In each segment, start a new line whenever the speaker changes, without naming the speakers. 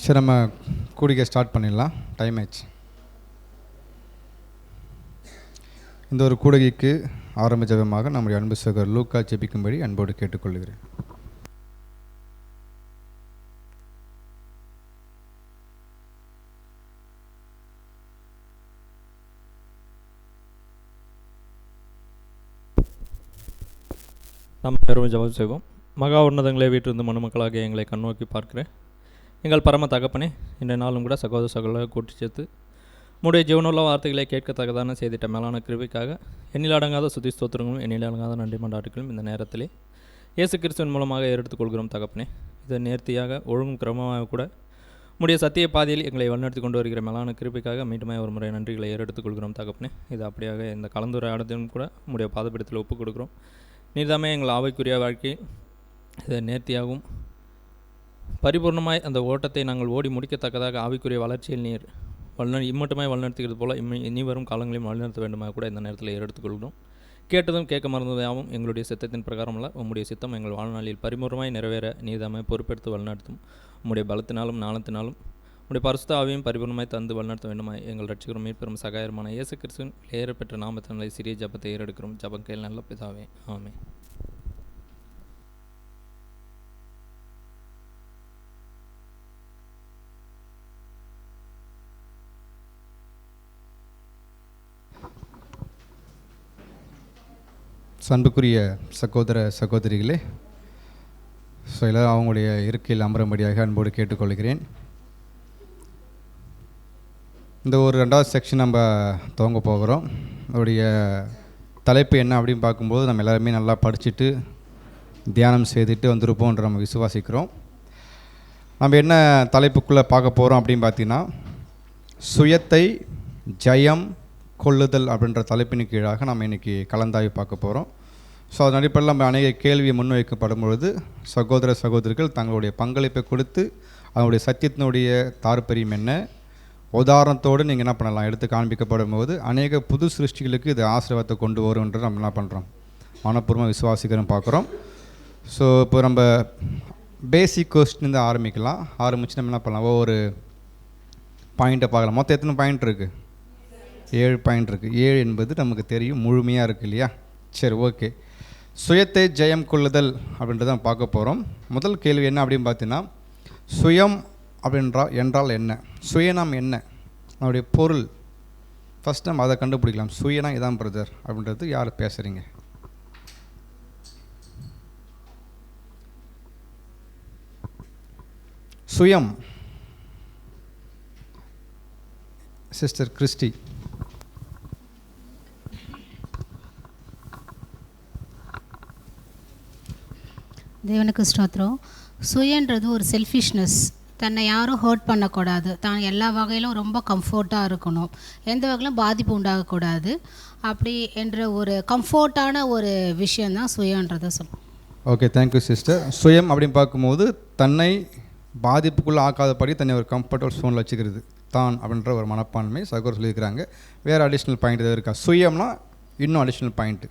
சரி, நம்ம கூடிக்க ஸ்டார்ட் பண்ணிடலாம். டைம் ஆயிடுச்சு. இந்த ஒரு கூடுகைக்கு ஆரம்ப ஜெபமாக நம்முடைய அன்பு சகோதரர் லூக்கா ஜெபிக்கும்படி அன்போடு கேட்டுக்கொள்கிறேன்.
நாம் அனைவரும் ஜெபம் செய்வோம். மகா உன்னதங்களே வீட்டிலிருந்து மனுமக்களாக எங்களை கண்ணோக்கி பார்க்கிறேன் எங்கள் பரம தகப்பனே, இன்றைய நாளும் கூட சகோதர சகோதரரை கூட்டி சேர்த்து உடைய ஜீவனுள்ள வார்த்தைகளை கேட்கத்தக்கதான செய்திட்ட மேலான கிருபைக்காக எண்ணிலடங்காத சுத்தி ஸ்தோத்திரங்களும் எண்ணிலடங்காத நன்றி மன்றாட்டுகளும் இந்த நேரத்திலே இயேசு கிறிஸ்துவின் மூலமாக எடுத்துக்கொள்கிறோம் தகப்பனே. இதை நேர்த்தியாக ஒழுங்கும் கிரமமாக கூட உடைய சத்திய பாதையில் எங்களை வழிநடத்தி கொண்டு வருகிற மேலான கிருபைக்காக மீண்டுமே ஒரு முறை நன்றிகளை ஏறெடுத்துக்கொள்கிறோம் தகப்பனே. இது அப்படியாக இந்த கலந்துரையாடத்தையும் கூட உடைய பாதப்பிடத்தில் ஒப்புக் கொடுக்குறோம். நீர்தாமே எங்கள் ஆவிக்குரிய வாழ்க்கை இதை நேர்த்தியாகவும் பரிபூர்ணமாய் அந்த ஓட்டத்தை நாங்கள் ஓடி முடிக்கத்தக்கதாக ஆவிக்குரிய வளர்ச்சியில் நீர் இம்மட்டுமாய் வழிநடத்துகிறது போல இனி வரும் காலங்களையும் வழிநடத்த வேண்டுமாக கூட இந்த நேரத்தில் எடுத்துக்கொள்கிறோம். கேட்டதும் கேட்க மறந்ததாகவும் எங்களுடைய சித்தத்தின் பிரகாரமல்ல, உம்முடைய சித்தம் எங்கள் வாழ்நாளில் பரிபூர்ணமாய் நிறைவேற நீர்தாமே பொறுப்பெடுத்து வழிநடத்தும். உம்முடைய பலத்தினாலும் ஞானத்தினாலும் உடைய பரிசுத்த ஆவியும் பரிபூர்ணமாய் தந்து வழிநடத்த வேண்டுமாய் எங்கள் ரட்சகரும் மீட்பெரும் சகாயரமான இயேசு கிறிஸ்துவின் ஏறப்பெற்ற நாமத்தினாலே சிறிய ஜபத்தை ஏறெடுக்கிறோம். ஜபம் கேள் நல்ல பிதாவே, ஆமென்.
அன்புக்குரிய சகோதர சகோதரிகளே, எல்லோரும் அவங்களுடைய இருக்கையில் அமரும்படியாக அன்போடு கேட்டுக்கொள்கிறேன். இந்த ஒரு 2வது செக்ஷன் நம்ம துவங்க போகிறோம். அதோடைய தலைப்பு என்ன அப்படின்னு பார்க்கும்போது நம்ம எல்லாருமே நல்லா படிச்சுட்டு தியானம் செய்துட்டு வந்திருப்போன்ற நம்ம விசுவாசிக்கிறோம். நம்ம என்ன தலைப்புக்குள்ளே பார்க்க போகிறோம் அப்படின்னு பார்த்தீங்கன்னா, சுயத்தை ஜெயம் கொள்ளுதல் அப்படின்ற தலைப்பின் கீழாக நம்ம இன்றைக்கி கலந்தாய்வு பார்க்க போகிறோம். ஸோ அதன் அடிப்படையில் நம்ம அநேக கேள்வியை முன்வைக்கப்படும் பொழுது சகோதர சகோதரிகள் தங்களுடைய பங்களிப்பை கொடுத்து அதனுடைய சத்தியத்தினுடைய தாற்பயம் என்ன உதாரணத்தோடு நீங்கள் என்ன பண்ணலாம் எடுத்து காண்பிக்கப்படும் போது அநேக புது சிருஷ்டிகளுக்கு இது ஆசீர்வாதத்தை கொண்டு வரும்ன்றது நம்ம என்ன பண்ணுறோம், மனப்பூர்வமாக விசுவாசிக்கிறோம் பார்க்குறோம். ஸோ இப்போ நம்ம பேசிக் கொஸ்டின் தான் ஆரம்பிக்கலாம். ஆரம்பித்து நம்ம என்ன பண்ணலாம், ஒவ்வொரு பாயிண்ட்டை பார்க்கலாம். மொத்தம் எத்தனை பாயிண்ட் இருக்குது? 7 பாயிண்ட் இருக்குது. 7 என்பது நமக்கு தெரியும், முழுமையாக இருக்குது இல்லையா? சரி, ஓகே. சுயத்தை ஜெயம் கொள்ளுதல் அப்படின்றத நம்ம பார்க்க போகிறோம். முதல் கேள்வி என்ன அப்படின்னு பார்த்தீங்கன்னா, சுயம் என்றால் என்ன? சுயனம் என்ன? நம்முடைய பொருள் ஃபஸ்ட் நம்ம அதை கண்டுபிடிக்கலாம். சுயனா இதான் பிரதர் அப்படின்றது யார் பேசுகிறீங்க? சுயம் சிஸ்டர் கிறிஸ்டி.
தேவனுக்கு ஸ்தோத்திரம். சுயன்றது ஒரு செல்ஃபிஷ்னஸ். தன்னை யாரும் ஹர்ட் பண்ணக்கூடாது, தான் எல்லா வகையிலும் ரொம்ப கம்ஃபர்ட்டாக இருக்கணும், எந்த வகையிலும் பாதிப்பு உண்டாகக்கூடாது, அப்படி என்ற ஒரு கம்ஃபர்ட்டான ஒரு விஷயந்தான் சுயன்றதை சொல்லுவோம்.
Okay, thank you sister. சுயம் அப்படின்னு பார்க்கும்போது தன்னை பாதிப்புக்குள்ளே ஆக்காதபடி தன்னை ஒரு கம்ஃபர்டபுள் ஜோனில் வச்சுக்கிறது தான் அப்படின்ற ஒரு மனப்பான்மை சகோதரர் சொல்லியிருக்கிறாங்க. வேறு அடிஷ்னல் பாயிண்ட் எதாவது இருக்கா? சுயம்னா இன்னும் அடிஷ்னல் பாயிண்ட்டு.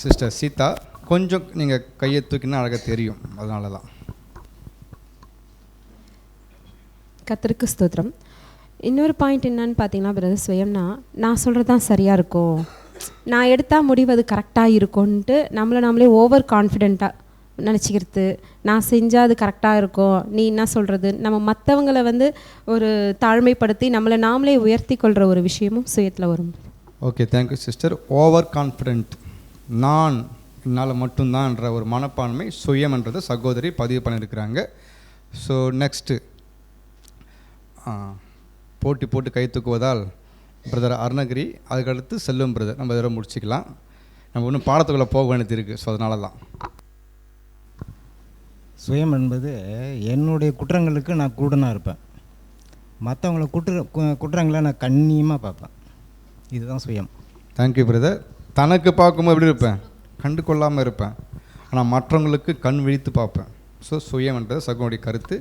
சிஸ்டர் சீதா, கொஞ்சம் நீங்கள் கையை தூக்கினா அழகாக தெரியும், அதனால தான்.
கர்த்தருக்கு ஸ்தோத்திரம். இன்னொரு பாயிண்ட் என்னன்னு பார்த்தீங்கன்னா பிரதர், சுயம்னா நான் சொல்கிறது தான் சரியாக இருக்கும், நான் எடுத்தால் முடிவு அது கரெக்டாக இருக்கும்ன்ட்டு நம்மளே ஓவர் கான்ஃபிடெண்ட்டாக நினச்சிக்கிறது, நான் செஞ்சால் அது கரெக்டாக இருக்கும், நீ என்ன சொல்கிறது, நம்ம மற்றவங்களை ஒரு தாழ்மைப்படுத்தி நம்மளை நாமளே உயர்த்தி கொள்கிற ஒரு விஷயமும் சுயத்தில் வரும்.
Okay, thank you sister. Over confident, நான் என்னால் மட்டும்தான்ன்ற ஒரு மனப்பான்மை சுயம்ன்றதை சகோதரி பதிவு பண்ணியிருக்கிறாங்க. ஸோ நெக்ஸ்ட்டு போட்டு கை தூக்குவதால் பிரதர் அருணகிரி, அதுக்கடுத்து செல்வம் பிரதர். நம்ம இதோட முடிச்சிக்கலாம், நம்ம இன்னும் பாடத்துக்குள்ளே போக வேண்டியது இருக்குது. ஸோ அதனால தான்
சுயம் என்பது என்னுடைய குற்றங்களுக்கு நான் கூடனாக இருப்பேன், மற்றவங்கள குற்றங்களை நான் கண்ணியமாக பார்ப்பேன். இதுதான் சுயம்.
Thank you brother. தனக்கு பார்க்கும்போது எப்படி இருப்பேன்? கண்டு கொள்ளாமல் இருப்பேன், ஆனால் மற்றவங்களுக்கு கண் விழித்து பார்ப்பேன். ஸோ சுயம்ன்றது சகோடைய கருத்து.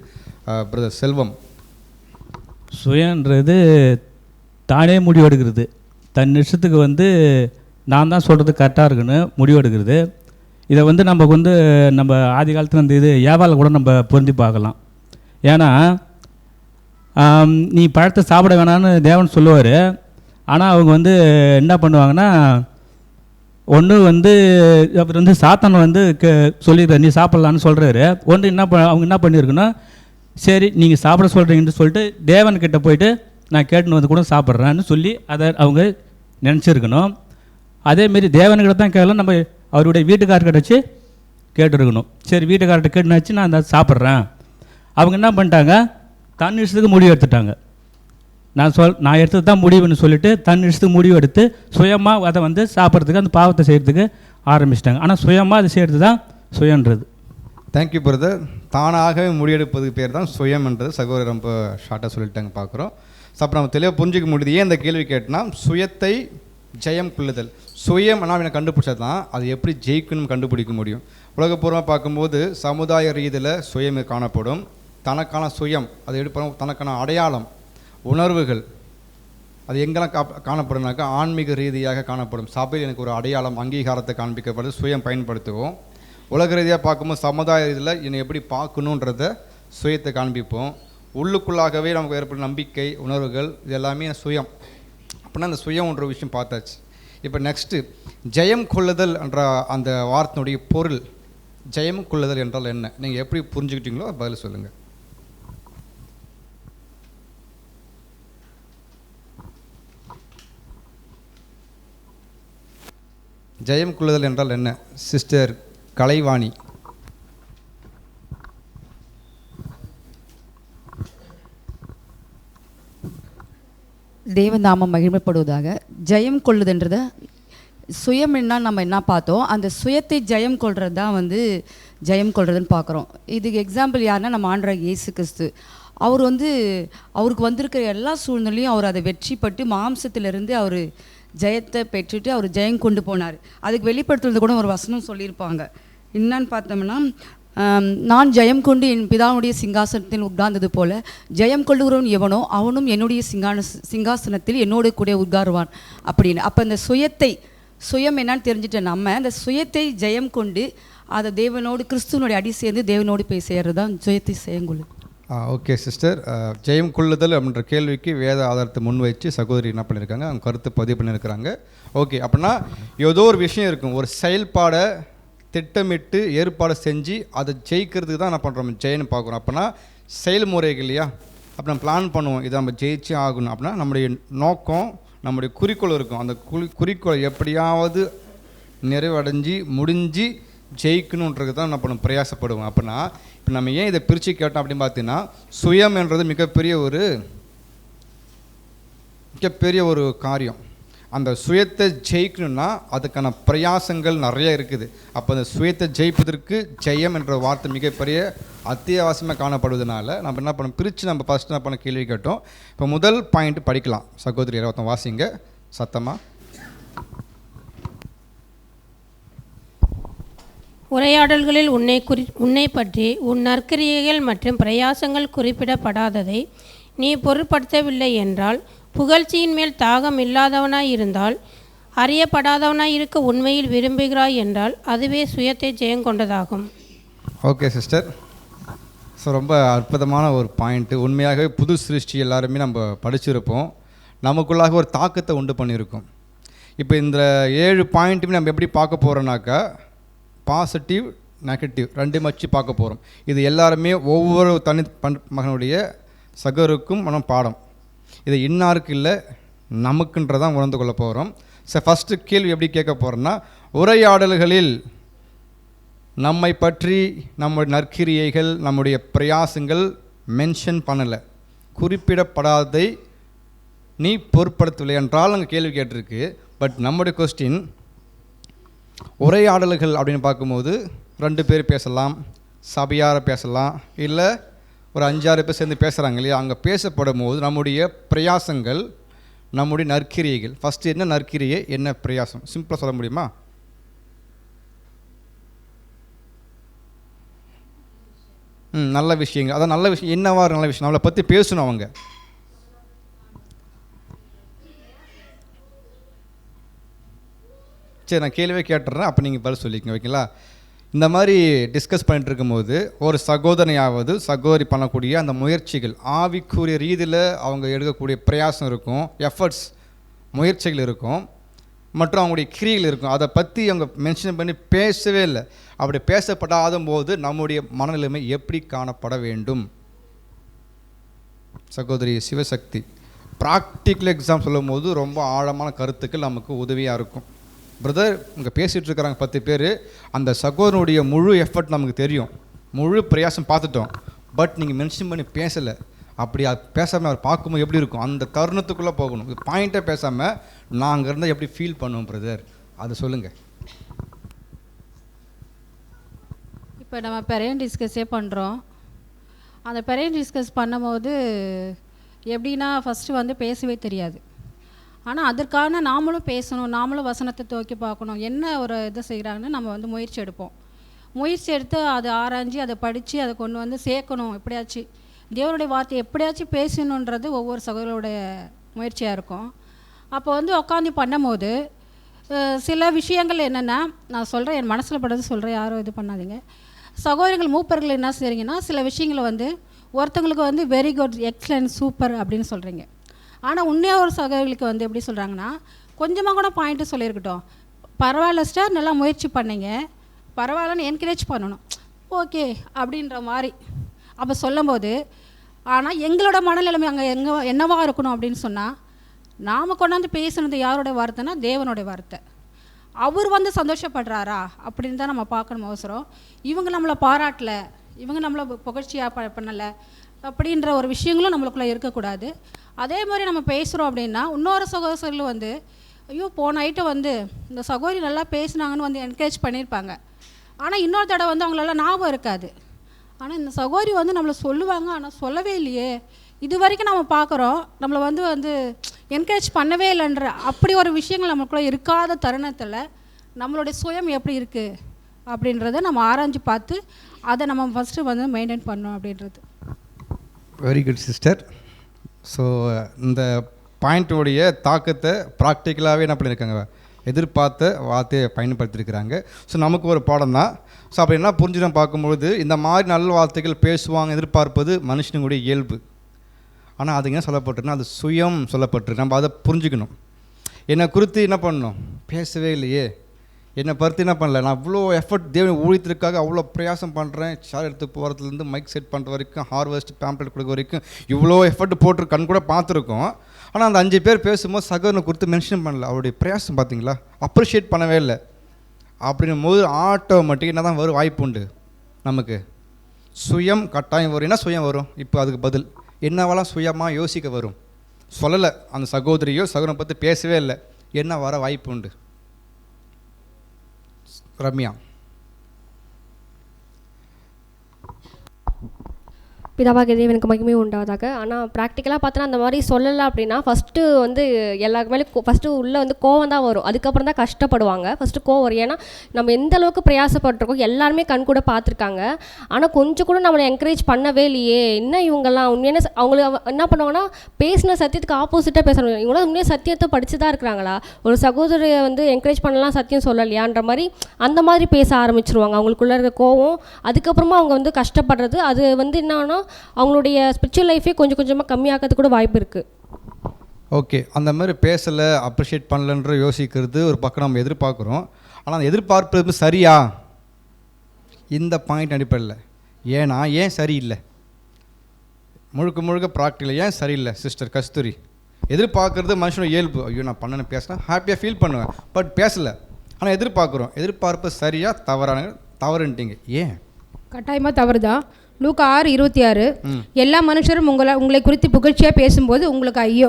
பிரதர் செல்வம்.
சுயன்றது தானே முடிவெடுக்கிறது, தன் இஷ்டத்துக்கு நான் தான் சொல்கிறது கரெக்டாக இருக்குன்னு முடிவெடுக்கிறது. இதை நம்ம ஆதி காலத்தில் இது ஏவால கூட நம்ம பொருந்தி பார்க்கலாம். ஏன்னா நீ பழத்தை சாப்பிட வேணான்னு தேவன் சொல்லுவார். ஆனால் அவங்க வந்து என்ன பண்ணுவாங்கன்னா, ஒன்று வந்து அவர் வந்து சாத்தானை வந்து சொல்லிடுறாரு நீ சாப்பிட்லான்னு சொல்கிறாரு. ஒன்று அவங்க என்ன பண்ணியிருக்குன்னா, சரி நீங்கள் சாப்பிட சொல்கிறீங்கன்னு சொல்லிட்டு தேவன்கிட்ட போயிட்டு நான் கேட்டுன்னு வந்து கூட சாப்பிட்றேன்னு சொல்லி அதை அவங்க நினச்சிருக்கணும். அதேமாரி தேவன்கிட்ட தான் கேட்கலாம், நம்ம அவருடைய வீட்டுக்காரர்கிட்ட வச்சு கேட்டுருக்கணும். சரி வீட்டுக்கார்ட்ட கேட்டுனாச்சு நான் அதை சாப்பிட்றேன். அவங்க என்ன பண்ணிட்டாங்க, தன் இஷ்டத்துக்கு முடிவு எடுத்துட்டாங்க. நான் எடுத்தது தான் முடிவுன்னு சொல்லிட்டு தன் இஷ்டத்துக்கு முடிவு எடுத்து சுயமாக அதை வந்து சாப்பிட்றதுக்கு அந்த பாவத்தை செய்கிறதுக்கு ஆரம்பிச்சிட்டாங்க. ஆனால் சுயமாக அதை செய்கிறது தான் சுயன்றது.
Thank you brother. தானாகவே முடிவெடுப்பதுக்கு பேர் தான் சுயம்ன்றது சகோதரர் ரொம்ப ஷார்ட்டாக சொல்லிட்டாங்க பார்க்குறோம். ஸோ அப்போ நம்ம தெளிவாக புரிஞ்சிக்க முடியுது. ஏன் இந்த கேள்வி கேட்டால் சுயத்தை ஜெயம் கொள்ளுதல். சுயம் நான் கண்டுபிடிச்சது தான் அது எப்படி ஜெயிக்கணும் கண்டுபிடிக்க முடியும். உலகப்பூர்வமாக பார்க்கும்போது சமுதாய ரீதியில் சுயம் காணப்படும். தனக்கான சுயம் அது எடுப்போம், தனக்கான அடையாளம் உணர்வுகள் அது எங்கெல்லாம் காணப்படும்னாக்கா ஆன்மீக ரீதியாக காணப்படும். சபையில் எனக்கு ஒரு அடையாளம் அங்கீகாரத்தை காண்பிக்கப்படுது, சுயம் பயன்படுத்துவோம். உலக ரீதியாக பார்க்கும்போது சமுதாய ரீதியில் என்னை எப்படி பார்க்கணுன்றத சுயத்தை காண்பிப்போம். உள்ளுக்குள்ளாகவே நமக்கு ஏற்படும் நம்பிக்கை உணர்வுகள் இது எல்லாமே சுயம். அப்படின்னா அந்த சுயம்ன்ற விஷயம் பார்த்தாச்சு. இப்போ நெக்ஸ்ட்டு ஜெயம் கொள்ளுதல் என்ற அந்த வார்த்தையினுடைய பொருள். ஜெயம் கொள்ளுதல் என்றால் என்ன, நீங்கள் எப்படி புரிஞ்சுக்கிட்டீங்களோ பதில் சொல்லுங்கள். ஜெயம் கொள்ளுதல் என்றால் என்ன சிஸ்டர் கலைவாணி?
தேவநாமம் மகிமைப்படுவதாக. ஜெயம் கொள்ளுதுன்றத சுயம் நம்ம என்ன பார்த்தோம், அந்த சுயத்தை ஜெயம் கொள்வது தான் வந்து ஜெயம் கொள்றதுன்னு பார்க்குறோம். இதுக்கு எக்ஸாம்பிள் யாருன்னா நம்ம ஆண்டவர் இயேசு கிறிஸ்து. அவர் வந்து அவருக்கு வந்திருக்கிற எல்லா சூழ்நிலையும் அவர் அதை வெற்றிப்பட்டு மாம்சத்திலிருந்து அவர் ஜெயத்தை பெற்றுட்டு அவர் ஜெயம் கொண்டு போனார். அதுக்கு வெளிப்படுத்துறது கூட ஒரு வசனம் சொல்லியிருப்பாங்க. என்னன்னு பார்த்தோம்னா, நான் ஜெயம் கொண்டு என் பிதாவுடைய சிங்காசனத்தில் உட்கார்ந்தது போல ஜெயம் கொள்ளுகிறவன் எவனோ அவனும் என்னுடைய சிங்காசனத்தில் என்னோட கூட உட்காருவான் அப்படின்னு. அப்போ இந்த சுயம் என்னன்னு தெரிஞ்சுட்டு நம்ம அந்த சுயத்தை ஜெயம் கொண்டு அதை தேவனோடு கிறிஸ்துவனுடைய அடி சேர்ந்து தேவனோடு போய் சேர்றது தான் சுயத்தை செய்யங்கொள்ளு.
ஓகே சிஸ்டர், ஜெயம் கொள்ளுதல் அப்படின்ற கேள்விக்கு வேத ஆதாரத்தை முன்வைச்சு சகோதரி என்ன பண்ணியிருக்காங்க, அவங்க கருத்து பதிவு பண்ணியிருக்கிறாங்க. ஓகே, அப்படின்னா ஏதோ ஒரு விஷயம் இருக்கும், ஒரு செயல்பாடை திட்டமிட்டு ஏற்பாடு செஞ்சு அதை ஜெயிக்கிறதுக்கு தான் என்ன பண்ணுறோம் ஜெயன்னு பார்க்குறோம். அப்படின்னா செயல்முறைகள் இல்லையா, அப்போ நம்ம பிளான் பண்ணுவோம் இதை நம்ம ஜெயிச்சே ஆகணும். அப்படின்னா நம்முடைய நோக்கம் நம்முடைய குறிக்கோள் இருக்கும். அந்த குறிக்கோளை எப்படியாவது நிறைவடைஞ்சு முடிஞ்சு ஜெயிக்கணுன்றது தான் என்ன பண்ணும் பிரயாசப்படுவோம். அப்படின்னா இப்போ நம்ம ஏன் இதை பிரித்து கேட்டோம் அப்படின்னு பார்த்தீங்கன்னா, சுயம் என்றது மிகப்பெரிய ஒரு காரியம். அந்த சுயத்தை ஜெயிக்கணும்னா அதுக்கான பிரயாசங்கள் நிறைய இருக்குது. அப்போ அந்த சுயத்தை ஜெயிப்பதற்கு ஜெயம் என்ற வார்த்தை மிகப்பெரிய அத்தியாவசியமாக காணப்படுவதனால நம்ம என்ன பண்ணோம் பிரித்து நம்ம ஃபஸ்ட்டு என்ன பண்ண கேள்வி கேட்டோம். இப்போ முதல் பாயிண்ட் படிக்கலாம் சகோதரி ஒருத்தன் வாசிங்க சத்தமாக.
உரையாடல்களில் உன்னை பற்றி உன் நற்கிரியைகள் மற்றும் பிரயாசங்கள் குறிப்பிடப்படாததை நீ பொருட்படுத்தவில்லை என்றால், புகழ்ச்சியின் மேல் தாகம் இல்லாதவனாய் இருந்தால், அறியப்படாதவனாய் இருக்க உண்மையில் விரும்புகிறாய் என்றால் அதுவே சுயத்தை ஜெயங்கொண்டதாகும்.
ஓகே சிஸ்டர், ஸோ ரொம்ப அற்புதமான ஒரு பாயிண்ட்டு. உண்மையாகவே புது சிருஷ்டி எல்லாருமே நம்ம படிச்சிருப்போம், நமக்குள்ளாக ஒரு தாக்கத்தை உண்டு பண்ணியிருக்கோம். இப்போ இந்த 7 பாயிண்ட்டுமே நம்ம எப்படி பார்க்க போகிறோன்னாக்கா, பாசிட்டிவ் நெகட்டிவ் ரெண்டு வச்சு பார்க்க போகிறோம். இது எல்லாருமே ஒவ்வொரு மகனுடைய சகருக்கும் நம்ம பாடம். இது இன்னாருக்கு இல்லை நமக்குன்றதான் உணர்ந்து கொள்ள போகிறோம். ஸோ ஃபஸ்ட்டு கேள்வி எப்படி கேட்க போகிறோன்னா, உரையாடல்களில் நம்மை பற்றி நம்முடைய நற்கிரியைகள் நம்முடைய பிரயாசங்கள் மென்ஷன் பண்ணலை, குறிப்பிடப்படாததை நீ பொருட்படுத்தவில்லை என்றால் அங்கே கேள்வி கேட்டிருக்கு. பட் நம்முடைய கொஸ்டின் உரையாடல்கள் அப்படின்னு பார்க்கும்போது 2 பேர் பேசலாம், சபையார பேசலாம், இல்லை ஒரு 5-6 பேர் சேர்ந்து பேசுகிறாங்க இல்லையா. அங்கே பேசப்படும் போது நம்முடைய பிரயாசங்கள் நம்முடைய நற்கிரியைகள், ஃபஸ்ட்டு என்ன நற்கிரியை என்ன பிரயாசம் சிம்பிளாக சொல்ல முடியுமா? நல்ல விஷயங்கள், அதான் நல்ல விஷயம் என்னவா நல்ல விஷயம் நம்மளை பற்றி பேசணும் அவங்க. சரி, நான் கேள்வியே கேட்டுறேன், அப்போ நீங்கள் பதில் சொல்லிக்கங்க ஓகேங்களா. இந்த மாதிரி டிஸ்கஸ் பண்ணிட்டு இருக்கும்போது ஒரு சகோதரனையாவது சகோதரி பண்ணக்கூடிய அந்த முயற்சிகள் ஆவிக்குரிய ரீதியில் அவங்க எடுக்கக்கூடிய பிரயாசம் இருக்கும், எஃபர்ட்ஸ் முயற்சிகள் இருக்கும், மற்றும் அவங்களுடைய கிரியைகள் இருக்கும். அதை பற்றி அவங்க மென்ஷன் பண்ணி பேசவே இல்லை. அப்படி பேசப்படாத போது நம்முடைய மனநிலைமை எப்படி காணப்பட வேண்டும்? சகோதரி சிவசக்தி ப்ராக்டிக்கல் எக்ஸாம் சொல்லும் போது ரொம்ப ஆழமான கருத்துக்கள் நமக்கு உதவியாக இருக்கும். பிரதர் இங்கே பேசிகிட்டு இருக்கிறாங்க 10 பேர், அந்த சகோதரனுடைய முழு எஃபர்ட் நமக்கு தெரியும், முழு பிரயாசம் பார்த்துட்டோம். பட் நீங்கள் மென்ஷன் பண்ணி பேசலை. அப்படி பேசாமல் அவர் பார்க்கும்போது எப்படி இருக்கும்? அந்த தருணத்துக்குள்ளே போகணும். இது பாயிண்ட்டை பேசாமல் நான் அங்கே இருந்தால் எப்படி ஃபீல் பண்ணுவோம் பிரதர், அது சொல்லுங்கள்.
இப்போ நம்ம பெரியன் டிஸ்கஸே பண்ணுறோம். அந்த பெரியன் டிஸ்கஸ் பண்ணும்போது எப்படின்னா ஃபஸ்ட்டு வந்து பேசவே தெரியாது. ஆனால் அதற்கான நாமளும் பேசணும், நாமளும் வசனத்தை துவக்கி பார்க்கணும். என்ன ஒரு இதை செய்கிறாங்கன்னு நம்ம வந்து முயற்சி எடுப்போம். முயற்சி எடுத்து அதை ஆராய்ஞ்சி அதை படித்து அதை கொண்டு வந்து சேர்க்கணும். எப்படியாச்சும் தேவனுடைய வார்த்தையை எப்படியாச்சும் பேசணுன்றது ஒவ்வொரு சகோதரோடைய முயற்சியாக இருக்கும். அப்போ வந்து உட்காந்து பண்ணும்போது சில விஷயங்கள் என்னென்னா, நான் சொல்கிறேன், என் மனசில் படுறது சொல்கிறேன், யாரும் இது பண்ணாதீங்க. சகோதரிகள் மூப்பர்கள் என்ன செய்கிறீங்கன்னா, சில விஷயங்களை வந்து ஒருத்தங்களுக்கு வந்து வெரி குட், எக்ஸலன்ட், சூப்பர் அப்படின்னு சொல்கிறீங்க. ஆனால் உண்மையாக ஒரு சகோதரிகளுக்கு வந்து எப்படி சொல்கிறாங்கன்னா, கொஞ்சமாக கூட பாயிண்ட்டு சொல்லியிருக்கட்டும், பரவாயில்ல ஸ்டார், நல்லா முயற்சி பண்ணீங்க, பரவாயில்லன்னு என்கரேஜ் பண்ணணும், ஓகே அப்படின்ற மாதிரி அப்போ சொல்லும்போது. ஆனால் எங்களோட மனநிலைமை அங்கே என்னவாக இருக்கணும் அப்படின்னு சொன்னால், நாம் கொண்டாந்து பேசுனது யாரோடைய வார்த்தைனா தேவனுடைய வார்த்தை. அவர் வந்து சந்தோஷப்படுறாரா அப்படின்னு தான் நம்ம பார்க்கணும் அவசரம். இவங்க நம்மளை பாராட்டலை, இவங்க நம்மளை புகழ்ச்சியாக பண்ணலை அப்படின்ற ஒரு விஷயங்களும் நம்மளுக்குள்ளே இருக்கக்கூடாது. அதே மாதிரி நம்ம பேசுகிறோம் அப்படின்னா இன்னொரு சகோதரர்கள் வந்து ஐயோ போன ஐட்டம் வந்து இந்த சகோதரி நல்லா பேசுனாங்கன்னு வந்து என்கரேஜ் பண்ணியிருப்பாங்க. ஆனால் இன்னொரு தடவை வந்து அவங்களால ஞாபகம் இருக்காது. ஆனால் இந்த சகோதரி வந்து நம்மளை சொல்லுவாங்க, ஆனால் சொல்லவே இல்லையே, இது வரைக்கும் நம்ம பார்க்குறோம், நம்மளை வந்து என்கரேஜ் பண்ணவே இல்லைன்ற அப்படி ஒரு விஷயங்கள் நம்மளுக்குள்ளே இருக்காத தருணத்தில் நம்மளுடைய சுயம் எப்படி இருக்குது அப்படின்றத நம்ம ஆராய்ஞ்சு பார்த்து அதை நம்ம ஃபஸ்ட்டு வந்து மெயின்டைன் பண்ணோம் அப்படின்றது.
Very good sister. ஸோ இந்த பாயிண்ட்டோடைய தாக்கத்தை ப்ராக்டிக்கலாகவே என்ன பண்ணியிருக்காங்க, எதிர்பார்த்த வார்த்தையை பயன்படுத்தியிருக்கிறாங்க. ஸோ நமக்கு ஒரு பாடம் தான். ஸோ அப்படி என்ன புரிஞ்சுதான் பார்க்கும்பொழுது இந்த மாதிரி நல்ல வார்த்தைகள் பேசுவாங்க எதிர்பார்ப்பது மனுஷனுடைய இயல்பு. ஆனால் அது என்ன சொல்லப்பட்டிருக்குன்னா, அது சுயம் சொல்லப்பட்டிருக்கு. நம்ம அதை புரிஞ்சுக்கணும். என்னை குறித்து என்ன பண்ணணும், பேசவே இல்லையே, என்னை பருத்து என்ன பண்ணல, நான் அவ்வளோ எஃபர்ட் தேவன் ஊழியத்திற்காக அவ்வளோ பிரயாசம் பண்ணுறேன், ஷார் எடுத்து போகிறதுலேருந்து மைக் செட் பண்ணுற வரைக்கும், ஹார்வெஸ்ட் பேம்ப்ளெட் கொடுக்க வரைக்கும் இவ்வளோ எஃபர்ட் போட்டு கண் கூட பார்த்துருக்கோம். ஆனால் அந்த 5 பேர் பேசும்போது சகோதரனை குறித்து மென்ஷன் பண்ணல, அவருடைய பிரயாசம் பார்த்தீங்களா, அப்ரிஷியேட் பண்ணவே இல்லை. அப்படின்னும் போது ஆட்டோமேட்டிக் என்ன தான் வரும், வாய்ப்பு உண்டு நமக்கு, சுயம் கட்டாயம் வரும். என்ன சுயம் வரும்? இப்போ அதுக்கு பதில் என்னவெல்லாம் சுயமாக யோசிக்க வரும். சொல்லலை, அந்த சகோதரியோ சகோதரனை பற்றி பேசவே இல்லை, என்ன வர வாய்ப்பு உண்டு? ரம்யா.
பிதாவாகிய தேவனுக்கு மகிமை உண்டாவதாக. ஆனால் ப்ராக்டிக்கலாக பார்த்தோன்னா அந்த மாதிரி சொல்லலை அப்படின்னா ஃபஸ்ட்டு வந்து எல்லாருக்கு மேலே ஃபஸ்ட்டு உள்ளே வந்து கோவம் தான் வரும், அதுக்கப்புறம் தான் கஷ்டப்படுவாங்க. ஃபஸ்ட்டு கோவம் வரும், ஏன்னா நம்ம எந்த அளவுக்கு பிரயாசப்பட்டிருக்கோம் எல்லாருமே கண் கூட பார்த்துருக்காங்க. ஆனால் கொஞ்சம் கூட நம்மளை என்கரேஜ் பண்ணவே இல்லையே, இன்னும் இவங்கெல்லாம் உண்மையான அவங்களுக்கு என்ன பண்ணுவாங்கன்னா பேசின சத்தியத்துக்கு ஆப்போசிட்டாக பேசணும். இவங்களாம் உண்மையாக சத்தியத்தை படித்து தான் இருக்கிறாங்களா, ஒரு சகோதரியை வந்து என்கரேஜ் பண்ணலாம் சத்தியம் சொல்லலையான்ற மாதிரி அந்த மாதிரி பேச ஆரம்பிச்சிருவாங்க. அவங்களுக்குள்ள இருக்க கோவம், அதுக்கப்புறமா அவங்க வந்து கஷ்டப்படுறது, அது வந்து என்னன்னா அவங்களுடைய ஸ்பிரிச்சுவல் லைஃபே கொஞ்சம் கொஞ்சமாக கம்மியாகிறதுக்கு கூட வாய்ப்பு இருக்குது.
ஓகே, அந்த மாதிரி பேசலை, அப்ரிஷியேட் பண்ணலன்ற யோசிக்கிறது ஒரு பக்கம் நம்ம எதிர்பார்க்குறோம். ஆனால் அந்த எதிர்பார்ப்பது சரியா, இந்த பாயிண்ட் அடிப்படையில் ஏன் சரியில்லை, முழுக்க முழுக்க ப்ராக்டிக்கல் ஏன் சரியில்லை சிஸ்டர் கஸ்தூரி? எதிர்பார்க்குறது மனுஷனோட இயல்பு. ஐயோ நான் பண்ணணும் பேசினா ஹாப்பியாக ஃபீல் பண்ணுவேன், பட் பேசலை. ஆனால் எதிர்பார்க்குறோம், எதிர்பார்ப்பு சரியா தவறுன்ட்டீங்க, ஏன்?
கட்டாயமாக தவறு தான். லூக்கா 6:26 எல்லா மனுஷரும் உங்களை குறித்து புகழ்ச்சியாக பேசும்போது உங்களுக்கு ஐயோ,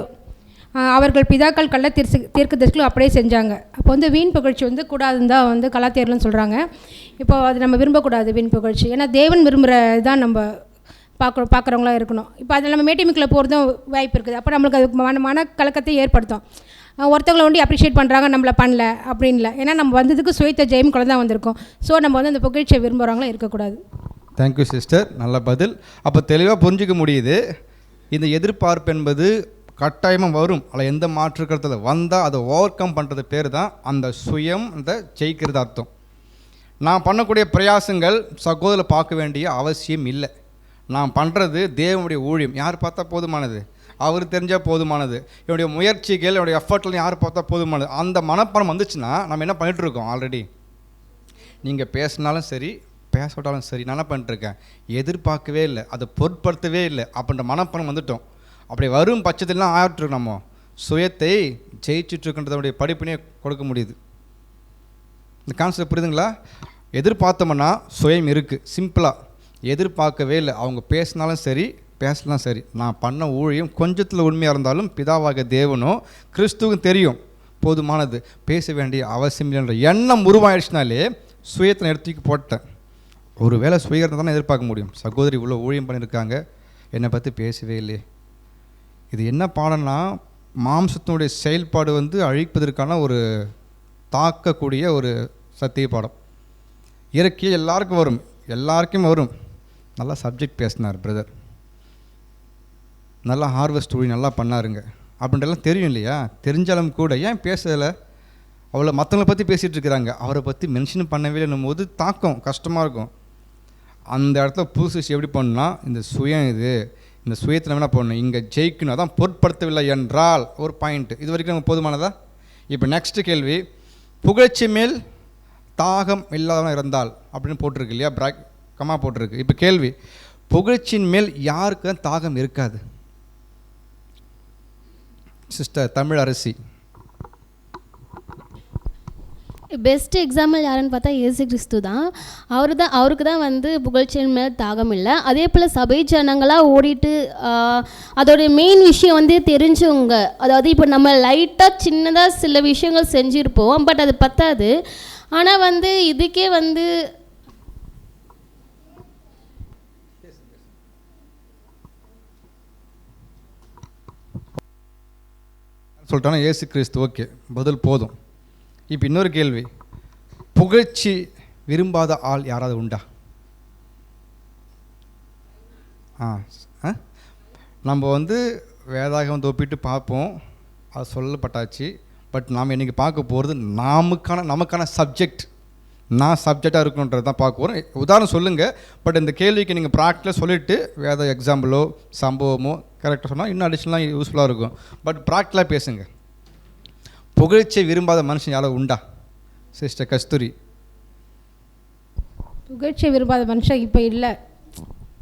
அவர்கள் பிதாக்கள் கள்ள தீர்க்கதரிசிகளும் அப்படியே செஞ்சாங்க. அப்போ வந்து வீண் புகழ்ச்சி வந்து கூடாதுன்னு தான் வந்து கலாத்தியர்லாம் சொல்கிறாங்க. இப்போ அது நம்ம விரும்பக்கூடாது வீண் புகழ்ச்சி. ஏன்னா தேவன் விரும்புகிற தான் நம்ம பார்க்குறவங்களா இருக்கணும். இப்போ அதில் நம்ம மேட்டிமிக்கில் போகிறதும் வாய்ப்பு இருக்குது. அப்போ நம்மளுக்கு அது மனக்கலக்கத்தை ஏற்படுத்தும். ஒருத்தவங்களை வந்து அப்ரிஷியேட் பண்ணுறாங்க, நம்மளை பண்ணல அப்படின்னு இல்லை. ஏன்னா நம்ம வந்ததுக்கு சுயத்தை ஜெயம் கூட தான் வந்திருக்கோம். ஸோ நம்ம வந்து அந்த புகழ்ச்சியை விரும்புகிறவங்களாம் இருக்கக்கூடாது.
தேங்க்யூ சிஸ்டர், நல்ல பதில். அப்போ தெளிவாக புரிஞ்சிக்க முடியுது, இந்த எதிர்பார்ப்பு என்பது கட்டாயமாக வரும், அதில் எந்த மாற்று கருத்தில் வந்தால் அதை ஓவர் கம் பண்ணுறது பேர் தான் அந்த சுயம், அந்த ஜெயிக்கிறது அர்த்தம். நான் பண்ணக்கூடிய பிரயாசங்கள் சகோதரர் பார்க்க வேண்டிய அவசியம் இல்லை. நான் பண்ணுறது தேவனுடைய ஊழியம். யார் பார்த்தா போதுமானது? அவர் தெரிஞ்சால் போதுமானது. என்னுடைய முயற்சிகள், என்னுடைய எஃபர்ட்லாம் யார் பார்த்தா போதுமானது. அந்த மனப்பணம் வந்துச்சுன்னா நம்ம என்ன பண்ணிகிட்ருக்கோம்? ஆல்ரெடி நீங்கள் பேசினாலும் சரி பேசவிட்டாலும் சரி நான் என்ன பண்ணிட்டுருக்கேன்? எதிர்பார்க்கவே இல்லை, அதை பொருட்படுத்தவே இல்லை அப்படின்ற மனப்பணம் வந்துட்டோம். அப்படி வரும் பட்சத்திலாம் ஆயிட்டுருக்கு நம்ம சுயத்தை ஜெயிச்சுட்ருக்குன்றதோடைய படிப்பினே கொடுக்க முடியுது. இந்த கான்செப்ட் புரியுதுங்களா? எதிர்பார்த்தோம்னா சுயம் இருக்குது. சிம்பிளாக எதிர்பார்க்கவே இல்லை. அவங்க பேசினாலும் சரி பேசலாம் சரி, நான் பண்ண ஊழியம் கொஞ்சத்தில் உண்மையாக இருந்தாலும் பிதாவாக தேவனோ கிறிஸ்துவுக்கும் தெரியும் போதுமானது, பேச வேண்டிய அவசியம் இல்லைன்ற எண்ணம் உருவாயிடுச்சுனாலே சுயத்தை எடுத்துக்கு போட்டேன். ஒரு வேளை சுயத்தை தானே எதிர்பார்க்க முடியும். சகோதரி இவ்வளோ ஊழியம் பண்ணியிருக்காங்க, என்னை பற்றி பேசவே இல்லையே. இது என்ன பாடம்னா, மாம்சத்தினுடைய செயல்பாடு அழிப்பதற்கான ஒரு தாக்கக்கூடிய ஒரு சத்திய பாடம். இயற்கையை எல்லாருக்கும் வரும், எல்லாருக்கும் வரும். நல்லா சப்ஜெக்ட் பேசினார் பிரதர், நல்லா ஹார்வெஸ்ட் ஊழி நல்லா பண்ணாருங்க அப்படின்றலாம் தெரியும் இல்லையா? தெரிஞ்சாலும் கூட ஏன் பேசலை? அவ்வளோ மற்றவங்களை பற்றி பேசிகிட்டு இருக்கிறாங்க, அவரை பற்றி மென்ஷன் பண்ணவே இல்லைன்னும் போது தாக்கம் கஷ்டமாக இருக்கும். அந்த இடத்துல புதுசு எப்படி பண்ணணும்னா, இந்த சுயம் இந்த சுயத்தில் என்ன பண்ணணும்? இங்கே ஜெயிக்கணும். அதான் பொருட்படுத்தவில்லை என்றால் ஒரு பாயிண்ட்டு. இது வரைக்கும் நமக்கு போதுமானதா? இப்போ நெக்ஸ்ட்டு கேள்வி, புகழ்ச்சி மேல் தாகம் இல்லாதவன் இருந்தால் அப்படின்னு போட்டிருக்கு இல்லையா? கமா போட்டிருக்கு. இப்போ கேள்வி, புகழ்ச்சியின் மேல் யாருக்கு தாகம் இருக்காது? சிஸ்டர் தமிழ் அரசி.
பெஸ்ட் எக்ஸாம்பிள் யாருன்னு பார்த்தா இயேசு கிறிஸ்து தான். அவருக்கு தான் புகழ்ச்சியின் மேல் தாகம் இல்லை. அதே போல் சபை ஜனங்களாக ஓடிட்டு அதோடைய மெயின் விஷயம் தெரிஞ்சவங்க. அதாவது இப்போ நம்ம லைட்டாக சின்னதாக சில விஷயங்கள் செஞ்சுருப்போம், பட் அது பத்தாது. ஆனால் இதுக்கே
சொல்லிட்டானா இயேசு கிறிஸ்து. ஓகே, பதில் போதும். இப்போ இன்னொரு கேள்வி, புகழ்ச்சி விரும்பாத ஆள் யாராவது உண்டா? நம்ம வேதாகம் தொப்பிட்டு பார்ப்போம், அது சொல்லப்பட்டாச்சு. பட் நாம் இன்றைக்கி பார்க்க போகிறது நமக்கான சப்ஜெக்ட். நான் சப்ஜெக்டாக இருக்கணுன்றது தான் பார்க்க போகிறோம். உதாரணம் சொல்லுங்கள், பட் இந்த கேள்விக்கு நீங்கள் ப்ராக்டிக்கலாக சொல்லிவிட்டு வேத எக்ஸாம்பிளோ சம்பவமோ கரெக்டாக சொன்னால் இன்னும் அடிஷ்னலாக யூஸ்ஃபுல்லாக இருக்கும். பட் ப்ராக்டிக்கலாக பேசுங்க. புகழ்ச்சியை விரும்பாத மனுஷன் யாரோ உண்டா? சிஸ்டர் கஸ்தூரி.
புகழ்ச்சியை விரும்பாத மனுஷன் இப்போ இல்லை.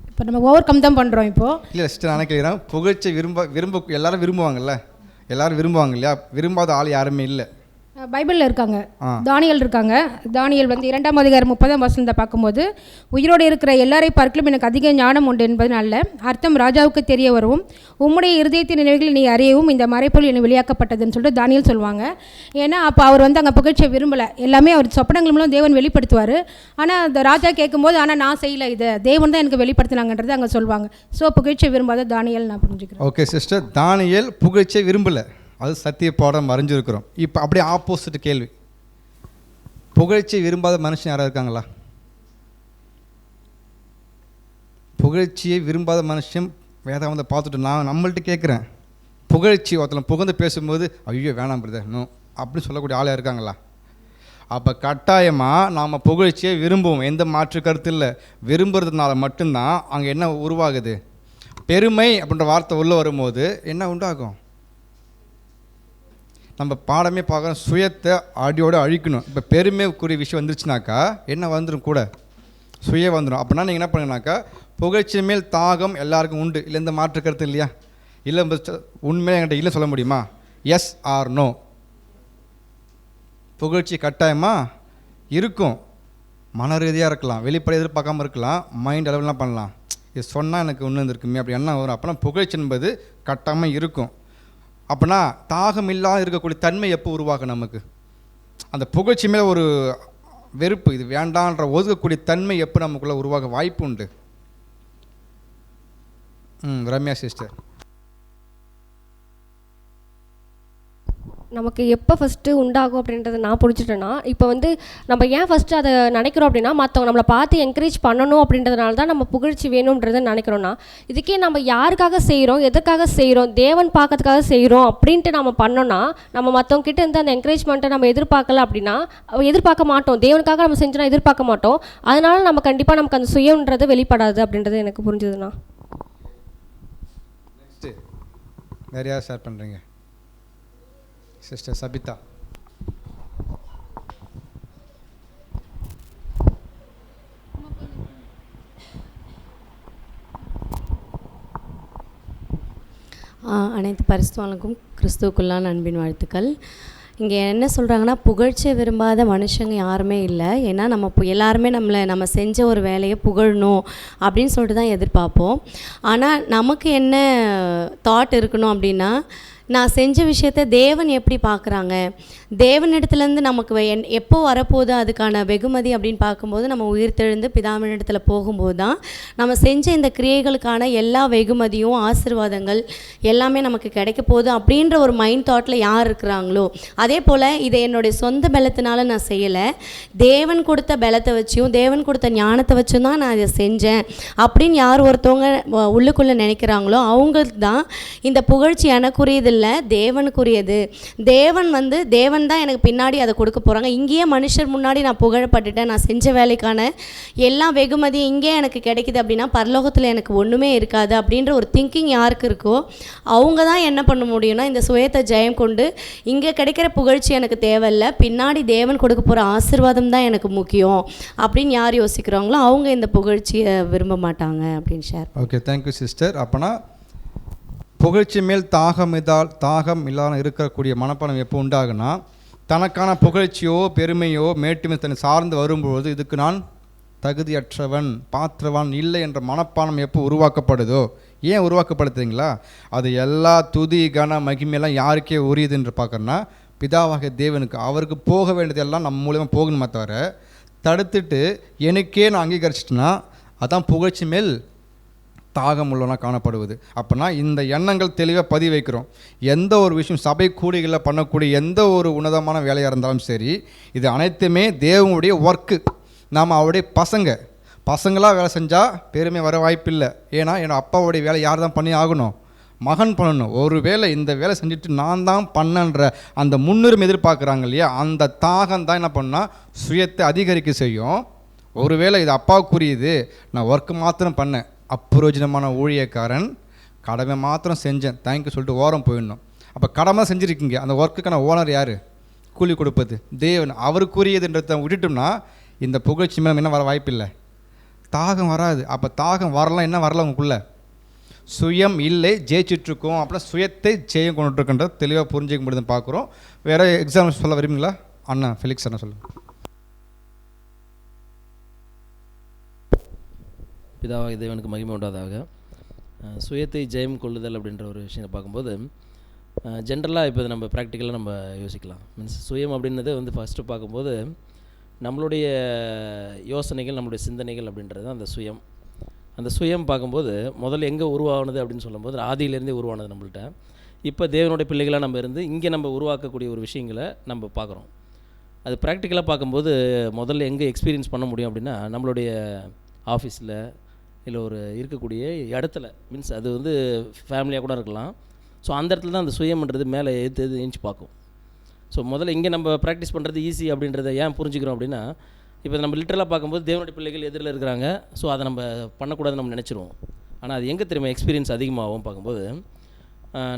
இப்போ நம்ம ஓவர் கம் தான் பண்ணுறோம். இப்போது இல்லை
சிஸ்டர், நான் கேட்குறேன், புகழ்ச்சியை எல்லாரும் விரும்புவாங்கல்ல, எல்லாரும் விரும்புவாங்க இல்லையா? விரும்பாத ஆள் யாருமே இல்லை.
பைபிளில் இருக்காங்க, தானியல் இருக்காங்க. தானியல் 2ஆம் அதிகாரம் 30ஆம் வசனத்தை பார்க்கும்போது, உயிரோடு இருக்கிற எல்லாரை பார்க்கலும் எனக்கு அதிக ஞானம் உண்டு என்பதனால அர்த்தம் ராஜாவுக்கு தெரிய வரவும் உம்முடைய இருதயத்தின் நினைவுகளை நீ அறியவும் இந்த மறைப்பொருள் என்னை வெளியாக்கப்பட்டதுன்னு சொல்லிட்டு தானியல் சொல்லுவாங்க. ஏன்னா அப்போ அவர் அங்கே புகழ்ச்சியை விரும்பலை. எல்லாமே அவர் சொப்பனங்கள் மூலம் தேவன் வெளிப்படுத்துவார். ஆனால் அந்த ராஜா கேட்கும்போது, ஆனால் நான் செய்யலை, இதை தேவன் தான் எனக்கு வெளிப்படுத்தினாங்கன்றது அங்கே சொல்லுவாங்க. ஸோ புகழ்ச்சியை விரும்பாத தானியல் நான் புரிஞ்சுக்கிறேன்.
ஓகே சிஸ்டர், தானியல் புகழ்ச்சியை விரும்பலை, அது சத்திய பாடம் வரைஞ்சிருக்கிறோம். இப்போ அப்படியே ஆப்போசிட் கேள்வி, புகழ்ச்சி விரும்பாத மனுஷன் யாராவது இருக்காங்களா? புகழ்ச்சியை விரும்பாத மனுஷன் வேதாகமத்தை பார்த்துட்டு நான் நம்மள்ட்ட கேட்குறேன், புகழ்ச்சி ஒருத்தர் புகழ்ந்து பேசும்போது ஐயோ வேணாம் பிரதர் நோ அப்படின்னு சொல்லக்கூடிய ஆளாக இருக்காங்களா? அப்போ கட்டாயமாக நாம் புகழ்ச்சியை விரும்புவோம், எந்த மாற்று கருத்து இல்லை. விரும்புறதுனால மட்டும்தான் அங்கே என்ன உருவாகுது? பெருமை அப்படின்ற வார்த்தை உள்ளே வரும்போது என்ன உண்டாகும்? நம்ம பாடமே பார்க்குறோம், சுயத்தை அடியோடு அழிக்கணும். இப்போ பெருமைக்குரிய விஷயம் வந்துருச்சுனாக்கா என்ன வந்துடும்? கூட சுய வந்துடும். அப்படின்னா நீங்கள் என்ன பண்ணுங்கனாக்கா, புகழ்ச்சி மேல் தாகம் எல்லாருக்கும் உண்டு, இல்லை இந்த மாற்று கருத்து இல்லையா? இல்லை உண்மையாக என்கிட்ட இல்லை சொல்ல முடியுமா? Yes or no? புகழ்ச்சி கட்டாயமாக இருக்கும். மன ரீதியாக இருக்கலாம், வெளிப்படை எதிர்பார்க்காமல் இருக்கலாம், மைண்ட் அளவுலாம் பண்ணலாம். இது சொன்னால் எனக்கு ஒன்று இருக்குமே அப்படி என்ன வரும்? அப்போனா புகழ்ச்சி என்பது கட்டாயமாக இருக்கும். அப்படின்னா தாகம் இல்லாத இருக்கக்கூடிய தன்மை எப்போ உருவாகும்? நமக்கு அந்த புகழ்ச்சி மேலே ஒரு வெறுப்பு, இது வேண்டான்ற ஒதுக்கக்கூடிய தன்மை எப்போ நமக்குள்ளே உருவாக வாய்ப்பு உண்டு? ரம்யா சிஸ்டர்.
நமக்கு எப்போ ஃபஸ்ட்டு உண்டாகும் அப்படின்றத நான் புரிஞ்சுட்டேன்னா, இப்போ வந்து நம்ம ஏன் ஃபஸ்ட்டு அதை நினைக்கிறோம் அப்படின்னா, மற்றவங்க நம்மளை பார்த்து என்கரேஜ் பண்ணணும் அப்படின்றதுனால தான் நம்ம புகழ்ச்சி வேணுன்றதை நினைக்கிறோன்னா, இதுக்கே நம்ம யாருக்காக செய்கிறோம், எதற்காக செய்கிறோம், தேவன் பார்க்கறதுக்காக செய்கிறோம் அப்படின்ட்டு நம்ம பண்ணோன்னா, நம்ம மற்றவங்க கிட்ட இருந்து அந்த என்கரேஜ்மெண்ட்டை நம்ம எதிர்பார்க்கல அப்படின்னா, எதிர்பார்க்க மாட்டோம். தேவனுக்காக நம்ம செஞ்சோன்னா எதிர்பார்க்க மாட்டோம். அதனால நம்ம கண்டிப்பாக நமக்கு அந்த சுயம்ன்றது வெளிப்படாது அப்படின்றது எனக்கு புரிஞ்சுதுண்ணா.
நெக்ஸ்ட்டு வேறு யார் ஷேர் பண்ணுறீங்க? சிஸ்டர் சபிதா.
அனைத்து பரிசுத்தவான்களுக்கும் கிறிஸ்துவுக்குள்ளான அன்பின் வாழ்த்துக்கள். இங்கே என்ன சொல்கிறாங்கன்னா, புகழ்ச்சியை விரும்பாத மனுஷங்க யாருமே இல்லை. ஏன்னா நம்ம எல்லாருமே நம்ம செஞ்ச ஒரு வேலையை புகழணும் அப்படின்னு சொல்லிட்டு தான் எதிர்பார்ப்போம். ஆனால் நமக்கு என்ன தாட் இருக்கணும் அப்படின்னா, நான் செஞ்ச விஷயத்தை தேவன் எப்படி பார்க்குறாங்க, தேவனிடத்துலேருந்து நமக்கு எப்போ வரப்போகுது அதுக்கான வெகுமதி அப்படின்னு பார்க்கும்போது, நம்ம உயிர்த்தெழுந்து பிதாவினிடத்தில் போகும்போது தான் நம்ம செஞ்ச இந்த கிரியைகளுக்கான எல்லா வெகுமதியும் ஆசீர்வாதங்கள் எல்லாமே நமக்கு கிடைக்க போகுது அப்படின்ற ஒரு மைண்ட் தாட்டில் யார் இருக்கிறாங்களோ, அதே போல் இதை என்னுடைய சொந்த பலத்தினால நான் செய்யலை, தேவன் கொடுத்த பலத்தை வச்சும் தேவன் கொடுத்த ஞானத்தை வச்சும் தான் நான் இதை செஞ்சேன் அப்படின்னு யார் ஒருத்தவங்க உள்ளுக்குள்ளே நினைக்கிறாங்களோ அவங்களுக்கு தான் இந்த புகழ்ச்சி எனக்குரியது இல்லை, தேவனுக்குரியது. தேவன் தான் எனக்கு பின்னாடி அதை கொடுக்க போகிறாங்க. இங்கேயே மனுஷர் முன்னாடி நான் புகழப்பட்டுட்டேன், நான் செஞ்ச வேலைக்கான எல்லா வெகுமதியும் இங்கே எனக்கு கிடைக்குது அப்படின்னா பரலோகத்தில் எனக்கு ஒன்றுமே இருக்காது அப்படின்ற ஒரு திங்கிங் யாருக்கு இருக்கோ அவங்க தான் என்ன பண்ண முடியும்னா, இந்த சுயத்தை ஜெயம் கொண்டு இங்கே கிடைக்கிற புகழ்ச்சி எனக்கு தேவையில்லை, பின்னாடி தேவன் கொடுக்க போகிற ஆசீர்வாதம் தான் எனக்கு முக்கியம் அப்படின்னு யார் யோசிக்கிறாங்களோ அவங்க இந்த புகழ்ச்சியை விரும்ப மாட்டாங்க அப்படின்னு ஷேர்.
Okay, thank you sister. அப்போனா புகழ்ச்சி மேல் தாகம் இல்லாமல் இருக்கக்கூடிய மனப்பானம் எப்போ உண்டாகுனா, தனக்கான புகழ்ச்சியோ பெருமையோ மேட்டுமை தன்னை சார்ந்து வரும்பொழுது இதுக்கு நான் தகுதியற்றவன் பாத்திரவான் இல்லை என்ற மனப்பானம் எப்போ உருவாக்கப்படுதோ, ஏன் உருவாக்கப்படுத்துறீங்களா, அது எல்லா துதி கன மகிமையெல்லாம் யாருக்கே உரியது என்று பார்க்கறனா பிதாவாகிய தேவனுக்கு. அவருக்கு போக வேண்டியதெல்லாம் நம்ம மூலமாக போகணுமே தவிர தடுத்துட்டு எனக்கே நான் அங்கீகரிச்சிட்டேன்னா அதான் புகழ்ச்சி மேல் தாகம் உள்ளவனா காணப்படுவது. அப்போனா இந்த எண்ணங்கள் தெளிவாக பதிவு வைக்கிறோம். எந்த ஒரு விஷயம் சபை கூடிகளில் பண்ணக்கூடிய எந்த ஒரு உன்னதமான வேலையாக இருந்தாலும் சரி, இது அனைத்துமே தேவனுடைய ஒர்க்கு. நாம் அவருடைய பசங்களாக வேலை செஞ்சால் பெருமை வர வாய்ப்பில்லை. ஏன்னா என்னோடய அப்பாவுடைய வேலை யார் தான் பண்ணி ஆகணும், மகன் பண்ணணும். ஒரு வேளை இந்த வேலை செஞ்சுட்டு நான் தான் பண்ணன்ற அந்த முன்னுரிமை எதிர்பார்க்குறாங்க இல்லையா, அந்த தாகம் தான் என்ன பண்ணால் சுயத்தை அதிகரிக்க செய்யும். ஒருவேளை இது அப்பாவுக்குரியது, நான் ஒர்க்கு மாத்திரம் பண்ணேன், அப்பிரோஜனமான ஊழியக்காரன், கடமை மாத்திரம் செஞ்சேன், தேங்க்யூ சொல்லிட்டு ஓரம் போயிடணும். அப்போ கடமை செஞ்சுருக்கீங்க, அந்த ஒர்க்குக்கான ஓனர் யார், கூலி கொடுப்பது தேவன். அவருக்குரியதுன்றதை விட்டுட்டோம்னா இந்த புகழ்ச்சி மேலே என்ன வர வாய்ப்பில்லை, தாகம் வராது. அப்போ தாகம் வரலாம், என்ன வரல உங்களுக்குள்ள சுயம் இல்லை, ஜெயிச்சிட்ருக்கோம். அப்புறம் சுயத்தை ஜெயம் கொண்டுட்ருக்குன்றது தெளிவாக புரிஞ்சிக்க முடியுதுன்னு பார்க்குறோம். வேறு எக்ஸாம்பிள் சொல்ல விரும்புங்களா அண்ணா? ஃபெலிக்ஸ் அண்ணா சொல்லுங்கள்.
பிதாவாகிய தேவனுக்கு மகிமை உண்டாதாக. சுயத்தை ஜெயம் கொள்ளுதல் அப்படின்ற ஒரு விஷயத்தை பார்க்கும்போது ஜென்ரலாக இப்போ நம்ம ப்ராக்டிக்கலாக நம்ம யோசிக்கலாம். மீன்ஸ் சுயம் அப்படின்னது வந்து ஃபஸ்ட்டு பார்க்கும்போது நம்மளுடைய யோசனைகள், நம்மளுடைய சிந்தனைகள் அப்படின்றது அந்த சுயம். அந்த சுயம் பார்க்கும்போது முதல்ல எங்கே உருவானது அப்படின்னு சொல்லும்போது ஆதியிலேருந்தே உருவானது நம்மள்கிட்ட. இப்போ தேவனுடைய பிள்ளைகளாக நம்ம இருந்து இங்கே நம்ம உருவாக்கக்கூடிய ஒரு விஷயங்களை நம்ம பார்க்குறோம். அது ப்ராக்டிக்கலாக பார்க்கும்போது முதல்ல எங்கே எக்ஸ்பீரியன்ஸ் பண்ண முடியும் அப்படின்னா நம்மளுடைய ஆஃபீஸில் இல்லை ஒரு இருக்கக்கூடிய இடத்துல, மீன்ஸ் அது வந்து ஃபேமிலியாக கூட இருக்கலாம். ஸோ அந்த இடத்துல தான் அந்த சுயம்ன்றது மேலே ஏஞ்சி பார்க்கும். ஸோ முதல்ல இங்கே நம்ம ப்ராக்டிஸ் பண்ணுறது ஈஸி அப்படின்றத ஏன் புரிஞ்சுக்கிறோம் அப்படின்னா, இப்போ நம்ம லிட்டரலாக பார்க்கும்போது தேவனுடைய பிள்ளைகள் எதிரில் இருக்கிறாங்க, ஸோ அதை நம்ம பண்ணக்கூடாதுன்னு நம்ம நினச்சிருவோம். ஆனால் அது எங்கே தெரியுமா எக்ஸ்பீரியன்ஸ் அதிகமாகும் பார்க்கும்போது,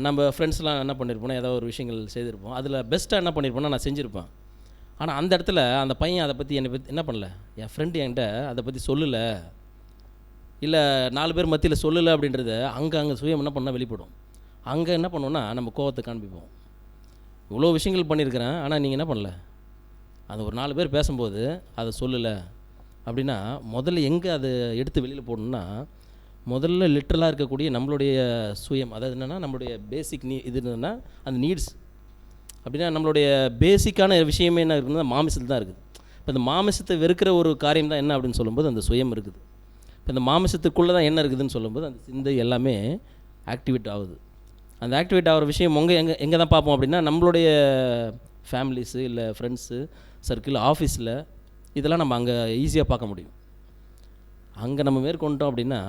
நம்ம ஃப்ரெண்ட்ஸ்லாம் என்ன பண்ணியிருப்போம்னா ஏதாவது ஒரு விஷயங்கள் செய்திருப்போம், அதில் பெஸ்ட்டாக என்ன பண்ணியிருப்போம்னா நான் செஞ்சுருப்பேன். ஆனால் அந்த இடத்துல அந்த பையன் அதை பற்றி என்னை பற்றி என்ன பண்ணல, என் ஃப்ரெண்டு என்கிட்ட அதை பற்றி சொல்லலை, இல்லை 4 பேர் மத்தியில் சொல்லலை அப்படின்றத அங்கே சுயம் என்ன பண்ணால் வெளிப்படும். அங்கே என்ன பண்ணுவோன்னா நம்ம கோவத்தை காண்பிப்போம். இவ்வளோ விஷயங்கள் பண்ணியிருக்கிறேன், ஆனால் நீங்கள் என்ன பண்ணல, அது ஒரு 4 பேர் பேசும்போது அதை சொல்லலை அப்படின்னா முதல்ல எங்கே அதை எடுத்து வெளியில் போடணுன்னா, முதல்ல லிட்ரலாக இருக்கக்கூடிய நம்மளுடைய சுயம், அதாவது என்னென்னா நம்மளுடைய பேசிக் இது என்னென்னா அந்த நீட்ஸ் அப்படின்னா நம்மளுடைய பேசிக்கான விஷயமே என்ன இருக்குதுன்னா மாமிசத்தில் தான் இருக்குது. இப்போ இந்த மாமிசத்தை வெறுக்கிற ஒரு காரியம் தான் என்ன அப்படின்னு சொல்லும்போது அந்த சுயம் இருக்குது. இப்போ இந்த மாமிசத்துக்குள்ளே தான் என்ன இருக்குதுன்னு சொல்லும்போது அந்த சிந்தை எல்லாமே ஆக்டிவேட் ஆகுது. அந்த ஆக்டிவேட் ஆகிற விஷயம் எங்கே தான் பார்ப்போம் அப்படின்னா, நம்மளுடைய ஃபேமிலிஸு இல்லை ஃப்ரெண்ட்ஸு சர்க்கிள், ஆஃபீஸில் இதெல்லாம் நம்ம அங்கே ஈஸியாக பார்க்க முடியும். அங்கே நம்ம மேற்கொண்டோம் அப்படின்னா,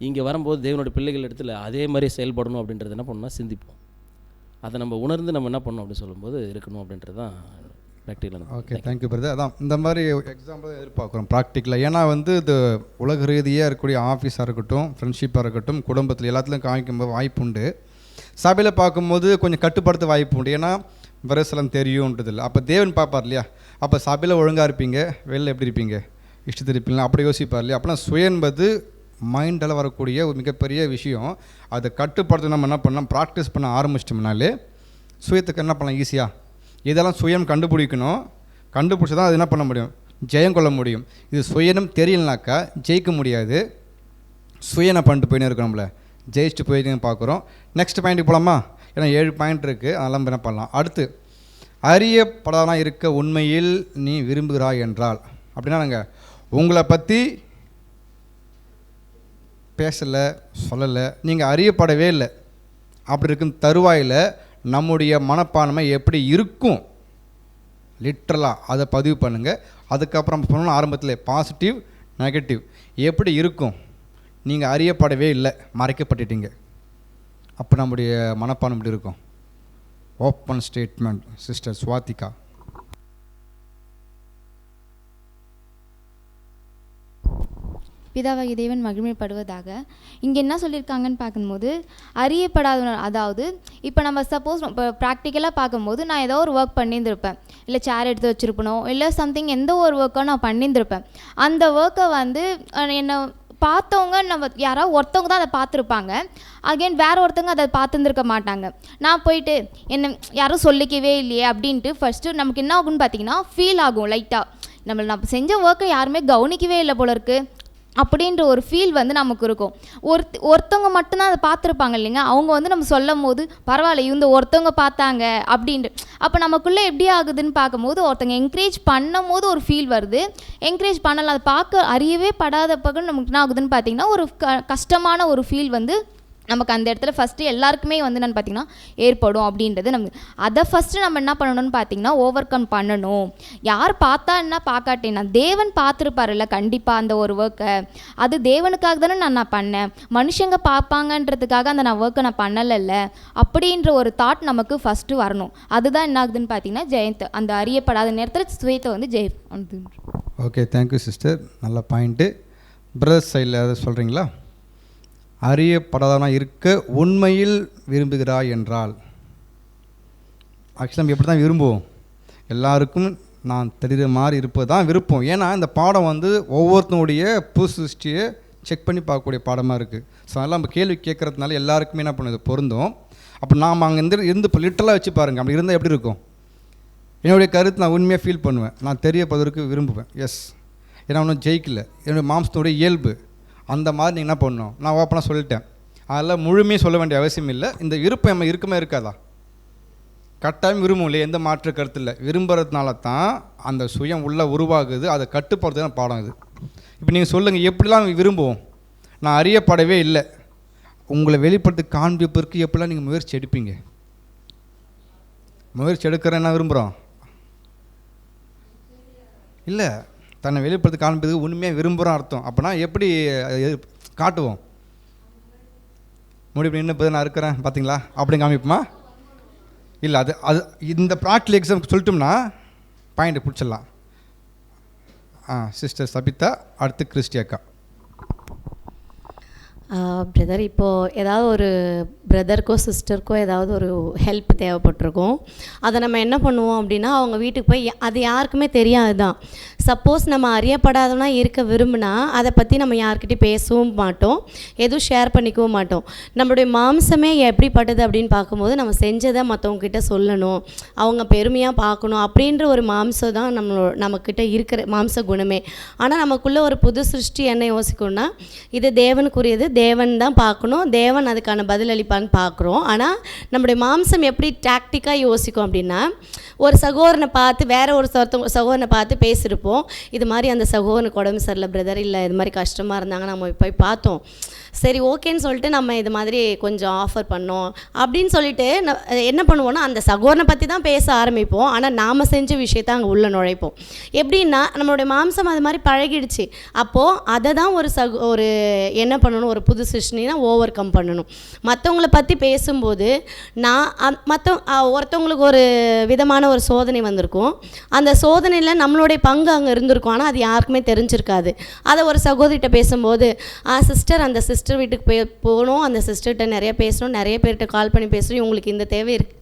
இங்கே வரும்போது தேவனுடைய பிள்ளைகள் இடத்துல அதே மாதிரி செயல்படணும் அப்படின்றது என்ன பண்ணணும்னா சிந்திப்போம். அதை நம்ம உணர்ந்து நம்ம என்ன பண்ணணும் அப்படின்னு சொல்லும்போது இருக்கணும் அப்படின்றது தான் ப்ராக்டிக்கலாக.
Okay, thank you brother. அதான் இந்த மாதிரி எக்ஸாம்பிள் எதிர்பார்க்குறோம் ப்ராக்டிக்கலாக. ஏன்னா வந்து இது உலக ரீதியாக இருக்கக்கூடிய ஆஃபீஸாக இருக்கட்டும், ஃப்ரெண்ட்ஷிப்பாக இருக்கட்டும், குடும்பத்தில் எல்லாத்துலையும் காமிக்கும்போது வாய்ப்பு உண்டு. சபையில் பார்க்கும்போது கொஞ்சம் கட்டுப்படுத்த வாய்ப்பு உண்டு. ஏன்னா விரசலம் தெரியும்ன்றது இல்லை. அப்போ தேவன் பார்ப்பார் இல்லையா, அப்போ சபையில் ஒழுங்காக இருப்பீங்க, வெளில எப்படி இருப்பீங்க, இஷ்டத்தில் இருப்பீங்களா, அப்படி யோசிப்பார் இல்லையா. அப்போனா சுய என்பது மைண்டில் வரக்கூடிய ஒரு மிகப்பெரிய விஷயம். அதை கட்டுப்படுத்த நம்ம என்ன பண்ணலாம், ப்ராக்டிஸ் பண்ண ஆரம்பிச்சிட்டோம்னாலே சுயத்துக்கு என்ன பண்ணலாம் ஈஸியாக. இதெல்லாம் சுயம் கண்டுபிடிக்கணும். கண்டுபிடிச்சி தான் அது என்ன பண்ண முடியும், ஜெயம் கொள்ள முடியும். இது சுயனம் தெரியலனாக்கா ஜெயிக்க முடியாது. சுயனை பண்ணிட்டு போயின்னு இருக்கணும்ல, ஜெயிச்சுட்டு போயிட்டு பார்க்குறோம். நெக்ஸ்ட் பாயிண்ட்டுக்கு போகலாமா? ஏன்னா 7 பாயிண்ட் இருக்குது, அதெல்லாம் என்ன பண்ணலாம். அடுத்து, அறியப்படாதான் இருக்க உண்மையில் நீ விரும்புகிறாய் என்றால் அப்படின்னா நாங்கள் உங்களை பற்றி பேசலை, சொல்லலை, நீங்கள் அறியப்படவே இல்லை. அப்படி இருக்கும் தருவாயில் நம்முடைய மனப்பான்மை எப்படி இருக்கும் லிட்ரலாக அதை பதிவு பண்ணுங்கள். அதுக்கப்புறம் சொன்ன ஆரம்பத்தில் பாசிட்டிவ் நெகட்டிவ் எப்படி இருக்கும். நீங்கள் அறியப்படவே இல்லை, மறைக்கப்பட்டுட்டீங்க, அப்போ நம்முடைய மனப்பான்மை எப்படி இருக்கும். Open statement sister Swathika.
பிதாவாகிய தேவன் மகிமைப்படுவதாக. இங்கே என்ன சொல்லியிருக்காங்கன்னு பார்க்கும்போது, அறியப்படாத, அதாவது இப்போ நம்ம சப்போஸ் இப்போ ப்ராக்டிக்கலாக பார்க்கும்போது நான் ஏதோ ஒரு ஒர்க் பண்ணியிருந்திருப்பேன், இல்லை சேர் எடுத்து வச்சுருப்பணும், இல்லை சம்திங் எந்த ஒரு ஒர்க்கோ நான் பண்ணியிருந்திருப்பேன். அந்த ஒர்க்கை வந்து என்னை பார்த்தவங்க நம்ம யாராவது ஒருத்தவங்க தான் அதை பார்த்துருப்பாங்க. அகெயின் வேறு ஒருத்தவங்க அதை பார்த்துருந்துருக்க மாட்டாங்க. நான் போயிட்டு என்ன யாரும் சொல்லிக்கவே இல்லையே அப்படின்ட்டு ஃபஸ்ட்டு நமக்கு என்ன ஆகும்னு பார்த்தீங்கன்னா ஃபீல் ஆகும் லைட்டாக. நம்ம செஞ்ச ஒர்க்கை யாருமே கவனிக்கவே இல்லை போல இருக்குது அப்படின்ற ஒரு ஃபீல் வந்து நமக்கு இருக்கும். ஒருத்தவங்க மட்டும்தான் அதை பார்த்துருப்பாங்க இல்லைங்க, அவங்க வந்து நம்ம சொல்லும் போது பரவாயில்ல இந்த ஒருத்தவங்க பார்த்தாங்க அப்படின்ட்டு. அப்போ நமக்குள்ளே எப்படி ஆகுதுன்னு பார்க்கும்போது, ஒருத்தவங்க என்கரேஜ் பண்ணும் போது ஒரு ஃபீல் வருது, என்கரேஜ் பண்ணலாம் அதை பார்க்க அறியவே படாத பக்கம் நமக்கு என்ன ஆகுதுன்னு பார்த்தீங்கன்னா ஒரு கஷ்டமான ஒரு ஃபீல் வந்து நமக்கு அந்த இடத்துல ஃபஸ்ட்டு எல்லாருக்குமே வந்து என்னென்னு பார்த்திங்கன்னா ஏற்படும் அப்படின்றது நமக்கு. அதை ஃபஸ்ட்டு நம்ம என்ன பண்ணணும்னு பார்த்திங்கன்னா ஓவர் கம் பண்ணணும். யார் பார்த்தா என்ன பார்க்காட்டேன்னா தேவன் பார்த்துருப்பாருல்ல கண்டிப்பாக அந்த ஒரு ஒர்க்கை. அது தேவனுக்காக தானே நான் பண்ணேன், மனுஷங்க பார்ப்பாங்கன்றதுக்காக அந்த நான் ஒர்க்கை நான் பண்ணலைல்ல அப்படின்ற ஒரு தாட் நமக்கு ஃபஸ்ட்டு வரணும். அதுதான் என்ன ஆகுதுன்னு பார்த்திங்கன்னா ஜெயந்த் அந்த அறியப்படாத நேரத்தில் சுயத்தை வந்து ஜெயம்.
ஓகே, தேங்க்யூ சிஸ்டர், நல்ல பாயிண்ட்டு. பிரதர்ஸ் சைடில் அதை சொல்கிறீங்களா? அறியப்படாதவனாக இருக்க உண்மையில் விரும்புகிறாய் என்றால், ஆக்சுவலாக நம்ம எப்படி தான் விரும்புவோம், எல்லாருக்கும் நான் தெரிகிற மாதிரி இருப்பது தான் விருப்பம். ஏன்னா இந்த பாடம் வந்து ஒவ்வொருத்தனுடைய புது சிருஷ்டியை செக் பண்ணி பார்க்கக்கூடிய பாடமாக இருக்குது. ஸோ அதெல்லாம் நம்ம கேள்வி கேட்குறதுனால எல்லாருக்குமே என்ன பண்ணுது பொருந்தும். அப்போ நாம் அங்கே இருந்து இப்போ லிட்டரலாக வச்சு பாருங்கள், அப்படி இருந்தால் எப்படி இருக்கும். என்னுடைய கருத்து நான் உண்மையாக ஃபீல் பண்ணுவேன், நான் தெரியப்படுவதற்கு விரும்புவேன். எஸ், ஏன்னா ஒன்றும் ஜெயிக்கல, என்னுடைய மாம்சத்தினுடைய இயல்பு அந்த மாதிரி நீங்கள் என்ன பண்ணணும். நான் ஓப்பனாக சொல்லிட்டேன், அதெல்லாம் முழுமையாக சொல்ல வேண்டிய அவசியம் இல்லை. இந்த விருப்பம் நம்ம இருக்குமே இருக்காதா, கட்டாயம் விரும்பும் இல்லையா, எந்த மாற்று கருத்து இல்லை. விரும்புறதுனால தான் அந்த சுயம் உள்ளே உருவாகுது, அதை கட்டுப்படுறதுதான் பாடம் இது. இப்போ நீங்கள் சொல்லுங்கள், எப்படிலாம் விரும்புவோம். நான் அறியப்படவே இல்லை, உங்களை வெளிப்படுத்தி காண்பிப்பதற்கு எப்படிலாம் நீங்கள் முயற்சி எடுப்பீங்க. முயற்சி எடுக்கிறேன் என்ன விரும்புகிறோம் இல்லை, தன்னை வெளிப்படுத்தி காண்பதுக்கு உண்மையாக விரும்புகிறோம் அர்த்தம். அப்போனா எப்படி காட்டுவோம், முடிவு நின்று நான் இருக்கிறேன் பார்த்தீங்களா அப்படின்னு காமிப்போமா இல்லை. அது இந்த ப்ராக்டிகல் எக்ஸாம் சொல்லிட்டோம்னா பாயிண்ட் பிடிச்சிடலாம். சிஸ்டர் சபிதா, அடுத்து கிறிஸ்டி அக்கா.
பிரதர், இப்போது ஏதாவது ஒரு பிரதருக்கோ சிஸ்டருக்கோ ஏதாவது ஒரு ஹெல்ப் தேவைப்பட்டிருக்கும். அதை நம்ம என்ன பண்ணுவோம் அப்படின்னா அவங்க வீட்டுக்கு போய், அது யாருக்குமே தெரியாது தான். சப்போஸ் நம்ம அறியப்படாதவனா இருக்க விரும்பினா அதை பற்றி நம்ம யார்கிட்டையும் பேசவும் மாட்டோம், எதுவும் ஷேர் பண்ணிக்கவும் மாட்டோம். நம்மளுடைய மாம்சமே எப்படிப்பட்டது அப்படின்னு பார்க்கும்போது நம்ம செஞ்சதை மற்றவங்கக்கிட்ட சொல்லணும், அவங்க பெருமையாக பார்க்கணும் அப்படின்ற ஒரு மாம்சம் தான் நம்மக்கிட்ட இருக்கிற மாம்ச குணமே. ஆனால் நமக்குள்ளே ஒரு புது சிருஷ்டி என்ன யோசிக்கணும்னா, இது தேவனுக்குரியது, தேவன் தான் பார்க்கணும், தேவன் அதுக்கான பதில் அளிப்பான்னு பார்க்குறோம். ஆனால் நம்முடைய மாம்சம் எப்படி டாக்டிக்காக யோசிக்கும் அப்படின்னா, ஒரு சகோதரனை பார்த்து வேற ஒரு சகோதரனை பார்த்து பேசியிருப்போம், இது மாதிரி அந்த சகோதரனுக்கு உடம்பு சரியில்லை பிரதர், இல்லை இது மாதிரி கஷ்டமாக இருந்தாங்க, நம்ம போய் பார்த்தோம், சரி ஓகேன்னு சொல்லிட்டு நம்ம இது மாதிரி கொஞ்சம் ஆஃபர் பண்ணோம் அப்படின்னு சொல்லிட்டு என்ன பண்ணுவோன்னா அந்த சகோதரனை பற்றி தான் பேச ஆரம்பிப்போம். ஆனால் நாம் செஞ்ச விஷயத்தை அங்கே உள்ளே நுழைப்போம். எப்படின்னா நம்மளுடைய மாம்சம் அது மாதிரி பழகிடுச்சு. அப்போது அதை தான் ஒரு என்ன பண்ணணும், ஒரு புது சிருஷ்டினா ஓவர் கம் பண்ணணும். மற்றவங்கள பற்றி பேசும்போது ஒருத்தவங்களுக்கு ஒரு விதமான ஒரு சோதனை வந்திருக்கும். அந்த சோதனையில் நம்மளுடைய பங்கு அங்கே இருந்திருக்கும். ஆனால் அது யாருக்குமே தெரிஞ்சிருக்காது. அதை ஒரு சகோதரிகிட்ட பேசும்போது சிஸ்டர் அந்த சிஸ்டர் வீட்டுக்கு போகணும், அந்த சிஸ்டர்கிட்ட நிறைய பேசணும், நிறைய பேர்கிட்ட கால் பண்ணி பேசுகிறோம், இவங்களுக்கு இந்த தேவை இருக்குது,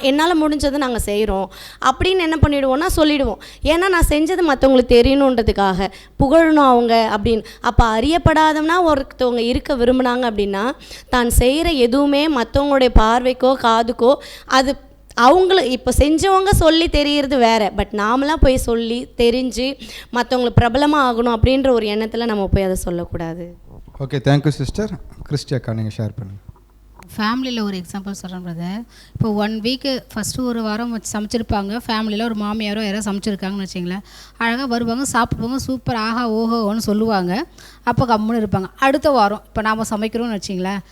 என்னால் முடிஞ்சதை நாங்கள் செய்கிறோம் அப்படின்னு என்ன பண்ணிவிடுவோம்னா சொல்லிவிடுவோம். ஏன்னா நான் செஞ்சது மற்றவங்களுக்கு தெரியணுன்றதுக்காக, புகழணும் அவங்க அப்படின்னு. அப்போ அறியப்படாதவனா ஒருத்தவங்க இருக்க விரும்பினாங்க அப்படின்னா தான் செய்கிற எதுவுமே மற்றவங்களுடைய பார்வைக்கோ காதுக்கோ அது இப்போ செஞ்சவங்க சொல்லி தெரிகிறது வேறு. பட் நாமளாக போய் சொல்லி தெரிஞ்சு மற்றவங்களுக்கு பிரபலமாக ஆகணும் அப்படின்ற ஒரு எண்ணத்தில் நம்ம போய் அதை சொல்லக்கூடாது.
Okay, thank you sister. கிறிஸ்டியாக்கா நீங்கள் ஷேர் பண்ணுங்கள்.
ஃபேமிலியில் ஒரு எக்ஸாம்பிள் சொல்கிறேன் பிரதர். இப்போ 1 வீக்கு ஃபஸ்ட்டு ஒரு வாரம் சமைச்சிருப்பாங்க. ஃபேமிலியில் ஒரு மாமியாரோ யாரோ சமைச்சிருக்காங்கன்னு வச்சிங்களேன். அழகாக வருவாங்க, சாப்பிடுவாங்க, சூப்பர் ஆஹா ஓஹோன்னு சொல்லுவாங்க. அப்போ கம்முன்னு இருப்பாங்க. அடுத்த வாரம் இப்போ நாம் சமைக்கிறோன்னு வச்சிங்களேன்,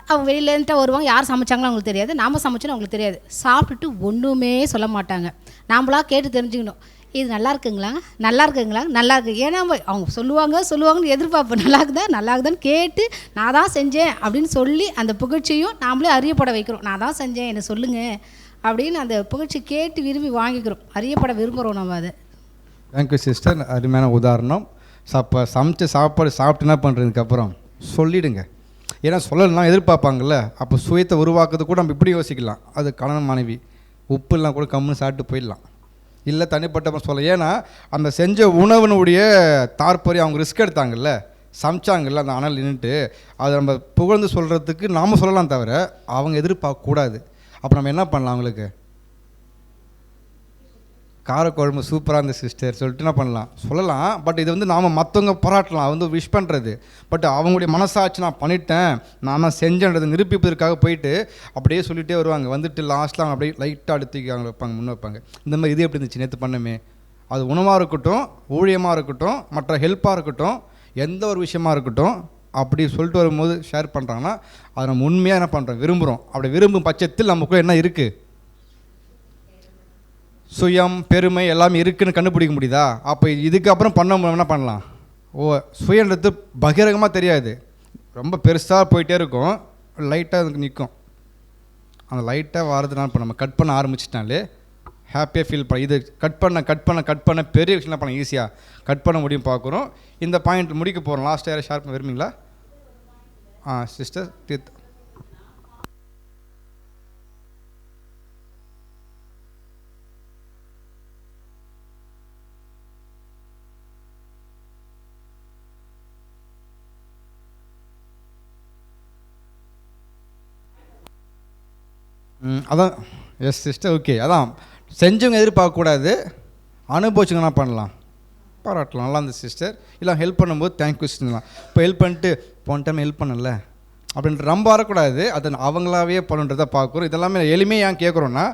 அவங்க வெளியிலேருந்து வருவாங்க, யார் சமைச்சாங்களோ அவங்களுக்கு தெரியாது, நாம் சமைச்சோன்னு அவங்களுக்கு தெரியாது. சாப்பிட்டுட்டு ஒன்றுமே சொல்ல மாட்டாங்க. நாம்ளாக கேட்டு தெரிஞ்சுக்கணும், இது நல்லா இருக்குங்களா, நல்லா இருக்குங்களா, நல்லா இருக்குது. ஏன்னா அவங்க சொல்லுவாங்கன்னு எதிர்பார்ப்பேன். நல்லா இருக்குதான்னு கேட்டு நான் தான் செஞ்சேன் அப்படின்னு சொல்லி அந்த புகழ்ச்சியும் நாமளே அறியப்பட வைக்கிறோம். நான் தான் செஞ்சேன், என்னை சொல்லுங்கள் அப்படின்னு அந்த புகழ்ச்சி கேட்டு விரும்பி வாங்கிக்கிறோம். அறியப்பட விரும்புகிறோம் நம்ம அதை.
Thank you sister. அருமையான உதாரணம். சமைச்ச சாப்பாடு சாப்பிட்டு என்ன பண்ணுறதுக்கப்புறம் சொல்லிவிடுங்க. ஏன்னா சொல்லலாம் எதிர்பார்ப்பாங்கள்ல. அப்போ சுயத்தை உருவாக்குறது கூட நம்ம இப்படி யோசிக்கலாம். அது கணவன் மனைவி உப்புலாம் கூட கம்முன்னு சாப்பிட்டு போயிடலாம். இல்லை தனிப்பட்ட சொல்ல. ஏன்னா அந்த செஞ்ச உணவினுடைய தாற்பயம் அவங்க ரிஸ்க் எடுத்தாங்கல்ல, சமைச்சாங்கல்ல, அந்த அனல் நின்றுட்டு அதை நம்ம புகழ்ந்து சொல்கிறதுக்கு நாம் சொல்லலாம் தவிர அவங்க எதிர்பார்க்கக்கூடாது. அப்போ நம்ம என்ன பண்ணலாம், அவங்களுக்கு காரக்குழம்பு சூப்பராக இருந்த சிஸ்டர் சொல்லிட்டு என்ன பண்ணலாம், சொல்லலாம். பட் இது வந்து நாம் மற்றவங்க பாராட்டலாம், வந்து விஷ் பண்ணுறது. பட் அவங்களுடைய மனசாட்சி நான் பண்ணிட்டேன், நான் செஞ்சேன்றதை நிரூபிப்பதற்காக போயிட்டு அப்படியே சொல்லிகிட்டே வருவாங்க. வந்துட்டு லாஸ்ட்டில் அவங்க அப்படியே லைட்டாக அடுத்து அவங்க வைப்பாங்க, முன்னே வைப்பாங்க. இந்த மாதிரி இது எப்படி இருந்துச்சு நேற்று பண்ணமே, அது உணவாக இருக்கட்டும், ஊழியமாக இருக்கட்டும், மற்ற ஹெல்ப்பாக இருக்கட்டும், எந்த ஒரு விஷயமா இருக்கட்டும், அப்படி சொல்லிட்டு வரும்போது ஷேர் பண்ணுறாங்கன்னா அதை நம்ம உண்மையாக என்ன பண்ணுறோம், விரும்புகிறோம். அப்படி விரும்பும் பட்சத்தில் நமக்குள்ளே என்ன இருக்குது, சுயம் பெருமை எல்லாமே இருக்குதுன்னு கண்டுபிடிக்க முடியுதா? அப்போ இதுக்கப்புறம் என்ன பண்ணலாம், சுயன்றது பகிரங்கமாக தெரியாது, ரொம்ப பெருசாக போயிட்டே இருக்கும், லைட்டாக அதுக்கு நிற்கும். அந்த லைட்டாக வாரதுனால இப்போ நம்ம கட் பண்ண ஆரம்பிச்சிட்டாலே ஹாப்பியாக ஃபீல் பண்ண. இது கட் பண்ண பெரிய விஷயம் பண்ண ஈஸியாக கட் பண்ண முடியும் பார்க்குறோம். இந்த பாயிண்ட் முடிக்க போகிறோம். லாஸ்ட் யாரை ஷேர் பண்ண விரும்புங்களா? சிஸ்டர் தீர்த்து. அதான் எஸ் சிஸ்டர். ஓகே, அதான் செஞ்சவங்க எதிர்பார்க்கக்கூடாது, அனுபவிச்சுங்கன்னா பண்ணலாம், பாராட்டலாம், நல்லா இருந்த சிஸ்டர். இல்லை ஹெல்ப் பண்ணும்போது தேங்க்யூ சிஸ்டர்லாம். இப்போ ஹெல்ப் பண்ணிட்டு போன டைம் ஹெல்ப் பண்ணல அப்படின்ற ரொம்ப வரக்கூடாது, அதை அவங்களாவே பண்ணுன்றதை பார்க்குறோம். இதெல்லாமே எளிமையாக ஏன் கேட்குறோன்னா,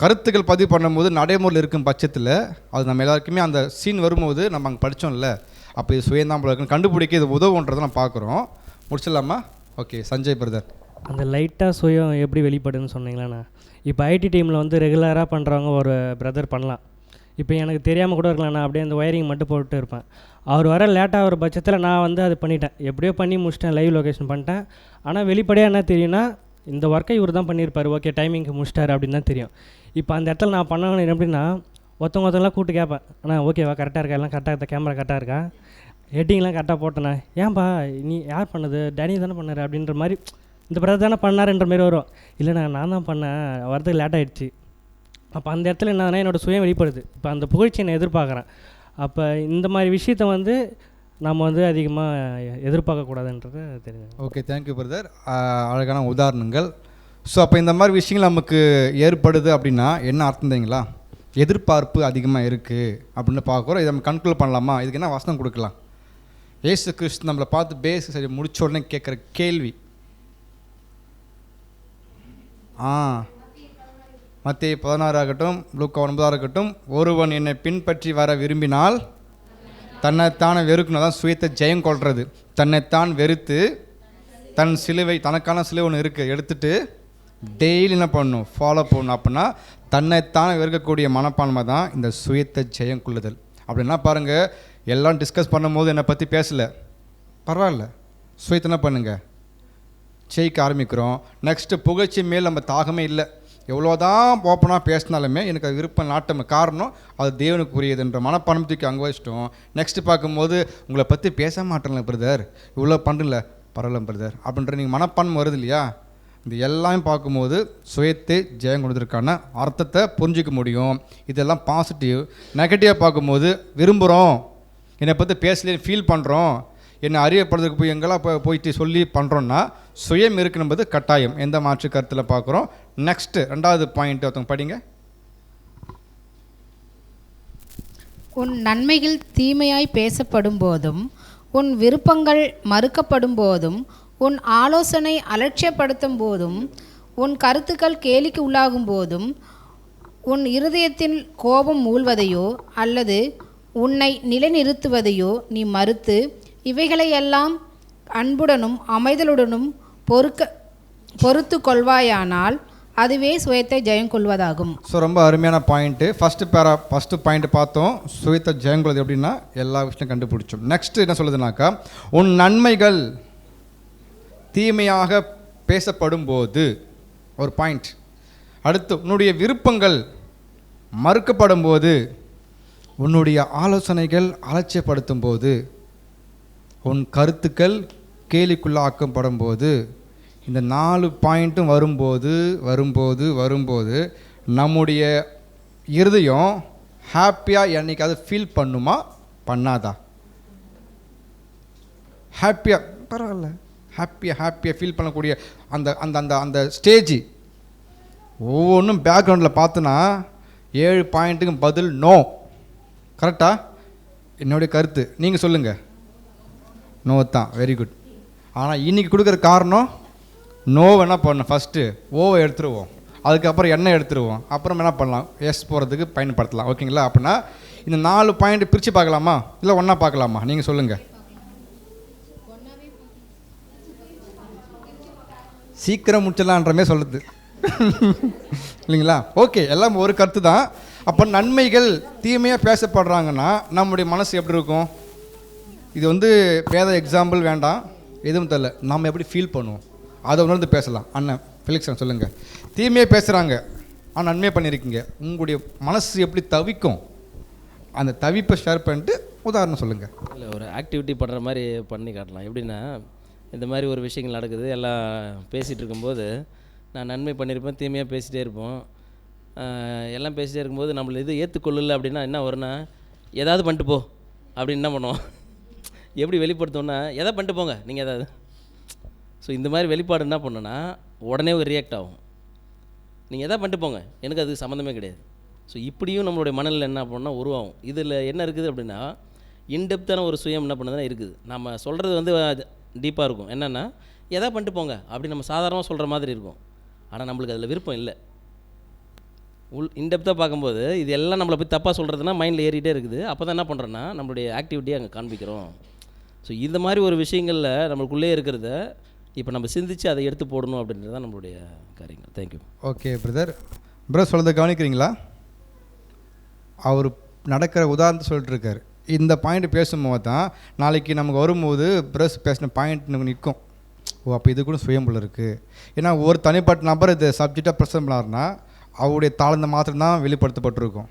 கருத்துக்கள் பதிவு பண்ணும்போது நடைமுறையில் இருக்கும் பட்சத்தில் அது நம்ம எல்லாருக்குமே அந்த சீன் வரும்போது நம்ம அங்கே படித்தோம்ல, அப்போ இது சுயந்தான் போல இருக்குன்னு கண்டுபிடிக்க இது உதவுன்றதை நம்ம பார்க்குறோம். முடிச்சிடலாமா? Okay, Sanjay brother.
அந்த லைட்டாக சுயம் எப்படி வெளிப்படுதுன்னு சொன்னீங்களாண்ணா. இப்போ ஐடி டீமில் வந்து ரெகுலராக பண்ணுறவங்க ஒரு பிரதர் பண்ணலாம். இப்போ எனக்கு தெரியாமல் கூட இருக்கலாம், நான் அப்படியே அந்த ஒயரிங் மட்டும் போட்டு இருப்பேன். அவர் வர லேட்டாக ஒரு பட்சத்தில் நான் வந்து அது பண்ணிட்டேன், எப்படியோ பண்ணி முடிச்சிட்டேன், லைவ் லொக்கேஷன் பண்ணிட்டேன். ஆனால் வெளிப்படையாக என்ன தெரியும்னா, இந்த ஒர்க்கை இவர் தான் பண்ணியிருப்பார், ஓகே டைமிங்க்கு முடிச்சிட்டார் அப்படின்னு தான் தெரியும். இப்போ அந்த இடத்துல நான் பண்ணணும் எப்படின்னா, ஒருத்தவங்கலாம் கூப்பிட்டு கேட்பேன், அண்ணா ஓகேவா கரெக்டாக இருக்கா, எல்லாம் கரெக்டாக இருக்கா, கேமரா கரெக்டாக இருக்கா, ஹெட்டிங்லாம் கரெக்டாக போட்டேண்ணா, ஏன்பா நீ யார் பண்ணது, டேனி தானே பண்ணார் அப்படின்ற மாதிரி, இந்த பிரதர் தானே பண்ணாருன்ற மாரி வரும். இல்லைண்ணா நான் தான் பண்ணேன், வரதுக்கு லேட் ஆகிடுச்சு. அப்போ அந்த இடத்துல என்னன்னா என்னோடய சுயம் வெளிப்படுது. இப்போ அந்த புகழ்ச்சியை நான் எதிர்பார்க்குறேன். அப்போ இந்த மாதிரி விஷயத்த வந்து நம்ம வந்து அதிகமாக எதிர்பார்க்கக்கூடாதுன்றது தெரியுது.
Okay, thank you brother. அழகான உதாரணங்கள். ஸோ அப்போ இந்த மாதிரி விஷயங்கள் நமக்கு ஏற்படுது அப்படின்னா என்ன அர்த்தம் தெரியுங்களா, எதிர்பார்ப்பு அதிகமாக இருக்குது அப்படின்னு பார்க்குறோம். இதை நம்ம கண்ட்ரோல் பண்ணலாமா, இதுக்கு என்ன வசனம் கொடுக்கலாம்? ஏசு கிறிஸ்து நம்மளை பார்த்து பேச சரி முடிச்ச உடனே கேட்குற கேள்வி, மத்தேயு 16 ஆகட்டும், லூக்கா 9 ஆகட்டும், ஒருவன் என்னை பின்பற்றி வர விரும்பினால் தன்னைத்தானே வெறுக்கணும், தான் சுயத்தை ஜெயம் கொள்வது. தன்னைத்தான் வெறுத்து தன் சிலுவை, தனக்கான சிலுவை ஒன்று இருக்குது, எடுத்துகிட்டு டெய்லி என்ன பண்ணணும், ஃபாலோ பண்ணணும். அப்படின்னா தன்னைத்தானே வெறுக்கக்கூடிய மனப்பான்மை தான் இந்த சுயத்தை ஜெயம் கொள்ளுதல். அப்படின்னா பாருங்கள், எல்லாம் டிஸ்கஸ் பண்ணும்போது என்னை பற்றி பேசலை, பரவாயில்ல, சுயத்தை என்ன பண்ணுங்கள், ஜெயிக்க ஆரம்பிக்கிறோம். நெக்ஸ்ட்டு புகழ்ச்சி மேல் நம்ம தாகமே இல்லை. எவ்வளோதான் ஓப்பனாக பேசினாலுமே எனக்கு அது விருப்பம் நாட்டம், காரணம் அது தேவனுக்கு புரியுதுன்ற மனப்பான்மைக்கு அங்கே வச்சிட்டோம். நெக்ஸ்ட்டு பார்க்கும்போது உங்களை பற்றி பேச மாட்டேன்ல பிரதர், இவ்வளோ பண்ணுறல, பரவாயில்ல பிரதர் அப்படின்ற நீங்கள் மனப்பான்மை வருது இல்லையா? இது எல்லாமே பார்க்கும்போது சுயத்தை ஜெயம் கொடுத்துருக்கான அர்த்தத்தை புரிஞ்சிக்க முடியும். இதெல்லாம் பாசிட்டிவ். நெகட்டிவாக பார்க்கும்போது விரும்புகிறோம், என்னை பற்றி பேசலேன்னு ஃபீல் பண்ணுறோம், என்னை அறியப்படுறதுக்கு போய் எங்கெல்லாம் போயிட்டு சொல்லி பண்ணுறோன்னா சுயம் இருக்குன்னும்போது கட்டாயம், எந்த மாற்று கருத்தில் பார்க்குறோம். நெக்ஸ்ட்டு 2வது பாயிண்ட் ஒருத்தவங்க படிங்க.
உன் நன்மைகள் தீமையாய் பேசப்படும் போதும், உன் விருப்பங்கள் மறுக்கப்படும் போதும், உன் ஆலோசனை அலட்சியப்படுத்தும் போதும், உன் கருத்துக்கள் கேலிக்கு உள்ளாகும் போதும், உன் இருதயத்தில் கோபம் மூழ்வதையோ அல்லது உன்னை நிலைநிறுத்துவதையோ நீ மறுத்து இவைகளையெல்லாம் அன்புடனும் அமைதலுடனும் பொறுத்து கொள்வாயானால் அதுவே சுயத்தை ஜெயம் கொள்வதாகும்.
ஸோ ரொம்ப அருமையான பாயிண்ட்டு. ஃபஸ்ட்டு பாயிண்ட் பார்த்தோம், சுயத்தை ஜெயம் கொள்வது எப்படின்னா எல்லா விஷயம் கண்டுபிடிச்சோம். நெக்ஸ்ட்டு என்ன சொல்லுதுனாக்கா, உன் நன்மைகள் தீமையாக பேசப்படும் போது ஒரு பாயிண்ட். அடுத்து உன்னுடைய விருப்பங்கள் மறுக்கப்படும் போது, உன்னுடைய ஆலோசனைகள் அலட்சியப்படுத்தும் போது, உன் கருத்துக்கள் கேலிக்குள்ளாக்கப்படும் போது, இந்த 4 பாயிண்ட்டும் வரும்போது நம்முடைய இருதயம் ஹாப்பியாக என்னைக்காவது ஃபீல் பண்ணுமா, பண்ணாதா? ஹாப்பியாக, பரவாயில்ல, ஹாப்பியாக ஃபீல் பண்ணக்கூடிய அந்த அந்த அந்த அந்த ஸ்டேஜ் ஒவ்வொன்றும் பேக்ரவுண்டில் பார்த்தோன்னா 7 பாயிண்ட்டுக்கும் பதில் நோ. கரெக்டா? என்னுடைய கருத்து, நீங்கள் சொல்லுங்கள். நோ தான், வெரி குட். ஆனால் இன்றைக்கி கொடுக்குற காரணம் நோவை என்ன பண்ணணும், ஃபஸ்ட்டு ஓவை எடுத்துருவோம், அதுக்கப்புறம் எண்ணெய் எடுத்துருவோம், அப்புறம் என்ன பண்ணலாம், எஸ் போகிறதுக்கு பயன்படுத்தலாம். ஓகேங்களா? அப்படின்னா இந்த 4 பாயிண்ட் பிரித்து பார்க்கலாமா, இல்லை ஒன்றா பார்க்கலாமா? நீங்கள் சொல்லுங்கள். சீக்கிரம் முடிச்சலான்றமே சொல்லுது இல்லைங்களா? ஓகே, எல்லாம் ஒரு கருத்து தான். அப்போ நன்மைகள் தீமையாக பேசப்படுறாங்கன்னா நம்முடைய மனசு எப்படி இருக்கும்? இது வேத எக்ஸாம்பிள் வேண்டாம், எதுவும் தெரியல, நம்ம எப்படி ஃபீல் பண்ணுவோம் அதை உணர்ந்து பேசலாம். அண்ணன் ஃபெலிக்ஸ் சொல்லுங்கள். தீமையாக பேசுகிறாங்க ஆனால் நன்மையாக பண்ணியிருக்கீங்க, உங்களுடைய மனசு எப்படி தவிக்கும்? அந்த தவிப்பை ஷேர் பண்ணிட்டு உதாரணம் சொல்லுங்கள்.
இல்லை, ஒரு ஆக்டிவிட்டி பண்ணுற மாதிரி பண்ணி காட்டலாம். எப்படின்னா, இந்த மாதிரி ஒரு விஷயங்கள் நடக்குது, எல்லாம் பேசிகிட்டு இருக்கும்போது நான் நன்மை பண்ணியிருப்பேன், தீமையாக பேசிகிட்டே இருப்போம். எல்லாம் பேசிகிட்டே இருக்கும்போது நம்மளை இது ஏற்றுக்கொள்ளலை அப்படின்னா என்ன வரும்னா, ஏதாவது பண்ணிட்டு போ அப்படின்னு என்ன பண்ணுவோம், எப்படி வெளிப்படுத்தோன்னா, எதை பண்ணிட்டு போங்க நீங்கள் ஏதாவது. ஸோ இந்த மாதிரி வெளிப்பாடு என்ன பண்ணோன்னா உடனே ஒரு ரியாக்ட் ஆகும். நீங்கள் எதாவது பண்ணிட்டு போங்க, எனக்கு அதுக்கு சம்மந்தமே கிடையாது. ஸோ இப்படியும் நம்மளுடைய மனநிலை என்ன பண்ணால் உருவாகும். இதில் என்ன இருக்குது அப்படின்னா, இன்டெப்த்தான ஒரு சுயம் என்ன பண்ணுதுன்னா இருக்குது. நம்ம சொல்கிறது டீப்பாக இருக்கும். என்னென்னா, எதாவது பண்ணிட்டு போங்க அப்படி நம்ம சாதாரணமாக சொல்கிற மாதிரி இருக்கும். ஆனால் நம்மளுக்கு அதில் விருப்பம் இல்லை. இன்டெப்த்தாக பார்க்கும்போது இது எல்லாம் நம்மளை போய் தப்பாக சொல்கிறதுனா மைண்டில் ஏறிட்டே இருக்குது. அப்போ தான் என்ன பண்ணுறோன்னா நம்மளுடைய ஆக்டிவிட்டியை அங்கே காண்பிக்கிறோம். ஸோ இந்த மாதிரி ஒரு விஷயங்களில் நம்மளுக்குள்ளே இருக்கிறத இப்போ நம்ம சிந்தித்து அதை எடுத்து போடணும் அப்படின்றது தான் நம்மளுடைய காரியங்கள். தேங்க்யூ.
ஓகே பிரதர், சொல்கிறத கவனிக்கிறீங்களா? அவர் நடக்கிற உதாரணத்தை சொல்லிட்டு இருக்காரு. இந்த பாயிண்ட் பேசும்போது தான் நாளைக்கு நமக்கு வரும்போது பேசின பாயிண்ட் நிற்கும். ஓ, அப்போ இது கூட சுயம் போல இருக்குது. ஏன்னா ஒரு தனிப்பட்ட நபர் இது சப்ஜெக்டாக ப்ரெசன்ட் பண்ணார்னா அவருடைய தாளந்த மாத்திரம்தான் வெளிப்படுத்தப்பட்டிருக்கும்.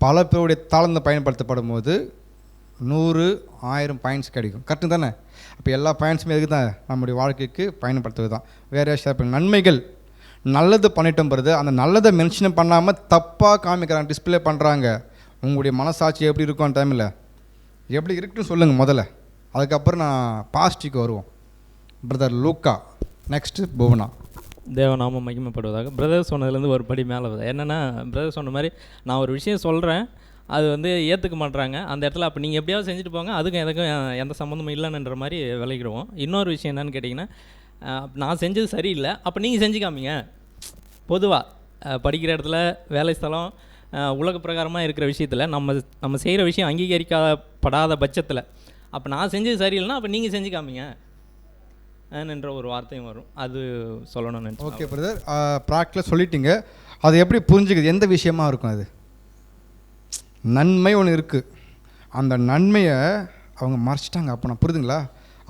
பல பேருடைய தாளந்த பயன்படுத்தப்படும் போது 100, 1000 பாயிண்ட்ஸ் கிடைக்கும். கரெக்டு தானே? அப்போ எல்லா பாயிண்ட்ஸுமே எதுக்கு தான், நம்முடைய வாழ்க்கைக்கு பயன்படுத்துவது தான். வேறு ஷேர் பண்ண நன்மைகள் நல்லது பண்ணிட்டோம்ன்றது, அந்த நல்லதை மென்ஷன் பண்ணாமல் தப்பாக காமிக்கிறாங்க, டிஸ்பிளே பண்ணுறாங்க. உங்களுடைய மனசாட்சி எப்படி இருக்கும் அந்த டைமில், எப்படி இருக்குன்னு சொல்லுங்கள் முதல்ல, அதுக்கப்புறம் நான் பாசிட்டிவ்க்கு வருவோம். பிரதர் லூக்கா, நெக்ஸ்ட்டு புவனா.
தேவநாமம் மகிமைப்படுவதாக. பிரதர் சொன்னதுலேருந்து ஒரு படி மேலே வருது. என்னென்னா, பிரதர் சொன்ன மாதிரி நான் ஒரு விஷயம் சொல்கிறேன், அது ஏற்றுக்க மாட்டுறாங்க. அந்த இடத்துல அப்போ நீங்கள் எப்படியாவது செஞ்சுட்டு போங்க, அதுக்கும் எதுக்கும் எந்த சம்மந்தமும் இல்லைன்ற மாதிரி விளைக்கிடுவோம். இன்னொரு விஷயம் என்னென்னு கேட்டிங்கன்னா, நான் செஞ்சது சரியில்லை, அப்போ நீங்கள் செஞ்சு காமிங்க. பொதுவாக படிக்கிற இடத்துல, வேலை ஸ்தலம், உலக பிரகாரமாக இருக்கிற விஷயத்தில் நம்ம செய்கிற விஷயம் படாத பட்சத்தில் அப்போ நான் செஞ்சது சரியில்லைனா அப்போ நீங்கள் செஞ்சு காமிங்க என்ற ஒரு வார்த்தையும் வரும். அது சொல்லணும்னு நினச்சேன்.
ஓகே பிரதர், ப்ராக்டில் சொல்லிட்டீங்க. அது எப்படி புரிஞ்சுக்குது? எந்த விஷயமா இருக்கும் அது? நன்மை ஒன்று இருக்குது, அந்த நன்மையை அவங்க மறைச்சிட்டாங்க. அப்போ நான் புரியுதுங்களா?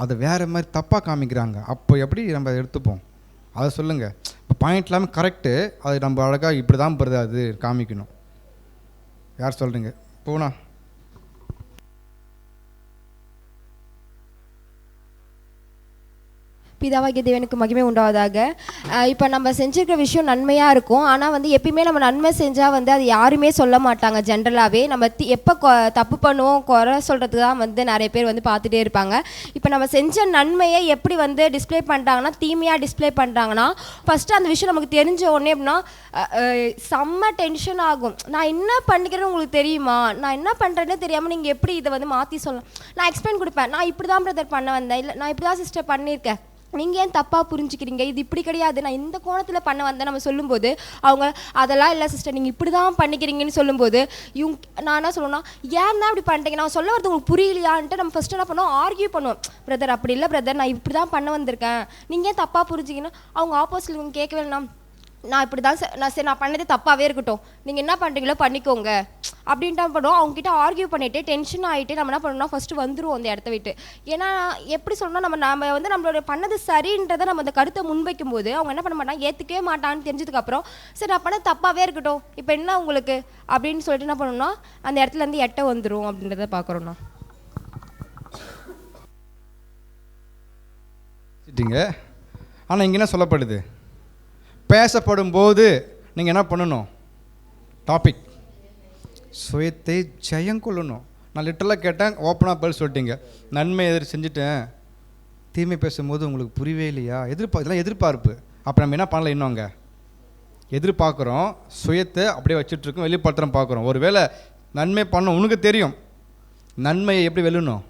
அதை வேறு மாதிரி தப்பாக காமிக்கிறாங்க. அப்போ எப்படி நம்ம எடுத்துப்போம்? அதை சொல்லுங்கள். இப்போ பாயிண்ட் இல்லாமல் கரெக்டு, அது நம்ம அழகாக இப்படி தான் போகிறது அது காமிக்கணும். யார் சொல்கிறீங்க? போனா
பிதாவாகிய தேவனுக்கு மகிமை உண்டாவதாக. இப்போ நம்ம செஞ்சுருக்கிற விஷயம் நன்மையாக இருக்கும். ஆனால் வந்து எப்பயுமே நம்ம நன்மை செஞ்சால் வந்து அது யாருமே சொல்ல மாட்டாங்க. ஜென்ரலாகவே நம்ம எப்போ தப்பு பண்ணுவோம், குறை சொல்கிறதுக்கு தான் வந்து நிறைய பேர் வந்து பார்த்துட்டே இருப்பாங்க. இப்போ நம்ம செஞ்ச நன்மையை எப்படி வந்து டிஸ்பிளே பண்ணுறாங்கன்னா, தீமையாக டிஸ்பிளே பண்ணுறாங்கன்னா, ஃபஸ்ட்டு அந்த விஷயம் நமக்கு தெரிஞ்ச உடனே அப்படின்னா செம்ம டென்ஷன் ஆகும். நான் என்ன பண்ணிக்கிறேன்னு உங்களுக்கு தெரியுமா, நான் என்ன பண்ணுறேன்னு தெரியாமல் நீங்கள் எப்படி இதை வந்து மாற்றி சொல்லலாம். நான் எக்ஸ்பிளைன் கொடுப்பேன், நான் இப்படி தான் பிரதர் பண்ண வந்தேன், இல்லை நான் இப்படி தான் சிஸ்டர் பண்ணியிருக்கேன், நீங்கள் ஏன் தப்பாக புரிஞ்சுக்கிறீங்க, இது இப்படி கிடையாது, நான் இந்த கோணத்தில் பண்ண வந்தேன் நம்ம சொல்லும்போது அவங்க அதெல்லாம் இல்லை சிஸ்டர் நீங்கள் இப்படி தான் பண்ணிக்கிறீங்கன்னு சொல்லும்போது நான் என்ன சொல்லணும்னா, ஏன் தான் இப்படி பண்ணிட்டீங்க, நான் சொல்ல வரது உங்களுக்கு புரியலையான்ட்டு நம்ம ஃபஸ்ட்டு என்ன பண்ணுவோம், ஆர்கியூ பண்ணுவோம். பிரதர் அப்படி இல்லை பிரதர், நான் இப்படி தான் பண்ண வந்திருக்கேன், நீங்கள் ஏன் தப்பாக புரிஞ்சிங்கன்னா அவங்க ஆப்போசிட்டில் இவங்க கேட்கவே இல்லைனா, நான் இப்படி தான் சரி நான் பண்ணதே தப்பாகவே இருக்கட்டும், நீங்கள் என்ன பண்ணுறீங்களோ பண்ணிக்கோங்க அப்படின்ட்டு பண்ணுவோம். அவங்ககிட்ட ஆர்கியூ பண்ணிவிட்டு டென்ஷன் ஆகிட்டு நம்ம என்ன பண்ணணும்னா ஃபஸ்ட்டு வந்துடுவோம் அந்த இடத்த விட்டு. ஏன்னா எப்படி சொல்லணும்னா நம்ம வந்து நம்மளோட பண்ணது சரின்றதை நம்ம அந்த கருத்தை முன்வைக்கும் போது அவங்க என்ன பண்ண மாட்டாங்க, ஏற்றுக்கவே மாட்டான்னு தெரிஞ்சதுக்கப்புறம் சரி நான் பண்ணது தப்பாகவே இருக்கட்டும், இப்போ என்ன உங்களுக்கு அப்படின்னு சொல்லிட்டு என்ன பண்ணணும்னா அந்த இடத்துலேருந்து எட்ட வந்துடும் அப்படின்றத பார்க்குறோண்ணா.
ஆனால் இங்கே என்ன சொல்லப்படுது, பேசப்படும் போது நீங்கள் என்ன பண்ணணும், டாபிக் சுயத்தை ஜெயம் கொள்ளணும். நான் லிட்டரலாக கேட்டேன், ஓப்பனாக பதில் சொல்லிட்டீங்க. நன்மை செஞ்சுட்டேன், தீமை பேசும்போது உங்களுக்கு புரியவே இல்லையா, இதெல்லாம் எதிர்பார்ப்பு. அப்போ நம்ம என்ன பண்ணல, இன்னும் அங்கே எதிர்பார்க்குறோம், சுயத்தை அப்படியே வச்சுட்ருக்கோம், வெளிப்படுத்துகிறோம் பார்க்குறோம். ஒரு வேளை நன்மை பண்ணணும், உனக்கு தெரியும் நன்மையை எப்படி வெல்லணும்,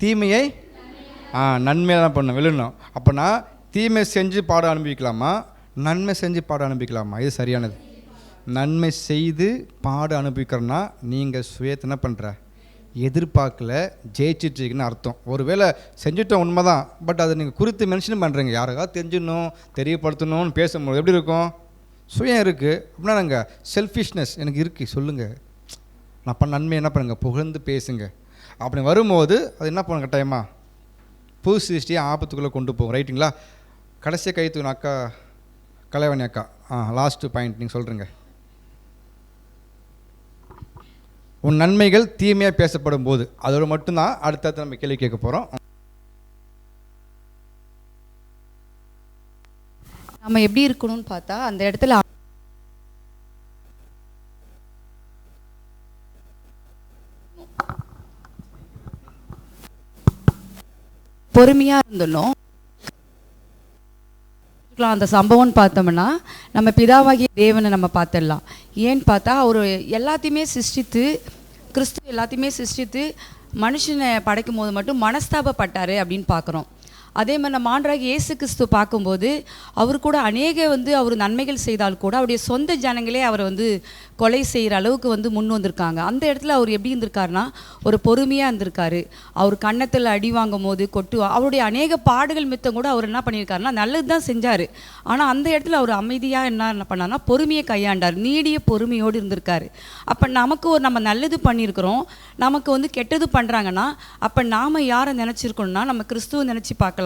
தீமையை நன்மையாக தான் பண்ணணும், வெல்லணும். அப்போனா தீமை செஞ்சு பாடம் அனுபவிக்கலாமா, நன்மை செஞ்சு பாடம் அனுபவிக்கலாமா? இது சரியானது. நன்மை செய்து பாடம் அனுபவிக்கிறோன்னா நீங்கள் சுயத்தை என்ன பண்ணுற, எதிர்பார்க்கல, ஜெயிச்சிட்ருக்குன்னு அர்த்தம். ஒரு வேளை செஞ்சுட்டோம் உண்மை தான், பட் அதை நீங்கள் குறித்து மென்ஷன் பண்ணுறீங்க, யாருக்காவது தெரிஞ்சிடணும் தெரியப்படுத்தணும்னு பேசும்போது எப்படி இருக்கும், சுயம் இருக்குது. அப்படின்னா நாங்கள் செல்ஃபிஷ்னஸ் எனக்கு இருக்குது, சொல்லுங்கள் நான் பண்ண நன்மை என்ன பண்ணுங்கள், புகழ்ந்து பேசுங்க. அப்படி வரும்போது அது என்ன பண்ண கட்டாயமா புது சிருஷ்டியை ஆபத்துக்குள்ளே கொண்டு போகும். ரைட்டுங்களா? கடைசியாக கை தூக்கின அக்கா கலைவாணி அக்கா, லாஸ்ட்டு பாயிண்ட் நீங்கள் சொல்கிறீங்க. உன் நன்மைகள் தீமையாக பேசப்படும் போது அதோடு மட்டும்தான் அடுத்தடுத்து நம்ம கேள்வி கேட்க போகிறோம்.
நம்ம எப்படி இருக்கணும்னு பார்த்தா அந்த இடத்துல பொறுமையாக இருந்துடணும். அந்த சம்பவம்னு பார்த்தோம்னா நம்ம பிதாவாகிய தேவனை நம்ம பார்த்துடலாம். ஏன்னு பார்த்தா அவர் எல்லாத்தையுமே சிருஷ்டித்து, கிறிஸ்து எல்லாத்தையுமே சிருஷ்டித்து மனுஷனை படைக்கும் போது மட்டும் மனஸ்தாபப்பட்டார் அப்படின்னு பார்க்குறோம். அதே மாதிரி நம்ம ஆண்டவராகிய இயேசு கிறிஸ்து பார்க்கும்போது அவர் கூட அநேக அவர் நன்மைகள் செய்தால் கூட அவருடைய சொந்த ஜனங்களே அவரை கொலை செய்கிற அளவுக்கு முன் வந்திருக்காங்க. அந்த இடத்துல அவர் எப்படி இருந்திருக்காருனா ஒரு பொறுமையாக இருந்திருக்காரு. அவர் கன்னத்தில் அடி வாங்கும் போது அவருடைய அநேக பாடுகள் மித்தம் கூட அவர் என்ன பண்ணியிருக்காருனா நல்லது தான் செஞ்சார். ஆனால் அந்த இடத்துல அவர் அமைதியாக என்ன பண்ணார்னா பொறுமையை கையாண்டார், நீடிய பொறுமையோடு இருந்திருக்காரு. அப்போ நமக்கு நம்ம நல்லது பண்ணியிருக்கிறோம், நமக்கு கெட்டது பண்ணுறாங்கன்னா அப்போ நாம் யாரை நினச்சிருக்கணும்னா நம்ம கிறிஸ்துவை நினச்சி பார்க்கலாம்,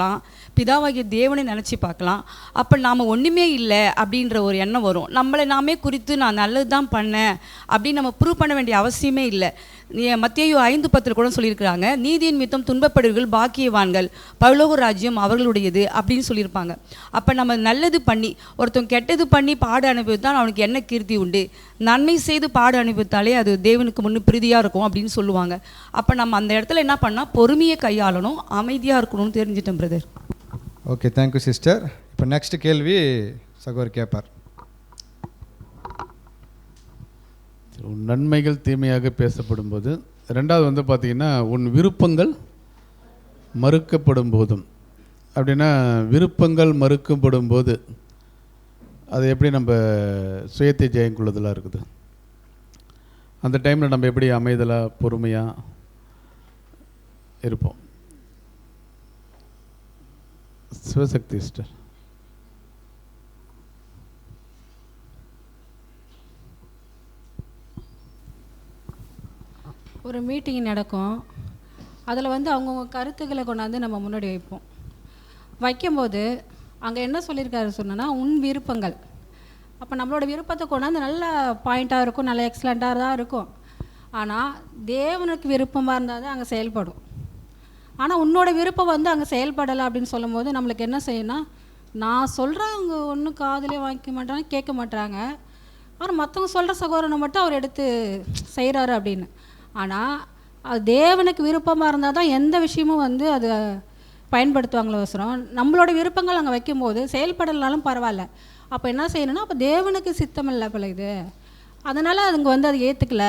பிதாவாகிய தேவனை நினச்சி பார்க்கலாம். அப்போ நாம் ஒன்றுமே இல்லை அப்படின்ற ஒரு எண்ணம் வரும். நம்மளை நாமே குறித்து நான் நல்லது தான் பண்ணேன் அப்படின்னு நம்ம ப்ரூவ் பண்ண வேண்டிய அவசியமே இல்லை. மத்தேயு 5:10 கூட சொல்லியிருக்கிறாங்க, நீதியின் மித்தம் துன்பப்படுவர்கள் பாக்கியவான்கள், பரலோக ராஜ்யம் அவர்களுடையது அப்படின்னு சொல்லியிருப்பாங்க. அப்போ நம்ம நல்லது பண்ணி ஒருத்தவங்க கெட்டது பண்ணி பாடு அனுபவித்தால் அவனுக்கு என்ன கீர்த்தி உண்டு, நன்மை செய்து பாடு அனுபவித்தாலே அது தேவனுக்கு முன்னு பிரீதியாக இருக்கும் அப்படின்னு சொல்லுவாங்க. அப்போ நம்ம அந்த இடத்துல என்ன பண்ணால் பொறுமையை கையாளணும், அமைதியாக இருக்கணும்னு தெரிஞ்சிட்டேன் பிரதர்.
Okay, thank you sister. இப்போ நெக்ஸ்ட் கேள்வி சகோதரர் கேட்பார்.
உன் நன்மைகள் தீமையாக பேசப்படும் போது, ரெண்டாவது பார்த்திங்கன்னா உன் விருப்பங்கள் மறுக்கப்படும் போதும். அப்படின்னா விருப்பங்கள் மறுக்கப்படும் போது அது எப்படி நம்ம சுயத்தை ஜெயம் கொள்ளுதலாக இருக்குது? அந்த டைமில் நம்ம எப்படி அமைதலாக பொறுமையாக இருப்போம்? சிவசக்தி சிஸ்டர்.
ஒரு மீட்டிங் நடக்கும், அதில் வந்து அவங்கவுங்க கருத்துக்களை கொண்டாந்து நம்ம முன்னாடி வைப்போம். வைக்கும்போது அங்கே என்ன சொல்லியிருக்காரு சொன்னோன்னா, உன் விருப்பங்கள். அப்போ நம்மளோட விருப்பத்தை கொண்டாந்து நல்ல பாயிண்ட்டாக இருக்கும், நல்ல எக்ஸலண்ட்டாக தான் இருக்கும். ஆனால் தேவனுக்கு விருப்பமாக இருந்தால் தான் அங்கே செயல்படும். ஆனால் உன்னோட விருப்பம் வந்து அங்கே செயல்படலை அப்படின்னு சொல்லும் போது நம்மளுக்கு என்ன செய்யணும், நான் சொல்கிறேன் அவங்க ஒன்றும் காதிலே வாங்கிக்க மாட்டாங்க, கேட்க மாட்டாங்க, ஆனால் மற்றவங்க சொல்கிற சகோதரனை மட்டும் அவர் எடுத்து செய்கிறாரு அப்படின்னு. ஆனால் அது தேவனுக்கு விருப்பமாக இருந்தால் தான் எந்த விஷயமும் வந்து அது பயன்படுத்துவாங்களோ அவசரம். நம்மளோட விருப்பங்கள் அங்கே வைக்கும்போது செயல்படலைனாலும் பரவாயில்ல. அப்போ என்ன செய்யணும்னா, அப்போ தேவனுக்கு சித்தம் இல்லை போல இது, அதனால் அதுங்க வந்து அதை ஏற்றுக்கல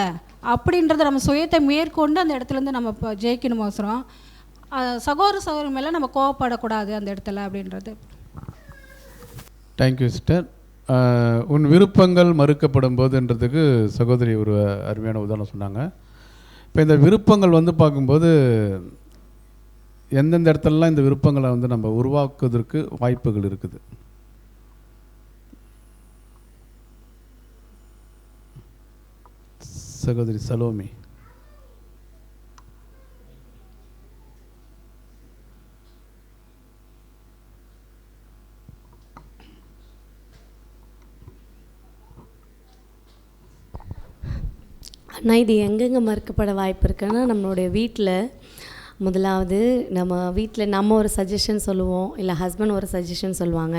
அப்படின்றத நம்ம சுயத்தை மேற்கொண்டு அந்த இடத்துலேருந்து நம்ம இப்போ ஜெயிக்கணும் அவசரம். சகோதரன் மேலே நம்ம கோவப்படக்கூடாது அந்த இடத்துல அப்படின்றது.
Thank you sister. உன் விருப்பங்கள் மறுக்கப்படும் போதுன்றதுக்கு சகோதரி ஒரு அருமையான உதாரணம் சொன்னாங்க. இப்போ இந்த விருப்பங்கள் வந்து பார்க்கும்போது எந்தெந்த இடத்துலலாம் இந்த விருப்பங்களை வந்து நம்ம உருவாக்குவதற்கு வாய்ப்புகள் இருக்குது? சகோதரி சலோமி.
ஆனால் இது எங்கெங்கே மறுக்கப்பட வாய்ப்பு இருக்குன்னா, நம்மளுடைய வீட்டில் முதலாவது நம்ம வீட்டில் நம்ம ஒரு சஜஷன் சொல்லுவோம், இல்லை ஹஸ்பண்ட் ஒரு சஜஷன் சொல்லுவாங்க.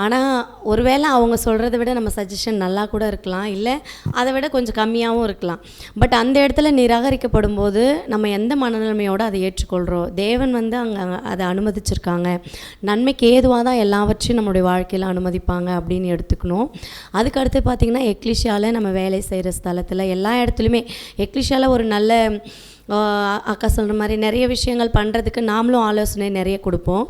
ஆனால் ஒருவேளை அவங்க சொல்கிறத விட நம்ம சஜஷன் நல்லா கூட இருக்கலாம், இல்லை அதை விட கொஞ்சம் கம்மியாகவும் இருக்கலாம். பட் அந்த இடத்துல நிராகரிக்கப்படும் போது நம்ம எந்த மனநிலைமையோடு அதை ஏற்றுக்கொள்கிறோம்? தேவன் வந்து அங்கே அதை அனுமதிச்சிருக்காங்க, நன்மைக்கு ஏதுவாக தான் எல்லாவற்றையும் நம்மளுடைய வாழ்க்கையில் அனுமதிப்பாங்க அப்படின்னு எடுத்துக்கணும். அதுக்கடுத்து பார்த்திங்கன்னா, எக்லிஷியாவில் நம்ம வேலை செய்கிற ஸ்தலத்தில் எல்லா இடத்துலையுமே எக்லிஷியாவில் ஒரு நல்ல அக்கா சொல்கிற மாதிரி நிறைய விஷயங்கள் பண்ணுறதுக்கு நாமளும் ஆலோசனை நிறைய கொடுப்போம்.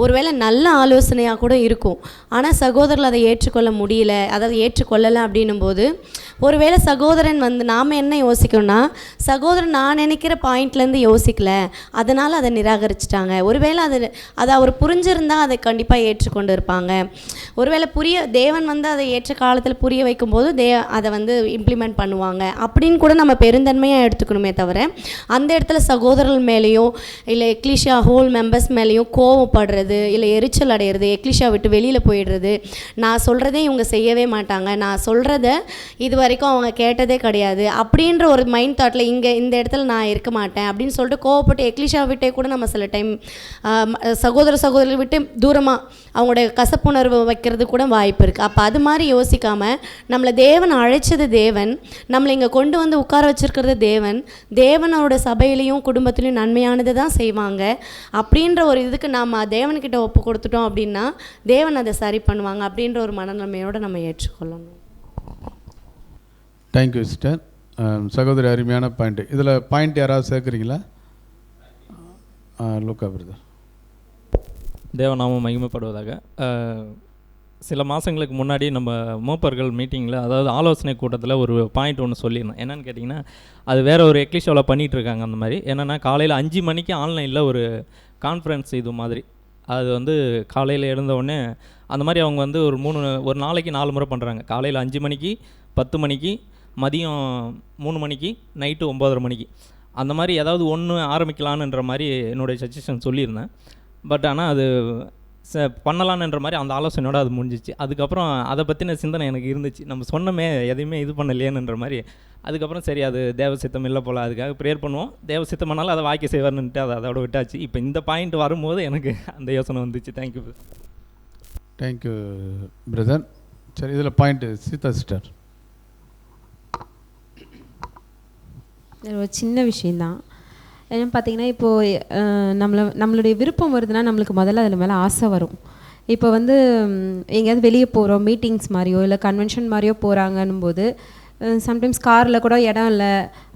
ஒருவேளை நல்ல ஆலோசனையாக கூட இருக்கும், ஆனால் சகோதரர்கள் அதை ஏற்றுக்கொள்ள முடியல, அதாவது ஏற்றுக்கொள்ளலை அப்படின்னும் போது ஒருவேளை சகோதரன் வந்து நாம் என்ன யோசிக்கணும்னா, சகோதரன் நான் நினைக்கிற பாயிண்ட்லேருந்து யோசிக்கலை, அதனால் அதை நிராகரிச்சிட்டாங்க. ஒருவேளை அதை அவர் புரிஞ்சிருந்தால் அதை கண்டிப்பாக ஏற்றுக்கொண்டு இருப்பாங்க. ஒருவேளை தேவன் வந்து அதை ஏற்ற காலத்தில் புரிய வைக்கும்போது அதை வந்து இம்ப்ளிமெண்ட் பண்ணுவாங்க அப்படின்னு கூட நம்ம பெருந்தன்மையாக எடுத்துக்கணுமே தவிர, அந்த இடத்துல சகோதரர்கள் மேலேயும் இல்லை எக்லிஷியா ஹோல் மெம்பர்ஸ் மேலேயும் கோவப்படுறது, இல்லை எரிச்சல் அடைகிறது, எக்லிஷியா விட்டு வெளியில் போயிடுறது, நான் சொல்கிறதே இவங்க செய்யவே மாட்டாங்க, நான் சொல்கிறத இது வரைக்கும் அவங்க கேட்டதே கிடையாது அப்படின்ற ஒரு மைண்ட் தாட்டில் இந்த இடத்துல நான் இருக்க மாட்டேன் அப்படின்னு சொல்லிட்டு கோவப்பட்டு எக்லிஷியா விட்டே கூட நம்ம சில டைம் சகோதரர்கள் விட்டு தூரமாக அவங்களுடைய கசப்புணர்வு வைக்கிறது கூட வாய்ப்பு இருக்குது. அப்போ அது மாதிரி யோசிக்காமல், நம்மளை தேவன் அழைச்சது தேவன், நம்மளை இங்கே கொண்டு வந்து உட்கார வச்சுருக்கிறது தேவனோட சபையிலையும் குடும்பத்திலையும் நன்மையானது தான் செய்வாங்க அப்படின்ற ஒரு இதுக்கு நாம் தேவன்கிட்ட ஒப்பு கொடுத்துட்டோம் அப்படின்னா தேவன் அதை சரி பண்ணுவாங்க அப்படின்ற ஒரு மனநிலைமையோடு நம்ம ஏற்றுக்கொள்ளணும்.
Thank you sister. சகோதரி அருமையான பாயிண்ட்டு. இதில் பாயிண்ட் யாராவது சேர்க்குறீங்களா? லூக்கா பிரதர்.
தேவநாமம் மகிமைப்படுவதாக. சில மாதங்களுக்கு முன்னாடி நம்ம மூப்பர்கள் மீட்டிங்கில், அதாவது ஆலோசனை கூட்டத்தில் ஒரு பாயிண்ட் ஒன்று சொல்லியிருந்தேன். என்னென்னு கேட்டிங்கன்னா, அது வேறு ஒரு எக்லிஷோவில் பண்ணிகிட்ருக்காங்க. அந்த மாதிரி என்னென்னா, காலையில் 5 மணிக்கு ஆன்லைனில் ஒரு கான்ஃபரன்ஸ் இது மாதிரி, அது வந்து காலையில் எழுந்தவுடனே அந்த மாதிரி அவங்க வந்து ஒரு நாளைக்கு 4 முறை பண்ணுறாங்க. காலையில் 5 மணிக்கு, 10 மணிக்கு, மதியம் 3 மணிக்கு, நைட்டு 9:30 மணிக்கு, அந்த மாதிரி ஏதாவது ஒன்று ஆரம்பிக்கலான்ன்ற மாதிரி என்னுடைய சஜஷன் சொல்லியிருந்தேன். பட் ஆனால் அது பண்ணலான்ன்ற மாதிரி அந்த ஆலோசனையோடு அது முடிஞ்சிச்சு. அதுக்கப்புறம் அதை பற்றின சிந்தனை எனக்கு இருந்துச்சு, நம்ம சொன்னமே எதையுமே இது பண்ணலையேன்ற மாதிரி. அதுக்கப்புறம் சரி, அது தேவ சித்தம் இல்லை போல், அதுக்காக ப்ரேயர் பண்ணுவோம், தேவ சித்தமானாலும் அதை வாக்கி செய்வார்னுட்டு அதோட விட்டாச்சு. இப்போ இந்த பாயிண்ட் வரும்போது எனக்கு அந்த யோசனை வந்துச்சு. தேங்க்யூ.
Thank you brother. சரி, இதில் பாயிண்ட்டு சீதா சிஸ்டர்.
ஒரு சின்ன விஷயந்தான். என்னென்னு பார்த்தீங்கன்னா, இப்போது நம்மளுடைய விருப்பம் வருதுன்னா நம்மளுக்கு முதல்ல அதில் மேலே ஆசை வரும். இப்போ வந்து எங்கேயாவது வெளியே போகிறோம், மீட்டிங்ஸ் மாதிரியோ இல்லை கன்வென்ஷன் மாதிரியோ போகிறாங்கன்னும் போது சம்டைம்ஸ் காரில் கூட இடம் இல்லை,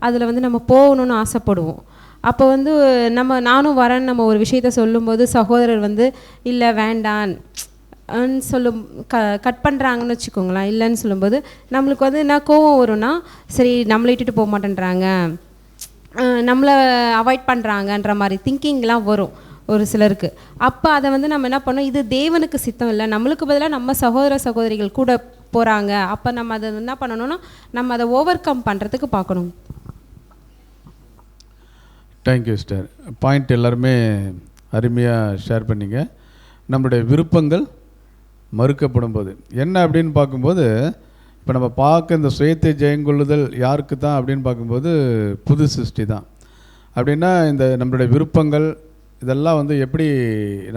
அதில் வந்து நம்ம போகணுன்னு ஆசைப்படுவோம். அப்போ வந்து நானும் வரேன்னு நம்ம ஒரு விஷயத்த சொல்லும்போது சகோதரர் வந்து இல்லை வேண்டாம், சொல்லும் கட் பண்ணுறாங்கன்னு வச்சுக்கோங்களேன். இல்லைன்னு சொல்லும்போது நம்மளுக்கு வந்து என்ன கோவம் வரும்னா, சரி நம்மளை இட்டுட்டு போக மாட்டேன்றாங்க, நம்மளை அவாய்ட் பண்ணுறாங்கன்ற மாதிரி திங்கிங்லாம் வரும் ஒரு சிலருக்கு. அப்போ அதை வந்து நம்ம என்ன பண்ணோம், இது தேவனுக்கு சித்தம் இல்லை, நம்மளுக்கு பதிலாக நம்ம சகோதர சகோதரிகள் கூட போகிறாங்க. அப்போ நம்ம அதை என்ன பண்ணணும்னா நம்ம அதை ஓவர் கம் பண்ணுறதுக்கு பார்க்கணும்.
Thank you sister. பாயிண்ட் எல்லாருமே அருமையாக ஷேர் பண்ணிங்க. நம்மளுடைய விருப்பங்கள் மறுக்கப்படும் போது என்ன அப்படின்னு பார்க்கும்போது, இப்போ நம்ம பார்க்க இந்த சுயத்தை ஜெயங்கொள்ளுதல் யாருக்கு தான் அப்படின்னு பார்க்கும்போது புது சிருஷ்டி தான். அப்படின்னா இந்த நம்மளுடைய விருப்பங்கள் இதெல்லாம் வந்து எப்படி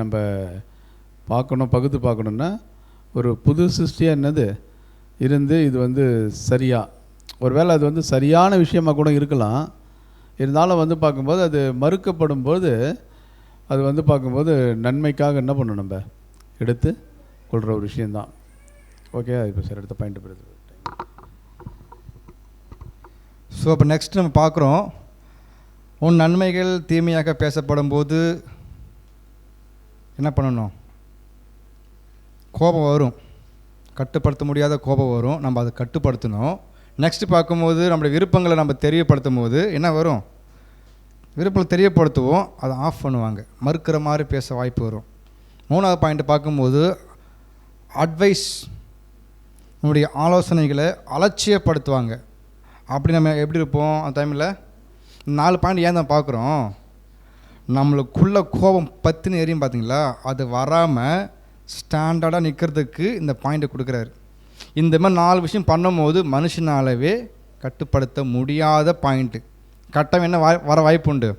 நம்ம பார்க்கணும், பகுத்து பார்க்கணுன்னா, ஒரு புது சிருஷ்டியாக என்னது இருந்து இது வந்து சரியா, ஒருவேளை அது வந்து சரியான விஷயமாக கூட இருக்கலாம், இருந்தாலும் வந்து பார்க்கும்போது அது மறுக்கப்படும் போது அது வந்து பார்க்கும்போது நன்மைக்காக என்ன பண்ணணும், நம்ம எடுத்து கொள்கிற ஒரு விஷயந்தான். ஓகே, இப்போ சார் அடுத்த பாயிண்ட் போகிறது.
ஸோ அப்போ நெக்ஸ்ட் நம்ம பார்க்குறோம், உன் நன்மைகள் தீமையாக பேசப்படும் போது என்ன பண்ணணும்? கோபம் வரும், கட்டுப்படுத்த முடியாத கோபம் வரும், நம்ம அதை கட்டுப்படுத்தணும். நெக்ஸ்ட் பார்க்கும்போது நம்மளுடைய விருப்பங்களை நம்ம தெரியப்படுத்தும் போது என்ன வரும்? விருப்பங்களை தெரியப்படுத்துவோம், அதை ஆஃப் பண்ணுவாங்க, மறுக்கிற மாதிரி பேச வாய்ப்பு வரும். மூணாவது பாயிண்ட் பார்க்கும்போது அட்வைஸ், நம்முடைய ஆலோசனைகளை அலட்சியப்படுத்துவாங்க. அப்படி நம்ம எப்படி இருப்போம் அந்த டைமில்? 4 பாயிண்ட் ஏன் தான் பார்க்குறோம், நம்மளுக்குள்ள கோபம் பத்துன்னு எரியும் பார்த்தீங்களா, அது வராமல் ஸ்டாண்டர்டாக நிற்கிறதுக்கு இந்த பாயிண்ட்டை கொடுக்குறாரு. இந்த மாதிரி 4 விஷயம் பண்ணும்போது மனுஷனாலவே கட்டுப்படுத்த முடியாத பாயிண்ட்டு. கட்டம் என்ன வர வாய்ப்பு உண்டு,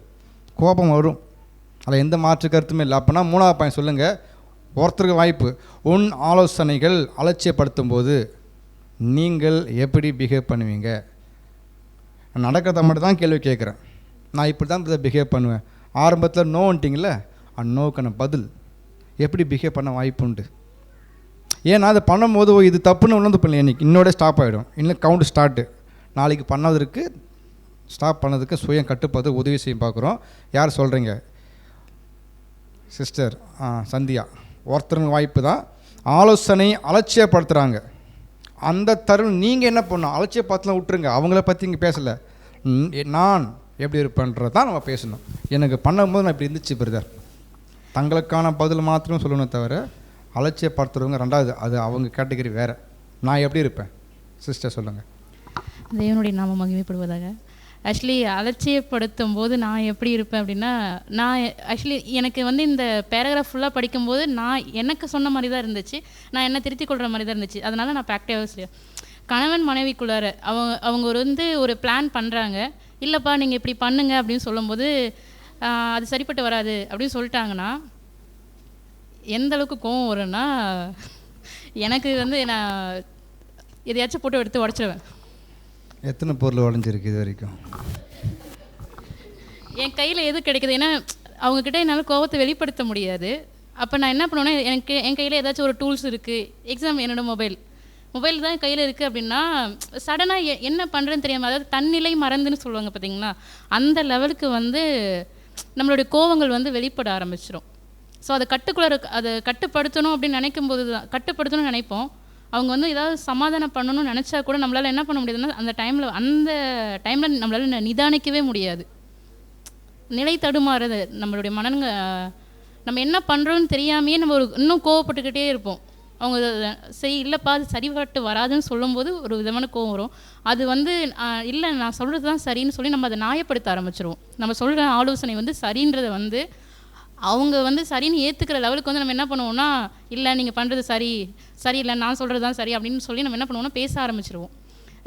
கோபம் வரும், அதில் எந்த மாற்று கருத்துமே இல்லை. அப்போனா 3வது பாயிண்ட் சொல்லுங்கள், ஒருத்தருக்கு வாய்ப்பு. உன் ஆலோசனைகள் அலட்சியப்படுத்தும் போது நீங்கள் எப்படி பிஹேவ் பண்ணுவீங்க? நடக்கிறத மட்டும் தான் கேள்வி கேட்குறேன். நான் இப்படி தான் பிஹேவ் பண்ணுவேன். ஆரம்பத்தில் நோன்ட்டிங்களே, நோக்கான பதில் எப்படி பிஹேவ் பண்ண வாய்ப்பு உண்டு. ஏன்னா அதை பண்ணும்போது இது தப்புன்னு உணர்ந்து பண்ணல, இன்னைக்கு இன்னோட ஸ்டாப் ஆகிடும், இன்னும் கவுண்ட் ஸ்டார்ட்டு. நாளைக்கு பண்ணதற்கு ஸ்டாப் பண்ணதுக்கு சுயம் கட்டுப்பாடு உதவி செய்ய பார்க்குறோம். யார் சொல்கிறீங்க? சிஸ்டர் சந்தியா. ஒருத்தருங்க வாய்ப்பு தான். ஆலோசனை அலட்சியப்படுத்துகிறாங்க, அந்த தருணம் நீங்கள் என்ன பண்ணணும்? அலட்சியப்படுத்தலாம் விட்டுருங்க, அவங்கள பற்றி இங்கே பேசலை, நான் எப்படி இருப்பேன்றது தான் நம்ம பேசணும். எனக்கு பண்ணும்போது நான் இப்படி இருந்துச்சு பிரதர், தங்களுக்கான பதில் மாத்திரம் சொல்லணும் தவிர அலட்சியப்படுத்துறவங்க ரெண்டாவது, அது அவங்க கேட்டகரி வேறு. நான் எப்படி இருப்பேன்? சிஸ்டர் சொல்லுங்கள்.
தேவனுடைய நாம மகிமைப்படுவதாக. ஆக்சுவலி அலட்சியப்படுத்தும் போது நான் எப்படி இருப்பேன் அப்படின்னா, நான் ஆக்சுவலி எனக்கு வந்து இந்த பேராகிராஃப் ஃபுல்லாக படிக்கும்போது நான் எனக்கு சொன்ன மாதிரி தான் இருந்துச்சு, நான் என்ன திருத்திக் கொள்கிற மாதிரி தான் இருந்துச்சு. அதனால் நான் ப்ராக்டிவாக கணவன் மனைவிக்குள்ளார அவங்க ஒரு பிளான் பண்ணுறாங்க, இல்லைப்பா நீங்கள் இப்படி பண்ணுங்க அப்படின்னு சொல்லும்போது அது சரிப்பட்டு வராது அப்படின்னு சொல்லிட்டாங்கன்னா எந்த அளவுக்கு கோவம் வரும்னா, எனக்கு வந்து நான் எதையாச்சும் போட்டு எடுத்து உடச்சிடுவேன்.
எத்தனை பொருள் உடஞ்சிருக்கு இது வரைக்கும்?
என் கையில் எது கிடைக்குது, ஏன்னா அவங்கக்கிட்ட என்னால் கோவத்தை வெளிப்படுத்த முடியாது. அப்போ நான் என்ன பண்ணுவேன்னா, என் கையில் ஏதாச்சும் ஒரு டூல்ஸ் இருக்குது. எக்ஸாம் என்னோடய மொபைல் தான் கையில் இருக்குது அப்படின்னா சடனாக என்ன பண்ணுறேன்னு தெரியாமல், அதாவது தன்னிலை மறந்துன்னு சொல்லுவாங்க பார்த்தீங்களா, அந்த லெவலுக்கு வந்து நம்மளுடைய கோவங்கள் வந்து வெளிப்பட ஆரம்பிச்சிடும். ஸோ அதை அதை கட்டுப்படுத்தணும் அப்படின்னு நினைக்கும் போது தான் கட்டுப்படுத்தணும்னு நினைப்போம். அவங்க வந்து ஏதாவது சமாதானம் பண்ணணும்னு நினச்சா கூட நம்மளால் என்ன பண்ண முடியாதுன்னா, அந்த டைமில் நம்மளால் நிதானிக்கவே முடியாது, நிலை தடுமாறுது நம்மளுடைய மனங்க. நம்ம என்ன பண்ணுறோன்னு தெரியாமையே நம்ம இன்னும் கோவப்பட்டுக்கிட்டே இருப்போம். அவங்க இல்லைப்பா அது சரிபட்டு வராதுன்னு சொல்லும்போது ஒரு விதமான கோவம் வரும். அது வந்து இல்லை நான் சொல்கிறது தான் சரின்னு சொல்லி நம்ம அதை நியாயப்படுத்த ஆரம்பிச்சிருவோம். நம்ம சொல்கிற ஆலோசனை வந்து சரின்றதை வந்து அவங்க வந்து சரின்னு ஏற்றுக்கிற லெவலுக்கு வந்து நம்ம என்ன பண்ணுவோம்னா, இல்லை நீங்கள் பண்ணுறது சரியில்லை, நான் சொல்கிறது தான் சரி அப்படின்னு சொல்லி நம்ம என்ன பண்ணுவோம்னா பேச ஆரம்பிச்சிருவோம்.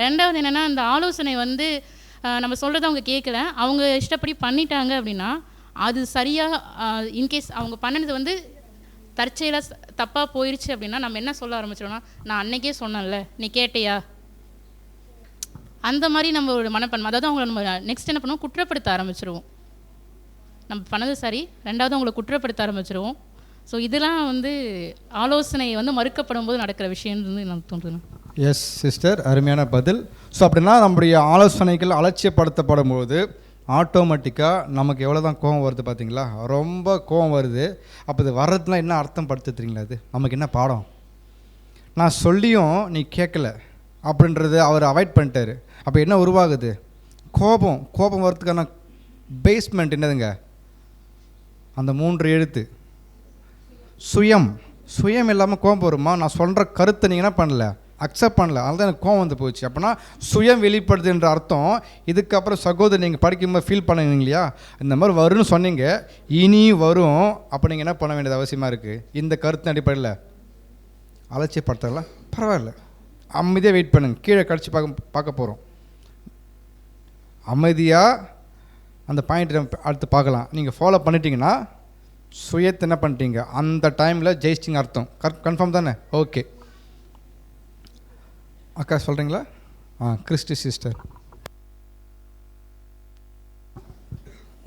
ரெண்டாவது என்னென்னா, அந்த ஆலோசனை வந்து நம்ம சொல்கிறத அவங்க கேட்கல, அவங்க இஷ்டப்படி பண்ணிட்டாங்க அப்படின்னா அது சரியாக இன்கேஸ் அவங்க பண்ணினது வந்து தற்செயலாக தப்பாக போயிடுச்சு அப்படின்னா நம்ம என்ன சொல்ல ஆரம்பிச்சிடுவோம்னா, நான் அன்னைக்கே சொன்னேன்ல நீ கேட்டியா, அந்த மாதிரி நம்ம ஒரு மனப்பான்மை. அதாவது அவங்களை நம்ம நெக்ஸ்ட் என்ன பண்ணுவோம், குற்றப்படுத்த ஆரம்பிச்சிருவோம். நம்ம பண்ணது சரி, ரெண்டாவது அவங்களை குற்றப்படுத்த ஆரம்பிச்சிருவோம். ஸோ இதெல்லாம் வந்து ஆலோசனை வந்து மறுக்கப்படும் போது நடக்கிற விஷயம்னு எனக்கு தோன்றுது.
எஸ் சிஸ்டர், அருமையான பதில். ஸோ அப்படின்னா நம்முடைய ஆலோசனைகள் அலட்சியப்படுத்தப்படும் போது ஆட்டோமேட்டிக்காக நமக்கு எவ்வளோ தான் கோவம் வருது பார்த்தீங்களா, ரொம்ப கோவம் வருது. அப்போ இது வர்றதுலாம் என்ன அர்த்தம் படுத்துறீங்களா? அது நமக்கு என்ன பாடம்? நான் சொல்லியும் நீ கேட்கல அப்படின்றது அவர் அவாய்ட் பண்ணிட்டாரு. அப்போ என்ன உருவாகுது? கோபம் வர்றதுக்கான பேஸ்மெண்ட் என்னதுங்க? அந்த 3 எழுத்து சுயம் இல்லாமல் கோபம் வருமா? நான் சொல்கிற கருத்தை நீங்கள் என்ன பண்ணல, அக்செப்ட் பண்ணல, அதனால தான் எனக்கு கோவம் வந்து போச்சு. அப்படின்னா சுயம் வெளிப்படுதுன்ற அர்த்தம். இதுக்கப்புறம் சகோதரி நீங்கள் படிக்கும்போது ஃபீல் பண்ணுவீங்க இல்லையா, இந்த மாதிரி வரும்னு சொன்னீங்க, இனி வரும். அப்போ நீங்கள் என்ன பண்ண வேண்டியது அவசியமாக இருக்குது? இந்த கருத்தின் அடிப்படையில் அலட்சியப்படுத்தலாம், பரவாயில்ல, அமைதியாக வெயிட் பண்ணுங்க, கீழே கடிச்சு பார்க்க போகிறோம். அமைதியாக அந்த பாயிண்ட் அடுத்து பார்க்கலாம். நீங்கள் ஃபாலோ பண்ணிட்டீங்கன்னா சுயத்தை என்ன பண்ணிட்டீங்க, அந்த டைமில் ஜெயிச்சிங்க அர்த்தம். கன்ஃபார்ம் தானே? ஓகே அக்கா சொல்கிறீங்களா? Christy sister.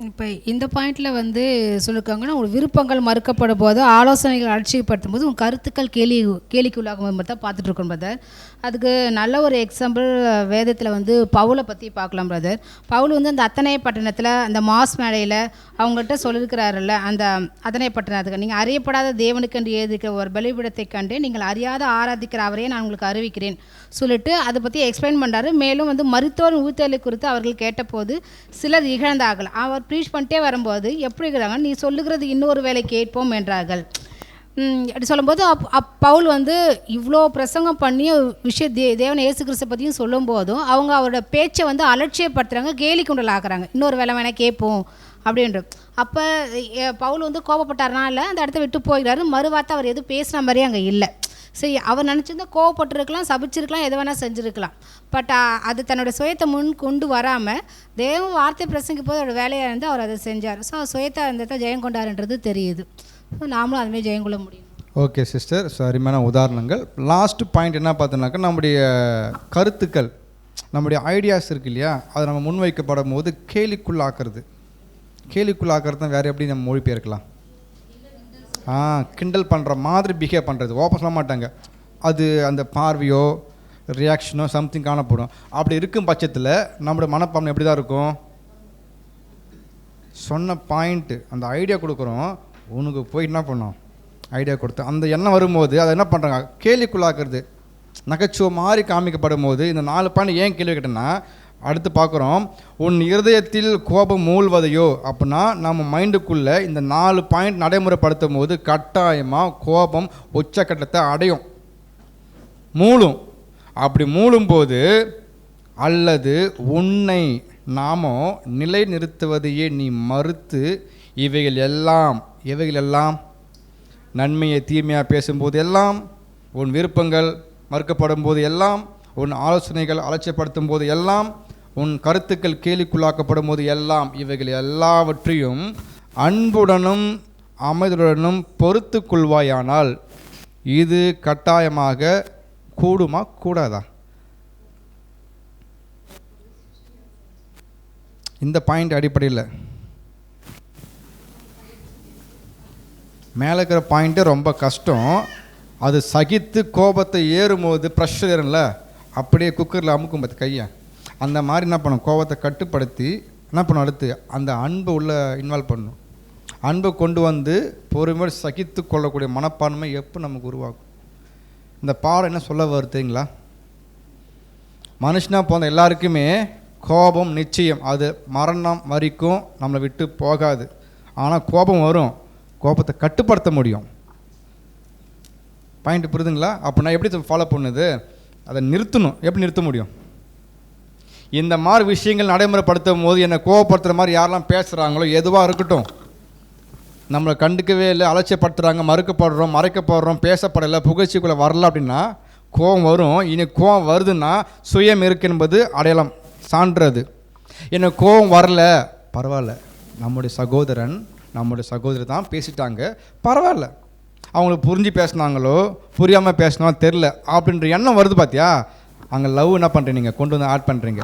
இப்போ இந்த பாயிண்டில் வந்து சொல்லியிருக்காங்கன்னா, உங்கள் விருப்பங்கள் மறுக்கப்படும் போது, ஆலோசனைகள் அலட்சியப்படுத்தும் போது உங்கள் கருத்துக்கள் கேலிக்குள்ளாகும் மாதிரி தான் பார்த்துட்ருக்கோம் பிரதர். அதுக்கு நல்ல ஒரு எக்ஸாம்பிள் வேதத்தில் வந்து பவுலை பற்றி பார்க்கலாம் பிரதர். பவுல் வந்து அந்த அத்தனைய பட்டணத்தில் அந்த மாஸ் மேடையில் அவங்கள்ட்ட சொல்லியிருக்கிறாருல்ல, அந்த அத்தனைய பட்டணத்துக்கு நீங்கள் அறியப்படாத தேவனுக்கென்று எழுதிக்கிற ஒரு பலிபீடத்தை கண்டு நீங்கள் அறியாத ஆராதிக்கிற அவரையே நான் உங்களுக்கு அறிவிக்கிறேன் சொல்லிட்டு அதை பற்றி எக்ஸ்பிளைன் பண்ணுறாரு. மேலும் வந்து மருத்துவர் ஊத்தலை குறித்து அவர்கள் கேட்டபோது சிலர் இகழ்ந்தார்கள். அவர் ப்ரீச் பண்ணிட்டே வரும்போது எப்படி இருக்கிறாங்க, நீ சொல்லுகிறது இன்னொரு வேலை கேட்போம் என்றார்கள். அப்படி சொல்லும்போது பவுல் வந்து இவ்வளோ பிரசங்கம் பண்ணி தேவன் இயேசு கிறிஸ்துவை பற்றியும் சொல்லும் போதும் அவங்க அவரோட பேச்சை வந்து அலட்சியப்படுத்துகிறாங்க, கேலி குண்டல் ஆக்குறாங்க, இன்னொரு வேலை வேணால் கேட்போம் அப்படின்ற. அப்போ பவுல் வந்து கோபப்பட்டார்னால அந்த இடத்த விட்டு போயிடாரு. மறுவார்த்தை அவர் எதுவும் பேசுகிற மாதிரியே அங்கே இல்லை. சரி, அவர் நினச்சிருந்தா கோவப்பட்டிருக்கலாம், சபிச்சிருக்கலாம், எது வேணால் செஞ்சுருக்கலாம். பட் அது தன்னோட சுயத்தை முன் கொண்டு வராமல் தேவ வார்த்தை பிரசங்கிக்கும் போது அவரோட வேலையாக இருந்து அவர் அதை செஞ்சார். ஸோ சுயத்தை அந்த இடத்த ஜெயம் கொண்டாருன்றது தெரியுது. ஸோ நாமளும் அதுமாதிரி ஜெயம் கொள்ள முடியும்.
ஓகே சிஸ்டர், ஸோ அருமையான உதாரணங்கள். லாஸ்ட் பாயிண்ட் என்ன பார்த்தோன்னாக்கா, நம்முடைய கருத்துக்கள், நம்முடைய ஐடியாஸ் இருக்கு இல்லையா, அதை நம்ம முன்வைக்கப்படும் போது கேலிக்குள்ளாக்குறது தான். வேறு எப்படி நம்ம மொழிபெயர்க்கலாம்? கிண்டல் பண்ணுற மாதிரி பிஹேவ் பண்ணுறது, ஓப்பன் சொல்ல மாட்டாங்க. அது அந்த பார்வையோ ரியாக்ஷனோ சம்திங் காணப்படும். அப்படி இருக்கும் பட்சத்தில் நம்மளோட மனப்பான்மை எப்படி தான் இருக்கும்? சொன்ன பாயிண்ட்டு அந்த ஐடியா கொடுக்குறோம், உனக்கு போய் என்ன பண்ணோம், ஐடியா கொடுத்து அந்த எண்ணம் வரும்போது அதை என்ன பண்ணுறாங்க, கேலிக்குள்ளாக்குறது, நகைச்சுவை மாதிரி காமிக்கப்படும் போது. இந்த 4 பாயிண்ட் ஏன் கேள்வி கேட்டேன்னா, அடுத்து பார்க்குறோம், உன் இருதயத்தில் கோபம் மூழ்வதையோ. அப்படின்னா நம்ம மைண்டுக்குள்ளே இந்த 4 பாயிண்ட் நடைமுறைப்படுத்தும் போது கட்டாயமாக கோபம் உச்சக்கட்டத்தை அடையும், மூழும். அப்படி மூழும்போது அல்லது உன்னை நாமோ நிலை நிறுத்துவதையே நீ மறுத்து இவைகள் எல்லாம் நன்மையை தீமையாக பேசும்போது எல்லாம், உன் விருப்பங்கள் மறுக்கப்படும் போது எல்லாம், உன் ஆலோசனைகள் அலட்சியப்படுத்தும் போது எல்லாம், உன் கருத்துக்கள் கேலிக்குள்ளாக்கப்படும் போது எல்லாம், இவைகள் எல்லாவற்றையும் அன்புடனும் அமைதியுடனும் பொறுத்து கொள்வாயானால் இது கட்டாயமாக கூடுமா கூடாதா? இந்த பாயிண்ட் அடிப்படையில் மேலே இருக்கிற பாயிண்ட்டே ரொம்ப கஷ்டம். அது சகித்து கோபத்தை ஏறும்போது ப்ரெஷர் ஏறும்ல, அப்படியே குக்கரில் அமுக்கும் பார்த்து கையை, அந்த மாதிரி என்ன பண்ணும், கோபத்தை கட்டுப்படுத்தி என்ன பண்ணும், அடுத்து அந்த அன்பை உள்ளே இன்வால்வ் பண்ணும். அன்பை கொண்டு வந்து பொறுமையோடு சகித்து கொள்ளக்கூடிய மனப்பான்மை எப்போ நமக்கு உருவாகும்? இந்த பாடம் என்ன சொல்ல வருதுங்களா? மனுஷனாக போன எல்லாருக்குமே கோபம் நிச்சயம், அது மரணம் வரைக்கும் நம்மளை விட்டு போகாது. ஆனால் கோபம் வரும், கோபத்தை கட்டுப்படுத்த முடியும். பாயிண்ட் புரியுதுங்களா? அப்படின்னா எப்படி ஃபாலோ பண்ணுது, அதை நிறுத்தணும். எப்படி நிறுத்த முடியும்? இந்த மாதிரி விஷயங்கள் நடைமுறைப்படுத்தும் போது என்னை கோவப்படுத்துகிற மாதிரி யாரெல்லாம் பேசுகிறாங்களோ, எதுவாக இருக்கட்டும், நம்மளை கண்டுக்கவே இல்லை, அலட்சியப்படுத்துகிறாங்க, மறைக்கப்படுறோம், பேசப்படலை, புகழ்ச்சிக்குள்ளே வரல அப்படின்னா கோபம் வரும். இனி கோபம் வருதுன்னா சுயம் இருக்கு என்பது அடையாளம், சான்றது. எனக்கு கோபம் வரல, பரவாயில்ல, நம்முடைய சகோதரி தான் பேசிட்டாங்க, பரவாயில்ல, அவங்களுக்கு புரிஞ்சு பேசினாங்களோ புரியாமல் பேசினாலும் தெரில அப்படின்ற எண்ணம் வருது. பார்த்தியா, அங்கே லவ் என்ன பண்ணுறீங்க, நீங்கள் கொண்டு வந்து ஆட் பண்ணுறீங்க.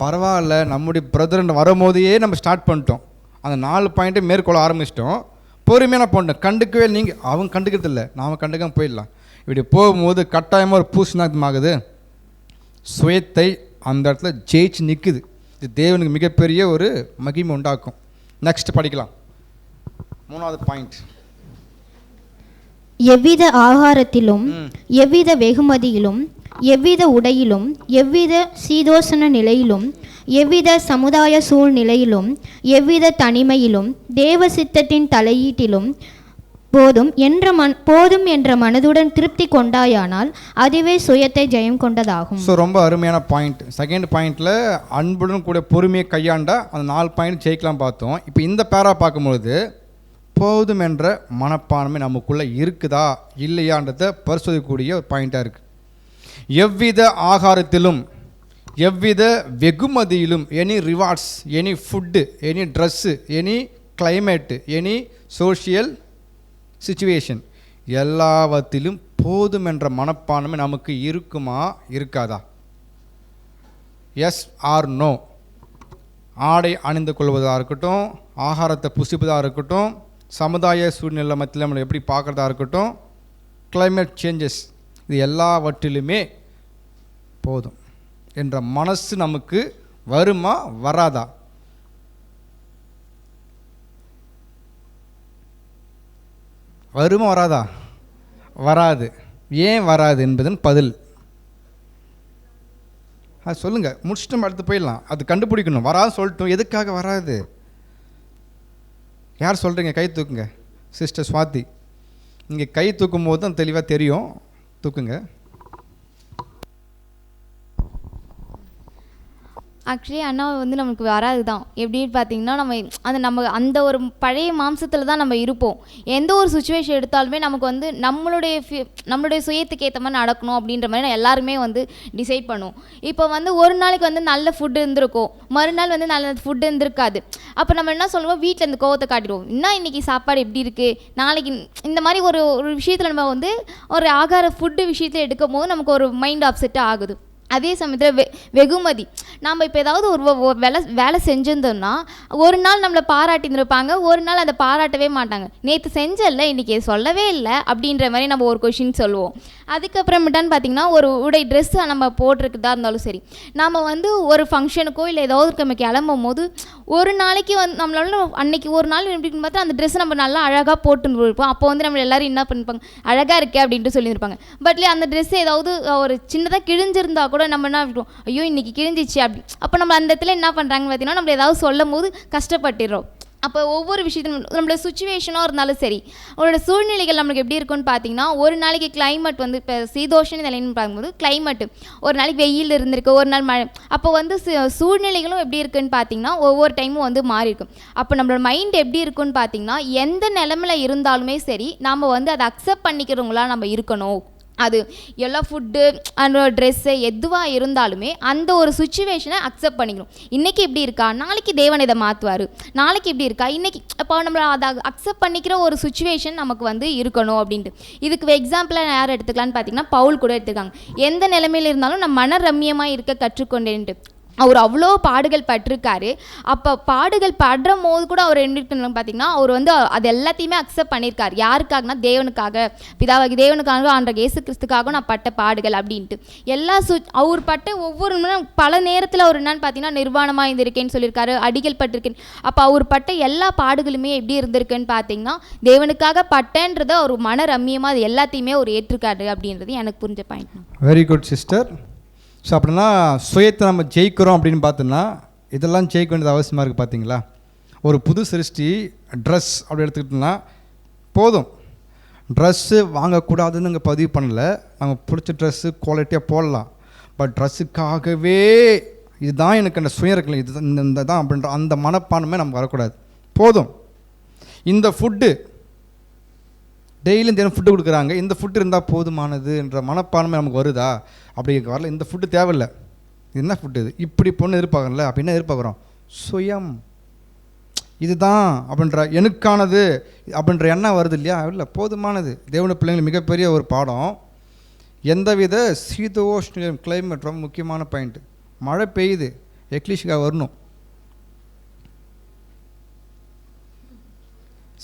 பரவாயில்ல, நம்முடைய பிரதர் வரும்போதையே நம்ம ஸ்டார்ட் பண்ணிட்டோம், அந்த 4 பாயிண்ட்டை மேற்கொள்ள ஆரம்பிச்சிட்டோம். பொறுமையாக நான் பண்ணிட்டோம், கண்டுக்கவே நீங்கள், அவங்க கண்டுக்கிறது இல்லை, நாம் கண்டுக்காம போயிடலாம். இப்படி போகும்போது கட்டாயமாக ஒரு பூசணாகமாகுது, சுயத்தை அந்த இடத்துல ஜெயிச்சு நிற்குது. இது தேவனுக்கு மிகப்பெரிய ஒரு மகிமை உண்டாக்கும். நெக்ஸ்ட் படிக்கலாம். 3வது பாயிண்ட்.
எவ்வித ஆகாரத்திலும் எவ்வித வெகுமதியிலும் எவ்வித உடையிலும் எவ்வித சீதோசன நிலையிலும் எவ்வித சமுதாய சூழ்நிலையிலும் எவ்வித தனிமையிலும் தேவ சித்தத்தின் தலையீட்டிலும் போதும் என்ற மனதுடன் திருப்தி கொண்டாயானால் அதுவே சுயத்தை ஜெயம் கொண்டதாகும்.
ஸோ ரொம்ப அருமையான பாயிண்ட். செகண்ட் பாயிண்டில் அன்புடன் கூட பொறுமையை கையாண்டா அந்த 4 பாயிண்ட் ஜெயிக்கலாம் பார்த்தோம். இப்போ இந்த பேரா பார்க்கும்பொழுது போதும் என்ற மனப்பான்மை நமக்குள்ளே இருக்குதா இல்லையான்றதை பரிசோதிக்கக்கூடிய ஒரு பாயிண்ட்டாக இருக்குது. எவ்வித ஆகாரத்திலும் எவ்வித வெகுமதியிலும், any rewards, any food, any dress, any climate, any social situation, எல்லாவற்றிலும் போதும் என்ற மனப்பான்மை நமக்கு இருக்குமா இருக்காதா? Yes or no. ஆடை அணிந்து கொள்வதாக இருக்கட்டும், ஆகாரத்தை புசிப்பதாக இருக்கட்டும், சமுதாய சூழ்நிலை மத்தியில் நம்மளை எப்படி பார்க்குறதா இருக்கட்டும், கிளைமேட் சேஞ்சஸ், இது எல்லாவற்றிலுமே போதும் என்ற மனசு நமக்கு வருமா வராதா? வருமா வராதா? வராது. ஏன் வராது என்பதன் பதில் அது சொல்லுங்கள். முடிச்சுட்டு நம்ம அடுத்து போயிடலாம். அது கண்டுபிடிக்கணும். வராது சொல்லிட்டோம், எதுக்காக வராது? யார் சொல்கிறீங்க? கை தூக்குங்க. சிஸ்டர் ஸ்வாதி, நீங்கள் கை தூக்கும் போது தான் தெளிவாக தெரியும். தூக்குங்க.
ஆக்சுவலி அண்ணா வந்து நமக்கு வராது தான். எப்படின்னு பார்த்தீங்கன்னா நம்ம அந்த ஒரு பழைய மாம்சத்தில் தான் நம்ம இருப்போம். எந்த ஒரு சுச்சுவேஷன் எடுத்தாலுமே நமக்கு வந்து நம்மளுடைய சுயத்துக்கு ஏற்ற மாதிரி நடக்கணும் அப்படின்ற மாதிரி எல்லாருமே வந்து டிசைட் பண்ணுவோம். இப்போ வந்து ஒரு நாளைக்கு வந்து நல்ல ஃபுட்டு இருந்திருக்கும், மறுநாள் வந்து நல்ல ஃபுட்டு இருந்திருக்காது. அப்போ நம்ம என்ன சொல்லுவோம், வீட்டில் இந்த கோவத்தை காட்டிடுவோம். இன்னும் இன்றைக்கி சாப்பாடு எப்படி இருக்குது, நாளைக்கு இந்த மாதிரி ஒரு விஷயத்தில் நம்ம வந்து ஒரு ஆகார ஃபுட்டு விஷயத்தில் எடுக்கும் போது நமக்கு ஒரு மைண்ட் அப்செட்டாக ஆகுது. அதே சமயத்தில் வெகுமதி, நம்ம இப்போ ஏதாவது ஒரு வேலை செஞ்சுருந்தோம்னா ஒரு நாள் நம்மளை பாராட்டியிருப்பாங்க, ஒரு நாள் அதை பாராட்டவே மாட்டாங்க. நேற்று செஞ்சல இன்றைக்கி சொல்லவே இல்லை அப்படின்ற மாதிரி நம்ம ஒரு கொஷின் சொல்லுவோம். அதுக்கப்புறமேட்டான்னு பார்த்திங்கன்னா ஒரு உடை ட்ரெஸ்ஸு நம்ம போட்டிருக்குதா இருந்தாலும் சரி, நம்ம வந்து ஒரு ஃபங்க்ஷனுக்கோ இல்லை ஏதாவது நம்ம கிளம்பும் போது ஒரு நாளைக்கு வந்து நம்மளால அன்றைக்கி ஒரு நாள் எப்படின்னு பார்த்தா அந்த ட்ரெஸ்ஸை நம்ம நல்லா அழகாக போட்டுன்னு போயிருப்போம். அப்போ வந்து நம்ம எல்லோரும் என்ன பண்ணிப்பாங்க, அழகாக இருக்கே அப்படின்ட்டு சொல்லியிருப்பாங்க. பட்ல அந்த ட்ரெஸ்ஸு ஏதாவது ஒரு சின்னதாக கிழிஞ்சிருந்தா கூட நம்ம என்ன விட்டுருவோம், ஐயோ இன்றைக்கி கிழிஞ்சிச்சு அப்படி. அப்போ நம்ம அந்த இடத்துல என்ன பண்ணுறாங்கன்னு பார்த்தீங்கன்னா நம்ம ஏதாவது சொல்லும் போது கஷ்டப்பட்டுடுறோம். அப்போ ஒவ்வொரு விஷயத்தையும் நம்மளோட சுச்சுவேஷனாக இருந்தாலும் சரி, அவங்களோட சூழ்நிலைகள் நம்மளுக்கு எப்படி இருக்குன்னு பார்த்தீங்கன்னா, ஒரு நாளைக்கு கிளைமேட் வந்து இப்போ சீதோஷண நிலைன்னு பார்க்கும்போது கிளைமேட்டு ஒரு நாளைக்கு வெயில் இருந்திருக்கு, ஒரு நாள் மழை. அப்போ வந்து சூழ்நிலைகளும் எப்படி இருக்குன்னு பார்த்தீங்கன்னா ஒவ்வொரு டைமும் வந்து மாறி இருக்கும். அப்போ நம்மளோட மைண்ட் எப்படி இருக்குன்னு பார்த்தீங்கன்னா எந்த நிலமையில் இருந்தாலுமே சரி நம்ம வந்து அதை அக்செப்ட் பண்ணிக்கிறவங்களா நம்ம இருக்கணும். அது எல்லா ஃபுட்டு அந்த ட்ரெஸ்ஸு எதுவாக இருந்தாலுமே அந்த ஒரு சுச்சுவேஷனை அக்செப்ட் பண்ணிக்கணும். இன்றைக்கி இப்படி இருக்கா, நாளைக்கு தேவன் இதை மாற்றுவார், நாளைக்கு இப்படி இருக்கா, இன்றைக்கி இப்போ நம்ம அதை அக்செப்ட் பண்ணிக்கிற ஒரு சுச்சுவேஷன் நமக்கு வந்து இருக்கணும் அப்படின்ட்டு. இதுக்கு எக்ஸாம்பிளாக யார் எடுத்துக்கலான்னு பார்த்தீங்கன்னா பவுல் கூட எடுத்துக்காங்க. எந்த நிலைமையில் இருந்தாலும் நான் மன ரம்மியமாக இருக்க கற்றுக்கொண்டேன்ட்டு. அவர் அவ்வளோ பாடுகள் பட்டிருக்காரு. அப்போ பாடுகள் படுற போது கூட அவர் என்ன பார்த்தீங்கன்னா அவர் வந்து அது எல்லாத்தையுமே அக்செப்ட் பண்ணியிருக்காரு. யாருக்காகனா தேவனுக்காக, பிதாவாகி தேவனுக்காக, ஆண்டவர் இயேசு கிறிஸ்துக்காக நான் பட்ட பாடுகள் அப்படின்ட்டு அவர் பட்ட ஒவ்வொரு பல நேரத்தில் அவர் என்னன்னு பார்த்தீங்கன்னா நிர்வாணமாக இருந்திருக்கேன்னு சொல்லியிருக்காரு, அடிகள் பட்டிருக்கேன். அப்போ அவர் பட்ட எல்லா பாடுகளுமே எப்படி இருந்திருக்குன்னு பார்த்தீங்கன்னா தேவனுக்காக பட்டன்றதை அவர் மன ரம்மியமாக அது எல்லாத்தையுமே அவர் ஏற்றுக்காரு அப்படின்றது எனக்கு புரிஞ்ச point.
Very good sister. So அப்படின்னா சுயத்தை நம்ம ஜெயிக்கிறோம் அப்படின்னு பார்த்தோன்னா இதெல்லாம் ஜெயிக்க வேண்டியது அவசியமாக இருக்குது. பார்த்தீங்களா, ஒரு புது சிருஷ்டி ட்ரெஸ் அப்படி எடுத்துக்கிட்டோம்னா போதும். ட்ரெஸ்ஸு வாங்கக்கூடாதுன்னு இங்கே பதிவு பண்ணலை. நம்ம பிடிச்ச ட்ரெஸ்ஸு குவாலிட்டியாக போடலாம். பட் ட்ரெஸ்ஸுக்காகவே இதுதான் எனக்கு அந்த சுயம் இருக்குல்ல, இது இந்த தான் அப்படின்ற அந்த மனப்பான்மை நமக்கு வரக்கூடாது. போதும். இந்த ஃபுட்டு டெய்லியும் தினம் ஃபுட்டு கொடுக்குறாங்க, இந்த ஃபுட்டு இருந்தால் போதுமானதுன்ற மனப்பான்மை நமக்கு வருதா? அப்படி வரல. இந்த ஃபுட்டு தேவையில்லை, இது என்ன ஃபுட்டு, இது இப்படி பொண்ணு எதிர்பார்க்கல. அப்படி என்ன எதிர்பார்க்குறோம், சுயம் இதுதான் அப்படின்ற எனக்கானது அப்படின்ற எண்ணம் வருது இல்லையா? இல்லை, போதுமானது. தேவனுடைய பிள்ளைங்களுக்கு மிகப்பெரிய ஒரு பாடம். எந்தவித சீதோஷ்ண கிளைமேட் ரொம்ப முக்கியமான பாயிண்ட்டு. மழை பெய்யுது, எக்லிஷிக்காக வரணும்.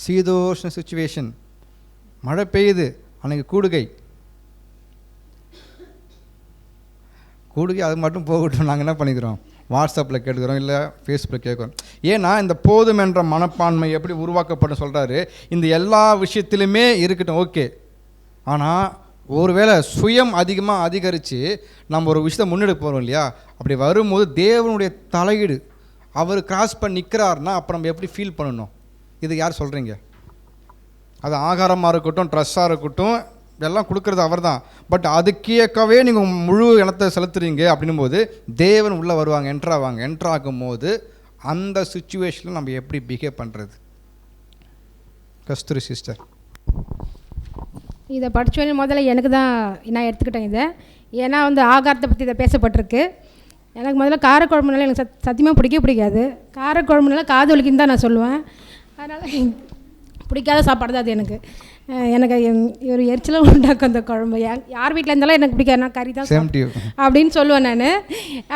சீதோஷ்ண சுச்சுவேஷன், மழை பெய்யுது, அன்றைக்கி கூடுகை அது மட்டும் போகட்டும். நாங்கள் என்ன பண்ணிக்கிறோம், வாட்ஸ்அப்பில் கேட்குறோம், இல்லை ஃபேஸ்புக்கில் கேட்குறோம். ஏன்னா இந்த போதும் என்ற மனப்பான்மை எப்படி உருவாக்கப்படும் சொல்கிறாரு. இந்த எல்லா விஷயத்திலுமே இருக்கட்டும், ஓகே. ஆனால் ஒருவேளை சுயம் அதிகமாக அதிகரித்து நம்ம ஒரு விஷயத்தை முன்னெடுக்க போகிறோம் இல்லையா, அப்படி வரும்போது தேவனுடைய தலையீடு அவர் கிராஸ் பண்ணி நிற்கிறாருன்னா அப்புறம் நம்ம எப்படி ஃபீல் பண்ணணும்? இது யார் சொல்கிறீங்க? அது ஆகாரமாக இருக்கட்டும், ட்ரெஸ்ஸாக இருக்கட்டும், எல்லாம் கொடுக்குறது அவர் தான். பட் அதுக்கேக்கவே நீங்கள் முழு இனத்தை செலுத்துறீங்க அப்படின்னும் போது தேவன் உள்ளே வருவாங்க, என்ட்ராகும் போது அந்த சுச்சுவேஷனில் நம்ம எப்படி பிஹேவ் பண்ணுறது? கஸ்தூரி சிஸ்டர்.
இதை படித்தோடனே முதல்ல எனக்கு தான் நான் எடுத்துக்கிட்டேன் இதை. ஏன்னா வந்து ஆகாரத்தை பற்றி இதை பேசப்பட்டிருக்கு. எனக்கு முதல்ல காரக்குழம்புனால எனக்கு சத்தியமாக பிடிக்காது. காரக்குழம்புனால காது வலிக்குன்னு தான் நான் சொல்லுவேன். அதனால் பிடிக்காத சாப்பாடு தான் அது. எனக்கு ஒரு எரிச்சலும் உண்டாக்கும் அந்த குழம்பு. யார் வீட்டில் இருந்தாலும் எனக்கு பிடிக்காது, நான் கறி தான் அப்படின்னு சொல்லுவேன் நான்.